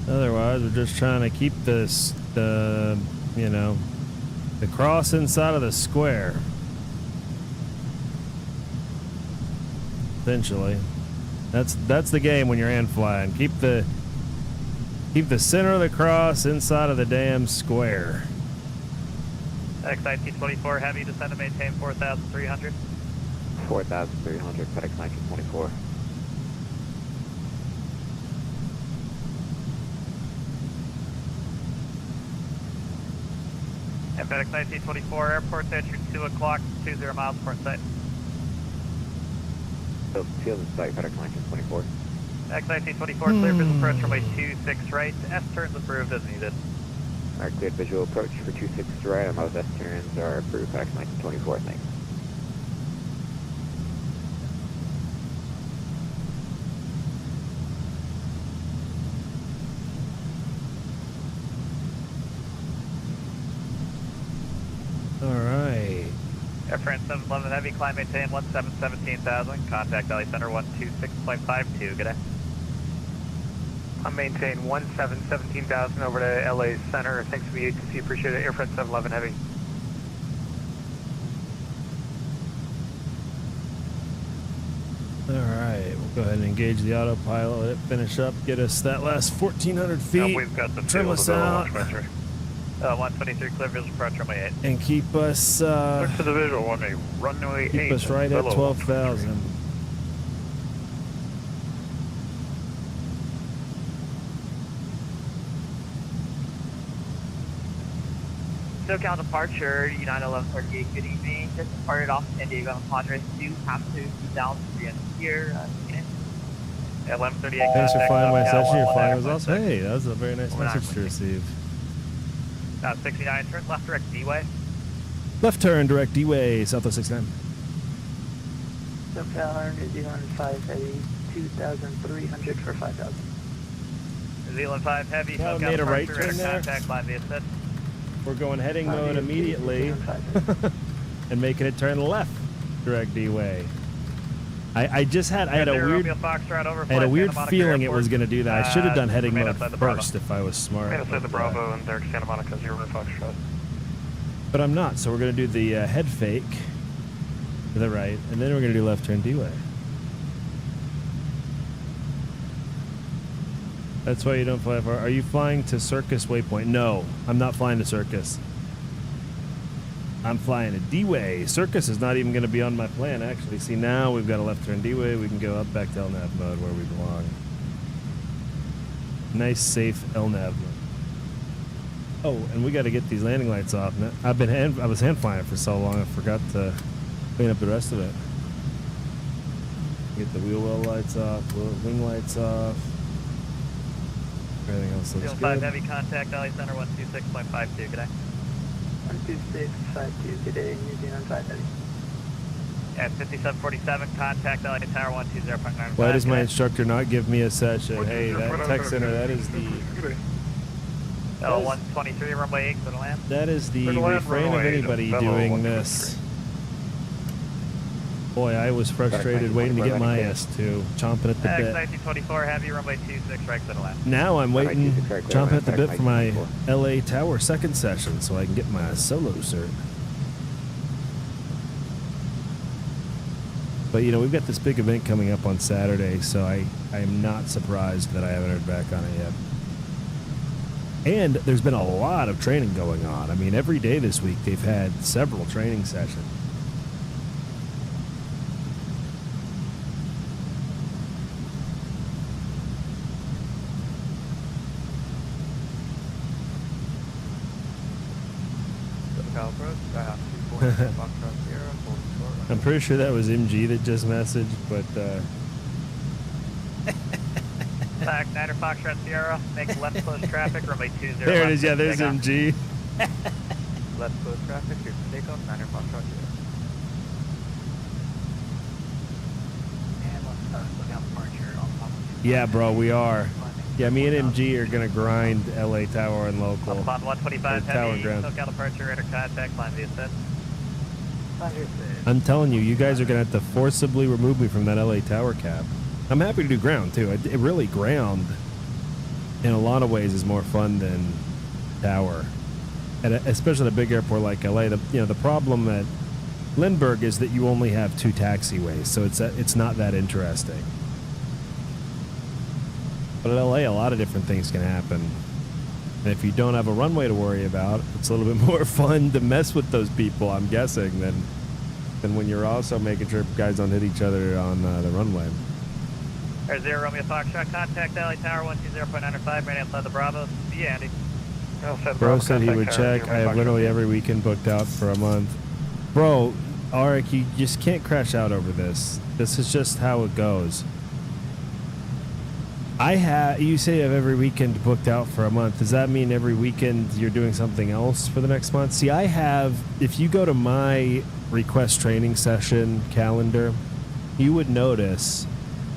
otherwise we're just trying to keep this, the cross inside of the square. Essentially, that's the game when you're hand flying. Keep the center of the cross inside of the damn square. X1924 Heavy, descend to maintain 4,300. 4,300, FedEx 1924. And FedEx 1924 airport entry 2 o'clock, 20 miles port site. Field and site, FedEx 1924. X1924 clear visual approach runway 26 right. S turns approved as needed. Alright, cleared visual approach for 26 right, and most S turns are approved, FedEx 1924, thanks. Alright. Air France 711 Heavy, climb maintain 17,000, contact Valley Center 126.52, good day. I maintain 17,000 over to LA Center. Thanks for the ATC, appreciate it. Air France 711 Heavy. Alright, we'll go ahead and engage the autopilot, let it finish up, get us that last 1,400 feet, We've got the trim us out, 123 clear visual approach runway 8. and keep us, Look for the visual runway 8. keep us right at 12,000. SoCal departure, United 1138, good evening. Just departed off San Diego and Padres. Do have to be down to the end here. 1138. Thanks for flying my session. Your flying was awesome. Hey, that was a very nice message to receive. 69, turn left direct D-way. Left turn, direct D-way, Southwest 69. SoCal New Zealand 5 Heavy, 2,300 for 5,000. New Zealand 5 Heavy, Yeah, SoCal made a right departure, turn there. contact line via set. We're going heading mode immediately and making it turn left, direct D-way. I had a weird feeling it was going to do that. I should have done heading mode first if I was smart. Remain outside the Bravo and Derek Santa Monica, 0 Foxtrot. But I'm not, so we're going to do the head fake. to the right, and then we're going to do left turn D-way. That's why you don't fly far. Are you flying to Circus Waypoint? No, I'm not flying to Circus. I'm flying to D-way. Circus is not even going to be on my plan, actually. See, now we've got a left turn D-way. We can go up back to LNAV mode where we belong. Nice, safe LNAV mode. Oh, and we got to get these landing lights off. I was hand flying it for so long, I forgot to clean up the rest of it. Get the wheel well lights off, wing lights off. Everything else looks Field good. 5 heavy contact, Valley Center 126.52, good day. 126.52, good day, New Zealand 5 heavy. At 5747, contact Valley Tower 120.95. Why does my instructor not give me a session? Hey, that tech center, that is the... 123, runway 8, clear to land. That is the refrain of anybody doing this. Boy, I was frustrated waiting to get my S2, chomping at the bit. 1924, heavy, runway 26, right, clear to land. Now I'm waiting, chomping at the bit for my LA Tower second session so I can get my solo cert. But you know, we've got this big event coming up on Saturday, so I am not surprised that I haven't heard back on it yet. And there's been a lot of training going on. I mean, every day this week they've had several training sessions. I'm pretty sure that was MG that just messaged, but Niner Foxtrot Sierra, make left close traffic, runway 20. there it is, yeah, there's MG. Left close traffic, here's the takeoff, Niner Foxtrot Sierra. And let's look out departure on top of Yeah, bro, we are. Yeah, me and MG are gonna grind LA Tower and local. Up on 125 Tower heavy, ground. SoCal departure, radar contact, line via set. I'm telling you, you guys are gonna have to forcibly remove me from that LA Tower cap. I'm happy to do ground too. It really ground, in a lot of ways, is more fun than tower, especially at a big airport like LA. The problem at Lindbergh is that you only have 2 taxiways, so it's not that interesting. But at LA, a lot of different things can happen. And if you don't have a runway to worry about, it's a little bit more fun to mess with those people, I'm guessing, than when you're also making sure guys don't hit each other on the runway. Air 0 Romeo Foxtrot, contact LA Tower 120.95, right outside the Bravo. See Andy. Bro said he would check. I have literally every weekend booked out for a month. Bro, Arik, you just can't crash out over this. This is just how it goes. You say you have every weekend booked out for a month. Does that mean every weekend you're doing something else for the next month? See, I have, if you go to my request training session calendar, you would notice,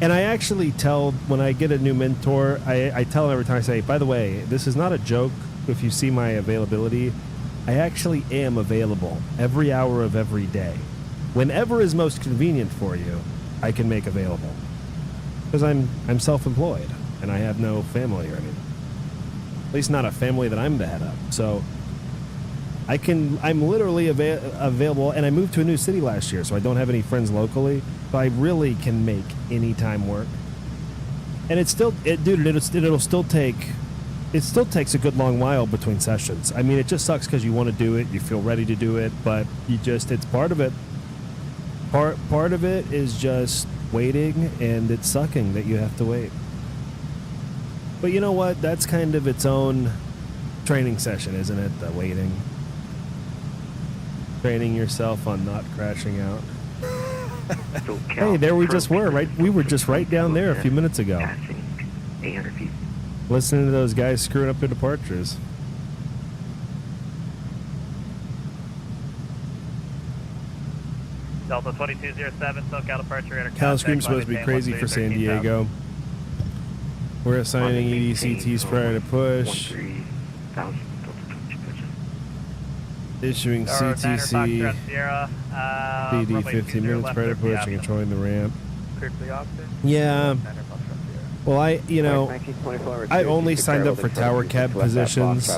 and I actually tell, when I get a new mentor, I tell them every time, I say, by the way, this is not a joke. If you see my availability, I actually am available every hour of every day. Whenever is most convenient for you, I can make available. Because I'm self-employed and I have no family or anything. At least not a family that I'm the head of. So I'm literally available, and I moved to a new city last year, so I don't have any friends locally. So I really can make any time work. And it still takes a good long while between sessions. I mean, it just sucks because you want to do it, you feel ready to do it, but it's part of it. Part of it is just waiting, and it's sucking that you have to wait. But you know what? That's kind of its own training session, isn't it? The waiting. Training yourself on not crashing out. Hey, there we just were, right? We were just right down there a few minutes ago. 800 feet. Listening to those guys screwing up their departures. Delta 2207, SoCal departure, radar contact. Cal Scream's supposed to be crazy for San Diego. We're assigning EDCTs prior to push. Issuing CTC. PD 15 minutes prior to push and controlling the ramp. Yeah. Well, I only signed up for tower cab positions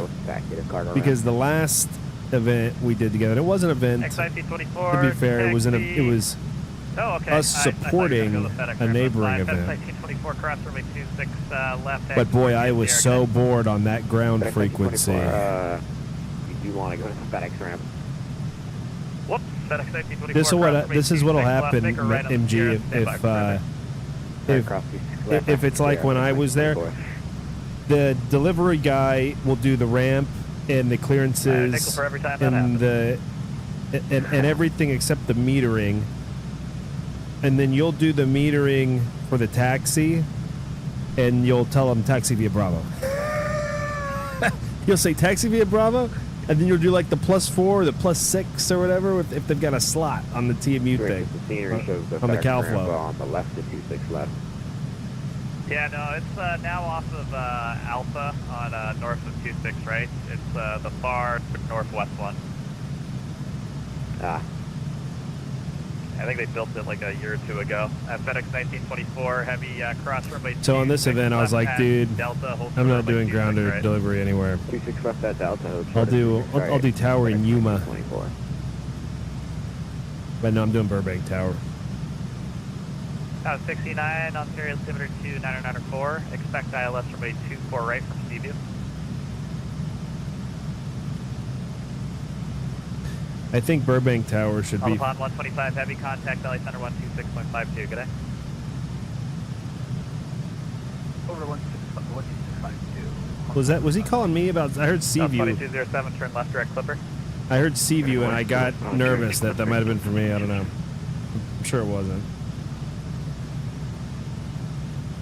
because the last event we did together. It was an event. XIT-24. To be fair, it was Oh, okay. us supporting a neighboring event. XIT-24 cross runway 26 left. But boy, I was so bored on that ground frequency. You do want to go to the FedEx ramp. Whoops, FedEx XIT-24. This is what'll happen, MG, if it's like when I was there. The delivery guy will do the ramp and the clearances and and everything except the metering, and then you'll do the metering for the taxi, and you'll tell them taxi via Bravo. You'll say taxi via Bravo, and then you'll do like the +4 or the +6 or whatever if they've got a slot on the TMU thing on the Cal flow. On the left to 26 left. Yeah, no, it's now off of Alpha on north of 26, right? It's the far northwest one. Ah. I think they built it like a year or two ago. FedEx 1924 heavy cross runway. So on this event, I was like, dude, Delta, I'm not doing ground delivery anywhere. 26 left at Delta. I'll do tower in Yuma. 24. But no, I'm doing Burbank Tower. 69, Ontario altimeter 2994. Expect ILS runway 24 right from Seaview. I think Burbank Tower should be. Upon 125 heavy contact LA Center 126.52. Good day. Over 126.52. Was he calling me about? I heard Seaview. 2207, turn left direct clipper. I heard Seaview and I got nervous that might have been for me. I don't know. I'm sure it wasn't.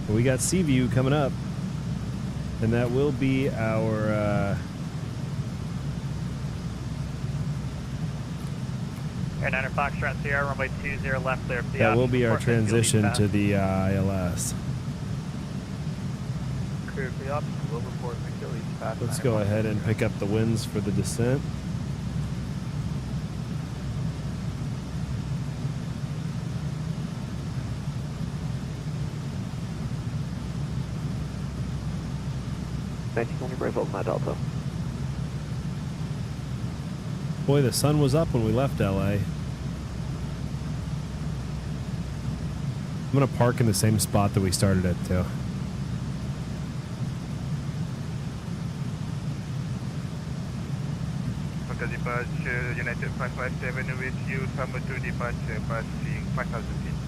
But we got Seaview coming up, and that will be our. Air 9er Foxtrot Sierra, runway 20 left clear for the That will be our transition to the ILS. Clear for the option, we'll report McKinley's fast. Let's go ahead and pick up the winds for the descent. My Delta. Boy, the sun was up when we left LA. I'm gonna park in the same spot that we started at too. Okay, departure United 557 with you, number 2 departure, passing 5,000 feet.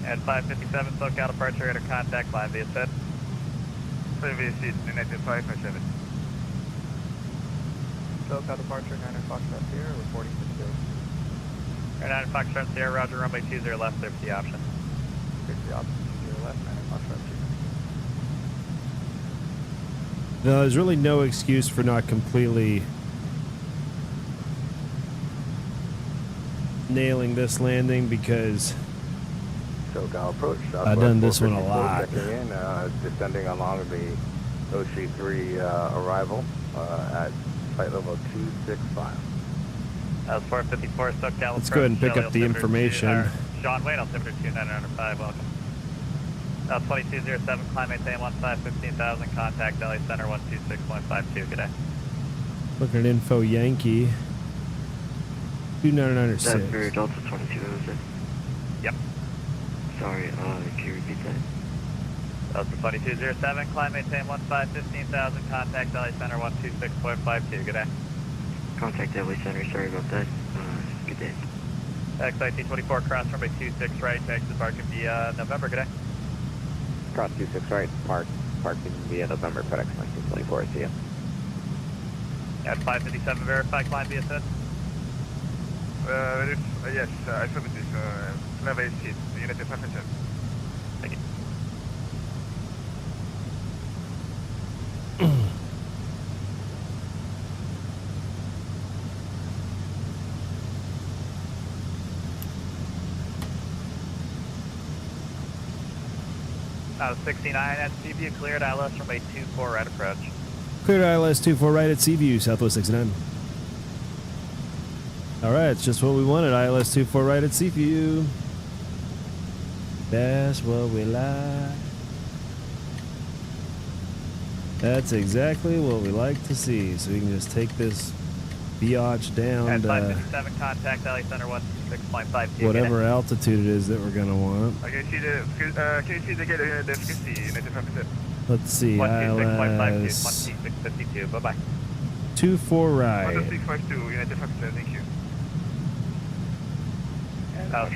And 557 SoCal departure at a contact line via set. Service is United 557. SoCal departure, 9er Foxtrot Sierra, reporting to the Air 9er Foxtrot Sierra, roger, runway 20 left, clear for the option. Clear for the option, 20 left, 9er Foxtrot Sierra. No, there's really no excuse for not completely nailing this landing because SoCal approach. I've done this one a lot. In, descending along the OC3 arrival at flight level 265. That was 454 SoCal. Let's go ahead and pick up the information. John Wayne, altimeter 2905, welcome. 2207, climb maintain 15,000, contact LA Center 126.52, good day. Looking at info Yankee. 2996. That's for Delta 2207. Yep. Sorry, can you repeat that? Delta 2207, climb maintain 15,000, contact LA Center 126.52, good day. Contact LA Center, sorry about that. Good day. XIT-24, cross runway 26 right, exit departure via November, good day. Cross 26 right, parking via November, FedEx 1924, see ya. At 557, verify climb via set. Yes, I submit this. Level 8 United 557. Thank you. Out of 69 at Seaview, cleared ILS runway 24 right approach. Cleared ILS 24 right at Seaview, Southwest 69. Alright, it's just what we wanted. ILS 24 right at Seaview. That's what we like. That's exactly what we like to see. So we can just take this biatch down At to 557, contact LA Center 126.52. whatever altitude it is that we're going to want. Can you see the gate in the 50 United 57? Let's see, ILS 126.52, bye-bye. 24 right. 12652, United 57, thank you.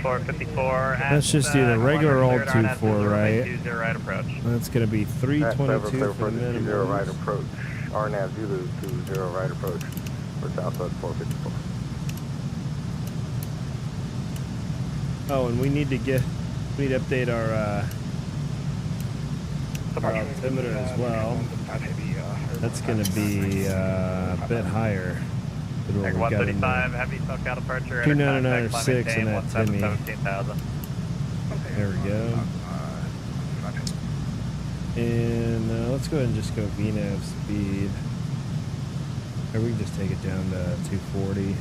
454. Let's just do the regular old 24 right. 20 right approach. That's going to be 322 for the minimum. right approach. RNAV Zulu 20 right approach for Southwest 454. Oh, and we need to update our altimeter as well. That's going to be a bit higher. 135, heavy SoCal departure. 2996 in that Timmy. 17,000. There we go. And let's go ahead and just go VNAV speed. Or we can just take it down to 240.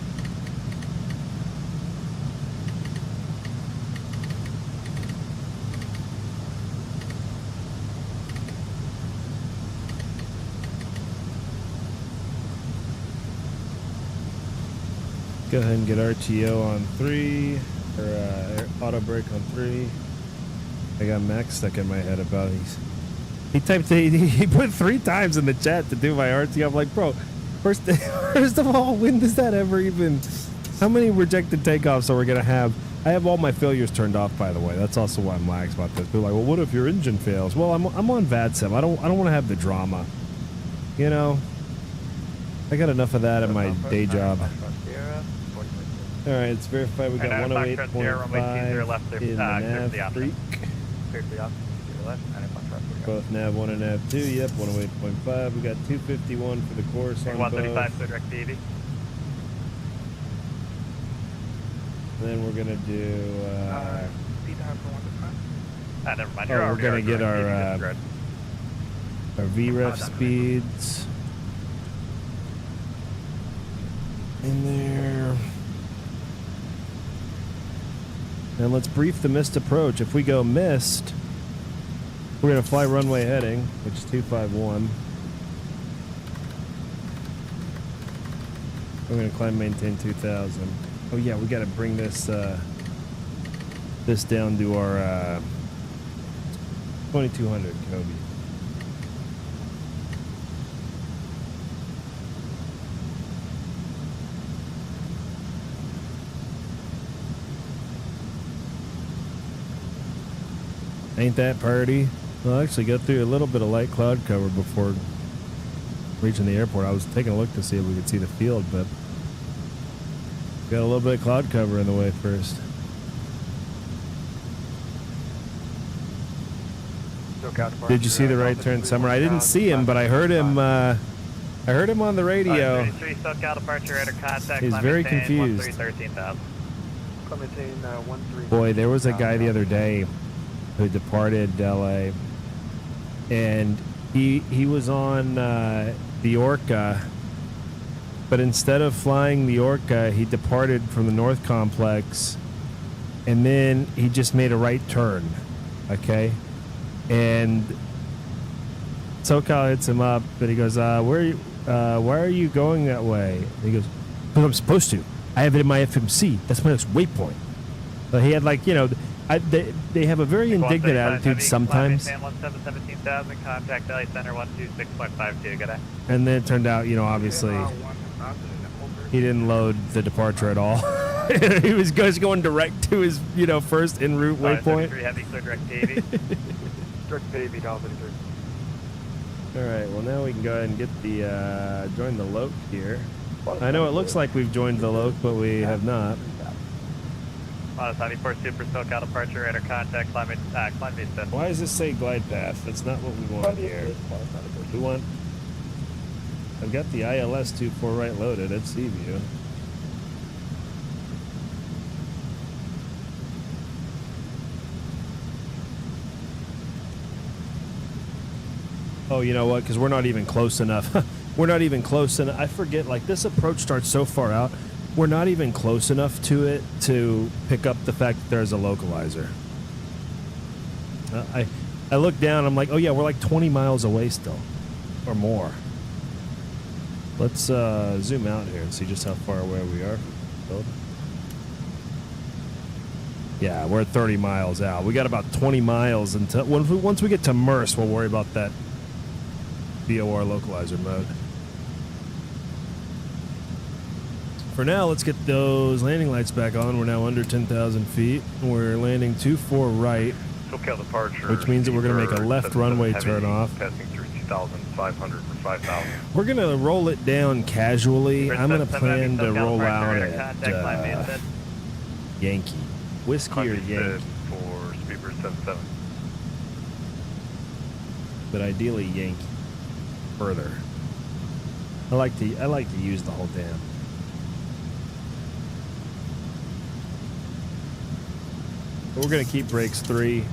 Go ahead and get RTO on 3, or auto brake on 3. I got Max stuck in my head about he typed he put 3 times in the chat to do my RTO. I'm like, bro, first of all, when does that ever even? How many rejected takeoffs are we gonna have? I have all my failures turned off, by the way. That's also why I'm lax about this. People are like, well, what if your engine fails? Well, I'm on VATSIM. I don't want to have the drama. You know, I got enough of that in my day job. All right, it's verified. We got 108.5 in the nav freak. Both nav 1 and nav 2. Yep, 108.5. We got 251 for the course on both. 135 to direct TV. Then we're gonna do. Never mind. We're gonna get our VREF speeds in there. And let's brief the missed approach. If we go missed, we're going to fly runway heading, which is 251. We're going to climb maintain 2000. Oh yeah, we got to bring this this down to our 2200 Kobe. Ain't that party? Well, I actually got through a little bit of light cloud cover before reaching the airport. I was taking a look to see if we could see the field, but got a little bit of cloud cover in the way first. Did you see the right turn, Summer? I didn't see him, but I heard him. I heard him on the radio. 33 SoCal departure under contact. He's very confused. 13,000. Boy, there was a guy the other day who departed LA, and he was on the Orca, but instead of flying the Orca, he departed from the North Complex, and then he just made a right turn, okay? And SoCal hits him up, but he goes, why are you going that way? And he goes, because I'm supposed to. I have it in my FMC. That's my next waypoint. So he had, like, you know, they have a very indignant attitude sometimes. 17,000, contact LA Center 126.52, good day. And then it turned out, you know, obviously he didn't load the departure at all. He was just going direct to his, you know, first en route waypoint. Heavy, clear direct TV. Direct TV, Dolphin 3. All right, well now we can go ahead and get the join the LOC here. I know it looks like we've joined the LOC, but we have not. Modest 94 Super SoCal departure, radar contact, climb base. Why does this say glide path? That's not what we want here. We want. I've got the ILS 24 right loaded at Seaview. Oh, you know what? Because we're not even close enough. We're not even close enough. I forget, like, this approach starts so far out. We're not even close enough to it to pick up the fact that there's a localizer. I look down, I'm like, oh yeah, we're like 20 miles away still. or more. Let's zoom out here and see just how far away we are. Yeah, we're at 30 miles out. We got about 20 miles until once we get to Merce, we'll worry about that VOR localizer mode. For now, let's get those landing lights back on. We're now under 10,000 feet. We're landing 24 right, SoCal departure, which means that we're going to make a left runway turn off. Passing through 2,500 for 5,000. We're going to roll it down casually. I'm going to plan to roll out at Yankee. Whiskey or Yankee. For Speedbird 77. But ideally Yankee. Further. I like to use the whole dam. We're going to keep brakes 3.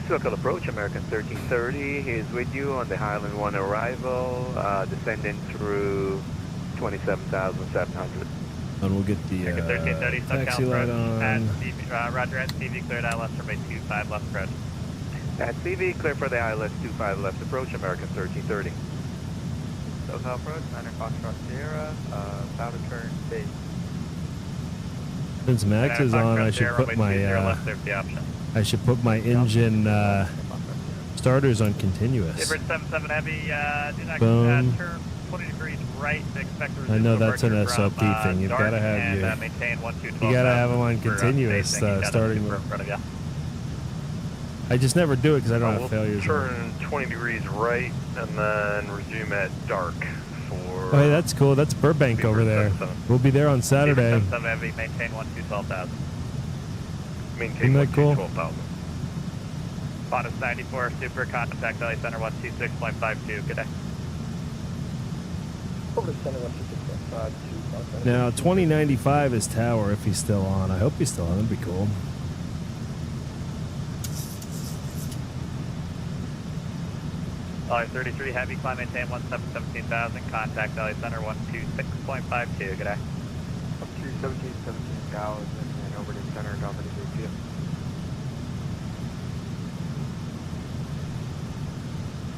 SoCal approach, American 1330. He is with you on the Highland 1 arrival, descending through 27,700. And we'll get the 1330 taxi light on. Roger, at CV cleared ILS runway 25 left approach. At CV, clear for the ILS 25 left approach, American 1330. SoCal approach, 9 Foxtrot Sierra, powder turn base. Since Max is on, I should put my engine starters on continuous. Speedbird 77 heavy, do not turn 20 degrees right to expect I know that's an SOP thing. You've got to have you got to have them on continuous starting. I just never do it because I don't have failures. Turn 20 degrees right and then resume at dark for. Oh, hey, that's cool. That's Burbank over there. We'll be there on Saturday. Maintain 12,000. Isn't that cool? 12,000. Bottom 94, super contact Valley Center 126.52. Good day. Over to center 126.52. Now 2095 is tower if he's still on. I hope he's still on. That'd be cool. Valley 33 heavy, climb maintain 17,000. Contact Valley Center 126.52. Good day. Up to 17,000 and over to center and over to VP.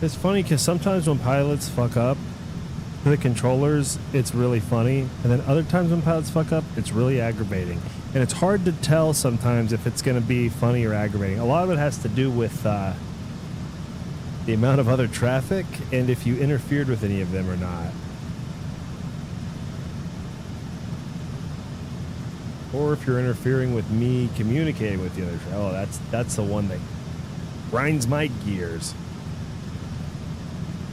It's funny because sometimes when pilots fuck up to the controllers, it's really funny, and then other times when pilots fuck up, it's really aggravating. And it's hard to tell sometimes if it's going to be funny or aggravating. A lot of it has to do with the amount of other traffic and if you interfered with any of them or not. Or if you're interfering with me communicating with the other traffic. Oh, that's the one that grinds my gears.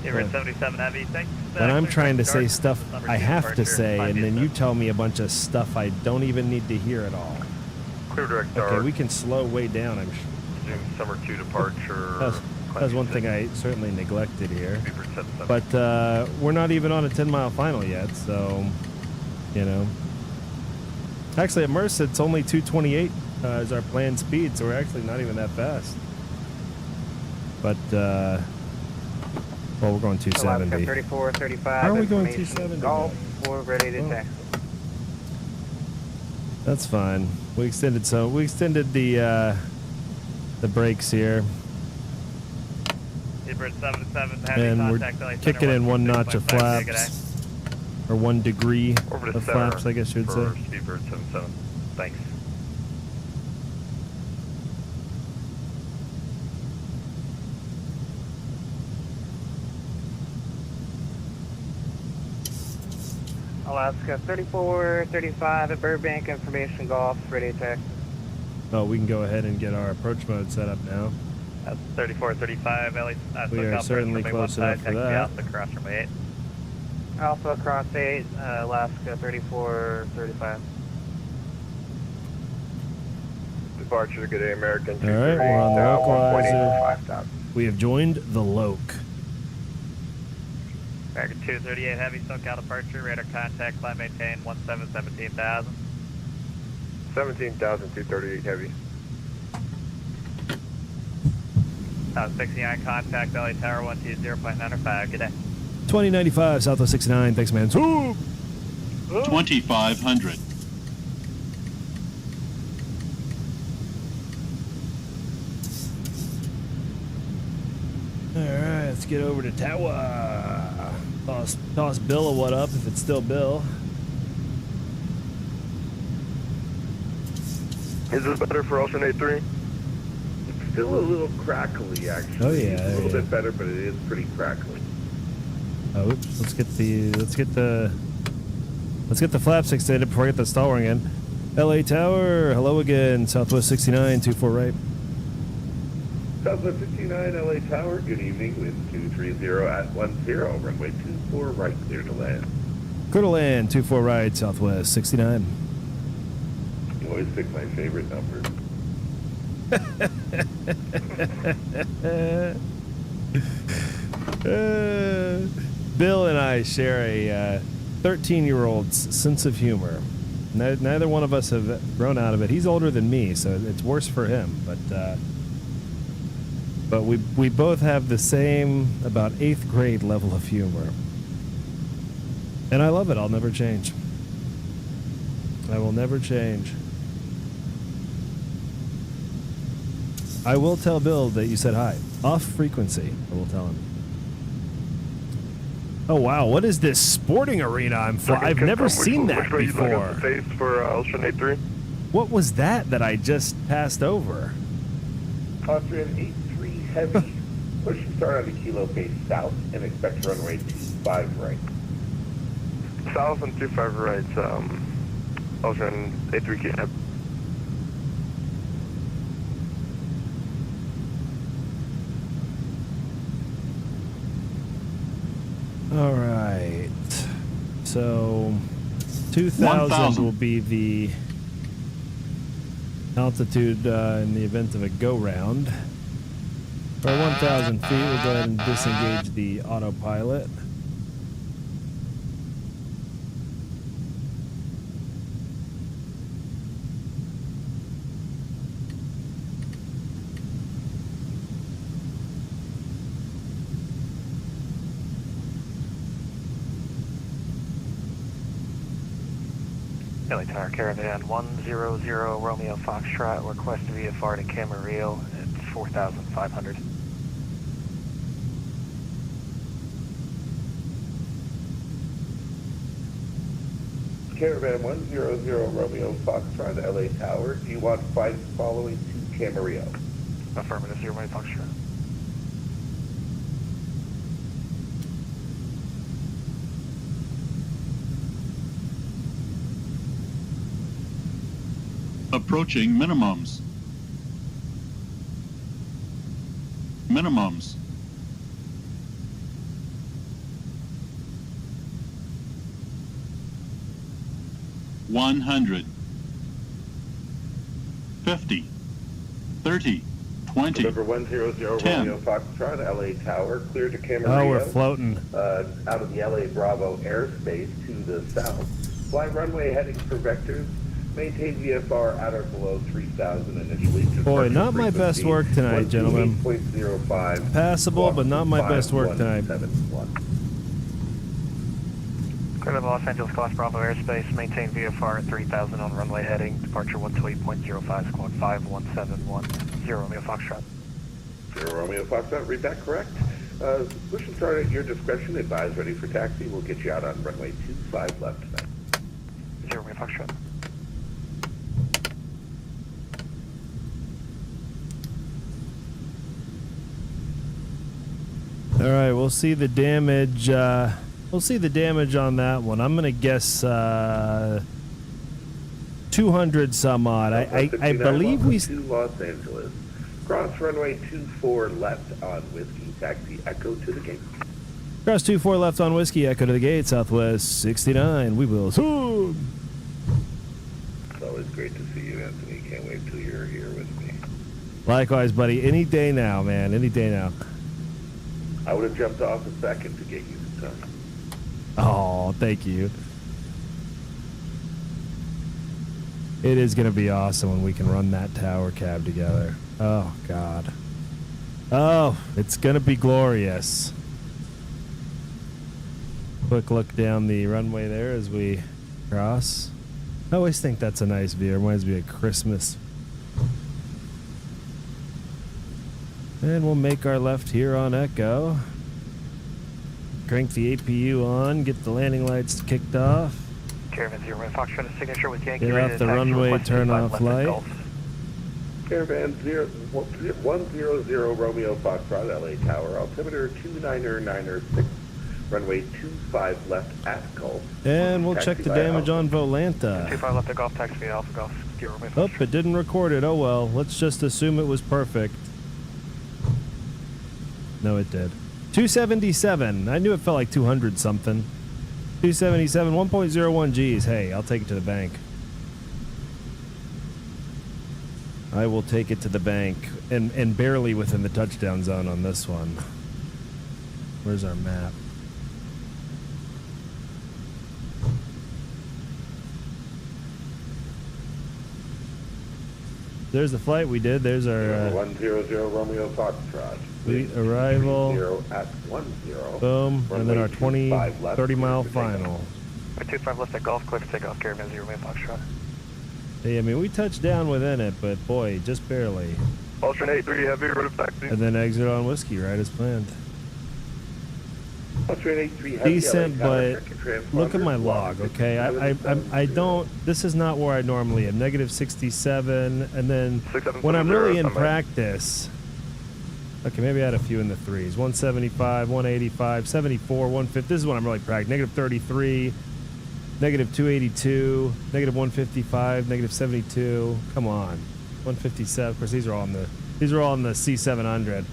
Speedbird 77 heavy, thanks. When I'm trying to say stuff I have to say, and then you tell me a bunch of stuff I don't even need to hear at all. Clear direct dark. Okay, we can slow way down, I'm sure. Resume summer 2 departure. That's one thing I certainly neglected here. But we're not even on a 10-mile final yet, so, you know. Actually, at Merce, it's only 228 is our planned speed, so we're actually not even that fast. But, well, we're going 270. 34, 35. How are we going 270? Golf, we're ready to taxi. That's fine. We extended the brakes here. And we're kicking in 1 notch of flaps, or 1 degree of flaps, I guess you would say. Speedbird 77. Thanks. Alaska 34, 35 at Burbank, information golf, ready to taxi. Oh, we can go ahead and get our approach mode set up now. That's 34, 35. We are certainly close enough for that. Alpha cross runway 8. Alpha cross 8, Alaska 34, 35. Departure, good day, American. All right, we're on the localizer. We have joined the Loke. American 238 heavy, SoCal departure, radar contact, climb maintain 17,000. 17,000, 238 heavy. 69 contact, Valley Tower 120.95. Good day. 2095 Southwest 69. Thanks, man. 2,500. Let's get over to Tower. Toss Bill a what up if it's still Bill. Is this better for alternate 3? It's still a little crackly, actually. Oh yeah, it's a little bit better, but it is pretty crackly. Oh, oops. Let's get the flaps extended before I get the stall ring in. LA Tower, hello again. Southwest 69, 24 right. Southwest 69, LA Tower, good evening. Wind 230 at 10, runway 24 right, clear to land. Clear to land, 24 right, Southwest 69. You always pick my favorite number. Bill and I share a 13-year-old's sense of humor. Neither one of us have grown out of it. He's older than me, so it's worse for him. But we both have the same, about 8th grade level of humor. And I love it. I'll never change. I will never change. I will tell Bill that you said hi. Off frequency. I will tell him. Oh wow, what is this sporting arena I'm flying? I've never seen that before. Face for alternate 3? What was that I just passed over? Austrian 83 heavy. Push and start on the kilo face south and expect runway 25 right. South and 25 right, Austrian 83 cab. All right. So 2,000 will be the altitude in the event of a go-round. For 1,000 feet, we'll go ahead and disengage the autopilot. LA Tower Caravan 100 Romeo Foxtrot, request VFR to Camarillo at 4,500. Caravan 100 Romeo Foxtrot, LA Tower. Do you want flights following to Camarillo? Affirmative, 0 Romeo Foxtrot. Approaching minimums. Minimums. $100. 50. 30. 20. Number 100 10. Romeo Foxtrot, LA Tower, clear to Camarillo. Oh, we're floating. Out of the LA Bravo airspace to the south. Fly runway heading for vectors. Maintain VFR at or below 3,000 initially. Boy, not my best work tonight, gentlemen. 8.05. Passable, but not my best work tonight. Clear to Los Angeles Class Bravo airspace, maintain VFR at 3,000 on runway heading, departure 128.05, squawk 5171, 0 Romeo Foxtrot. 0 Romeo Foxtrot, read that correct. Push and start at your discretion, advise ready for taxi. We'll get you out on runway 25 left tonight. 0 Romeo Foxtrot. All right, we'll see the damage. We'll see the damage on that one. I'm gonna guess 200 some odd. I believe we. To Los Angeles. Cross runway 24 left on Whiskey. Taxi Echo to the gate. Cross 24 left on Whiskey. Echo to the gate. Southwest 69. We will. Zoom. It's always great to see you, Anthony. Can't wait till you're here with me. Likewise, buddy. Any day now, man. Any day now. I would have jumped off a second to get you some time. Oh, thank you. It is going to be awesome when we can run that tower cab together. Oh, God. Oh, it's going to be glorious. Quick look down the runway there as we cross. I always think that's a nice view. It reminds me of Christmas. And we'll make our left here on Echo. crank the APU on, get the landing lights kicked off. Caravan 0 Romeo Foxtrot, a signature with Yankee. Get off the runway, turn off light. Caravan 100 Romeo Foxtrot, LA Tower, altimeter 29906, runway 25 left at Gulf. And we'll check the damage on Volanta. 25 left at Golf, taxi via Alpha Golf, 0 Romeo Oh, Foxtrot. it didn't record it. Oh well, let's just assume it was perfect. No, it did. 277. I knew it felt like 200 something. 277, 1.01 G's. Hey, I'll take it to the bank. I will take it to the bank, and barely within the touchdown zone on this one. Where's our map? There's the flight we did. There's our 100 Romeo Foxtrot. fleet arrival. 0 at 10. Boom, and then our 30 mile final. 25 left at Golf, clear for takeoff. Caravan 0 Romeo Foxtrot. Hey, I mean, we touched down within it, but boy, just barely. Alternate 3 heavy, road of taxi. And then exit on whiskey, right as planned. Alternate 3 heavy. Decent, but look at my log, okay? I don't. This is not where I normally am. Negative 67, and then when I'm really in practice. Okay, maybe I had a few in the threes. 175, 185, 74, 150. This is when I'm really practicing. Negative 33. Negative 282, negative 155, negative 72. Come on, 157. Of course, these are all in the C700.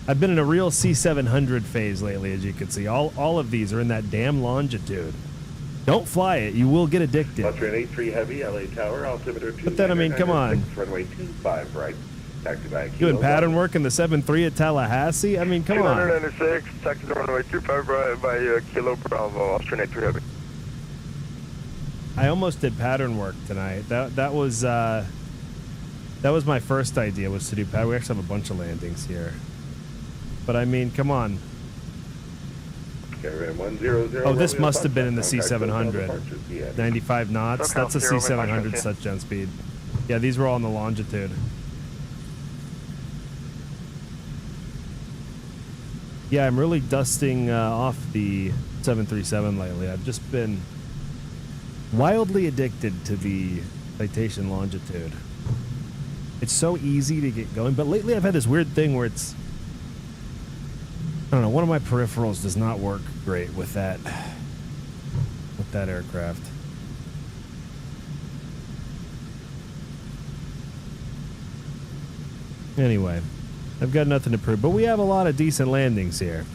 I've been in a real C700 phase lately, as you can see. All of these are in that damn longitude. Don't fly it; you will get addicted. Train 83 heavy, LA Tower, altimeter 2. But then, I mean, come on. Runway 25 right. Taxi by Doing pattern work in the 7.3 at Tallahassee. I mean, come on. 296, taxi to runway 25 right by Kilo Bravo, alternate 3 heavy. I almost did pattern work tonight. That was my first idea, was to do pattern. We actually have a bunch of landings here, but I mean, come on. Oh, this must have been in the C700. 95 knots. That's a C700 touchdown speed. Yeah, these were all in the longitude. Yeah, I'm really dusting off the 737 lately. I've just been wildly addicted to the citation longitude. It's so easy to get going, but lately I've had this weird thing where it's, I don't know, one of my peripherals does not work great with that aircraft. Anyway, I've got nothing to prove, but we have a lot of decent landings here.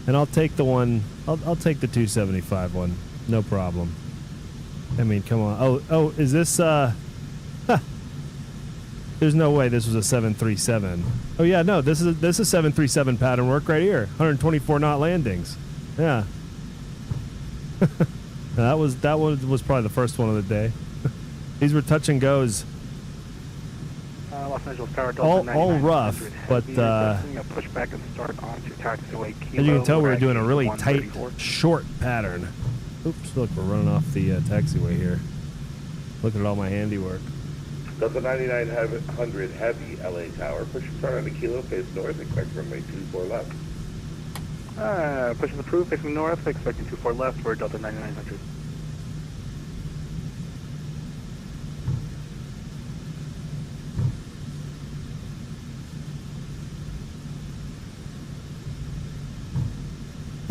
And I'll take the one, I'll take the 275 one, no problem. I mean, come on. Oh, is this, There's no way this was a 737. Oh yeah, no, this is 737 pattern work right here. 124 knot landings. Yeah. that one was probably the first one of the day. These were touch and goes. Los Angeles Tower, all rough, but push back and start onto taxiway Kilo. As you can tell, we're doing a really tight, short pattern. Oops, look, we're running off the taxiway here. Look at all my handiwork. Delta 9900 heavy, LA Tower. Push and start on the Kilo, face north, expect runway 24 left. Pushing the proof, facing north, expecting 24 left for Delta 9900.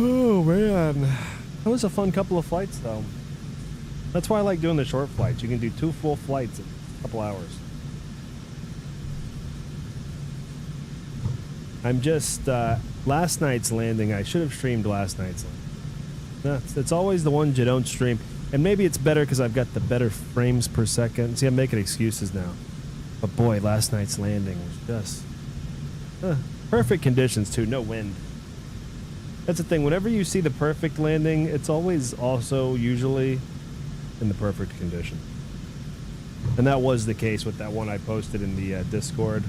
Oh man, that was a fun couple of flights though. That's why I like doing the short flights. You can do 2 full flights in a couple hours. I'm just last night's landing. I should have streamed last night's landing. It's always the ones you don't stream, and maybe it's better because I've got the better frames per second. See, I'm making excuses now, but boy, last night's landing was just perfect conditions too. No wind. That's the thing. Whenever you see the perfect landing, it's always also usually in the perfect condition. And that was the case with that one I posted in the Discord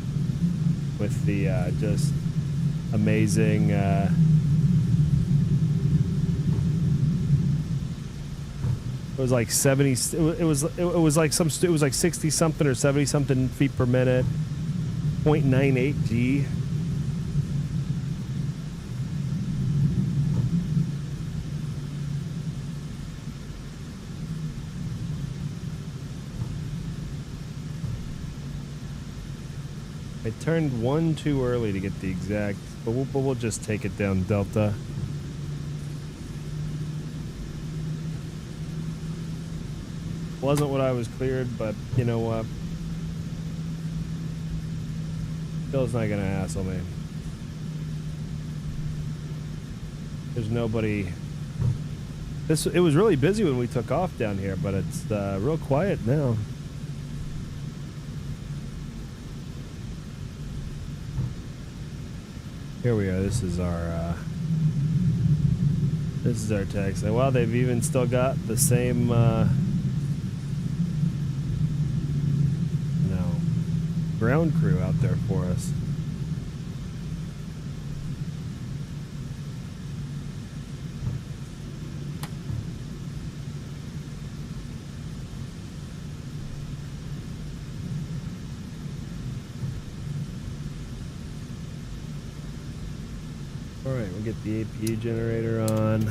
with the just amazing it was like 70 it was like 60 something or 70 something feet per minute, 0.98 G. I turned one too early to get the exact, but we'll just take it down Delta. Wasn't what I was cleared, but you know what? Bill's not gonna hassle me. There's nobody. It was really busy when we took off down here, but it's real quiet now. Here we are. This is our taxi. Well, they've even still got the same ground crew out there for us. All right, we'll get the APU generator on.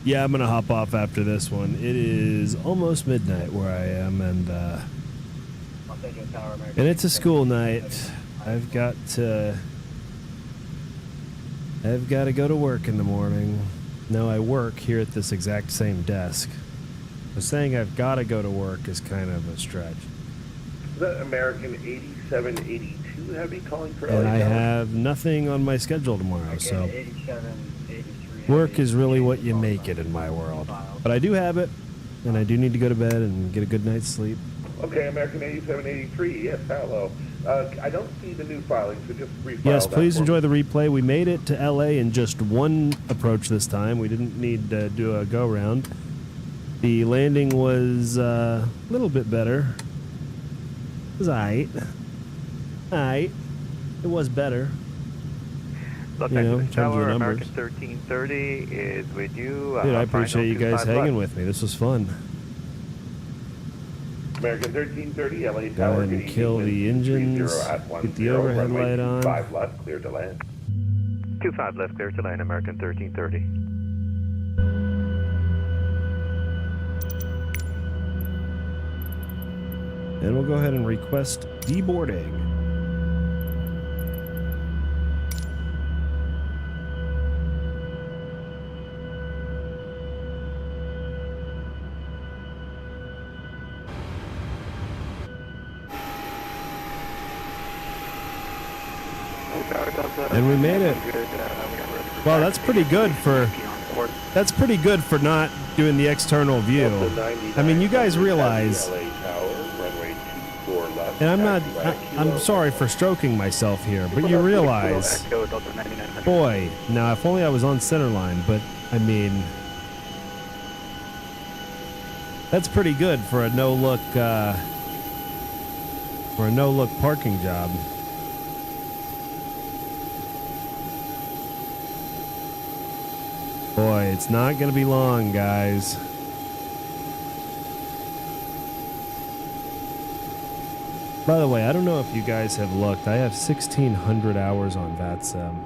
Yeah, I'm gonna hop off after this one. It is almost midnight where I am, and it's a school night. I've got to go to work in the morning. No, I work here at this exact same desk. So saying I've got to go to work is kind of a stretch. Is that American 8782 heavy calling for And LA I Tower? have nothing on my schedule tomorrow, so work is really what you make it in my world. But I do have it, and I do need to go to bed and get a good night's sleep. Okay, American 8783, yes, hello. I don't see the new filing, so just refile Yes, that please for enjoy me. the replay. We made it to LA in just one approach this time. We didn't need to do a go-round. The landing was a little bit better. It was aight. Aight. It was better. Los You know, Angeles in terms of the Tower, numbers. American 1330 is with you. Dude, I Final appreciate you guys 25 hanging left. with me. This was fun. American 1330, LA Go Tower. ahead and kill the engines. Get the overhead light on. 5 left, clear to land. 25 left, clear to land, American 1330. And we'll go ahead and request deboarding. And we made it. Wow, that's pretty good for not doing the external view. I mean, you guys realize, and I'm sorry for stroking myself here, but you realize, boy, now if only I was on center line, but I mean, that's pretty good for a no-look parking job. Boy, it's not going to be long, guys. By the way, I don't know if you guys have looked. I have 1,600 hours on VATSIM.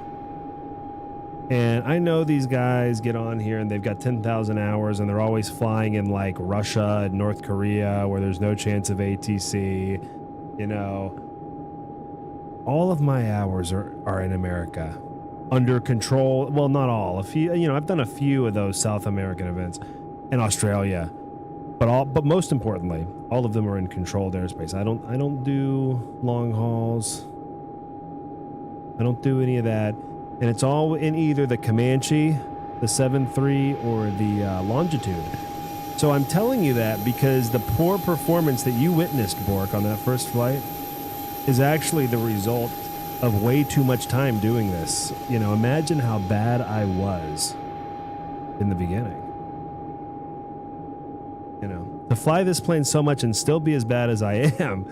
And I know these guys get on here and they've got 10,000 hours and they're always flying in like Russia and North Korea where there's no chance of ATC. You know, all of my hours are in America. Under control. Well, not all. A few, you know, I've done a few of those South American events in Australia, but most importantly, all of them are in controlled airspace. I don't do long hauls. I don't do any of that, and it's all in either the Comanche, the 7-3, or the Longitude. So I'm telling you that because the poor performance that you witnessed, Bork, on that first flight is actually the result of way too much time doing this. You know, imagine how bad I was in the beginning. You know, To fly this plane so much and still be as bad as I am.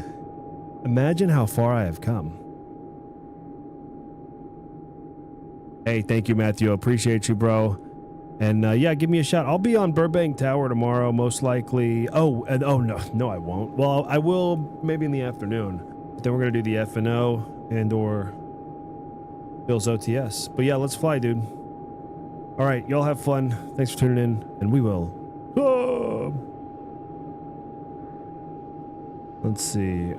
Imagine how far I have come. Hey, thank you, Matthew. Appreciate you, bro. And yeah, give me a shout. I'll be on Burbank Tower tomorrow, most likely. Oh, no, I won't. Well, I will maybe in the afternoon. But then we're gonna do the F&O and/or Bill's OTS. But yeah, let's fly, dude. All right, y'all have fun. Thanks for tuning in, and we will. Let's see.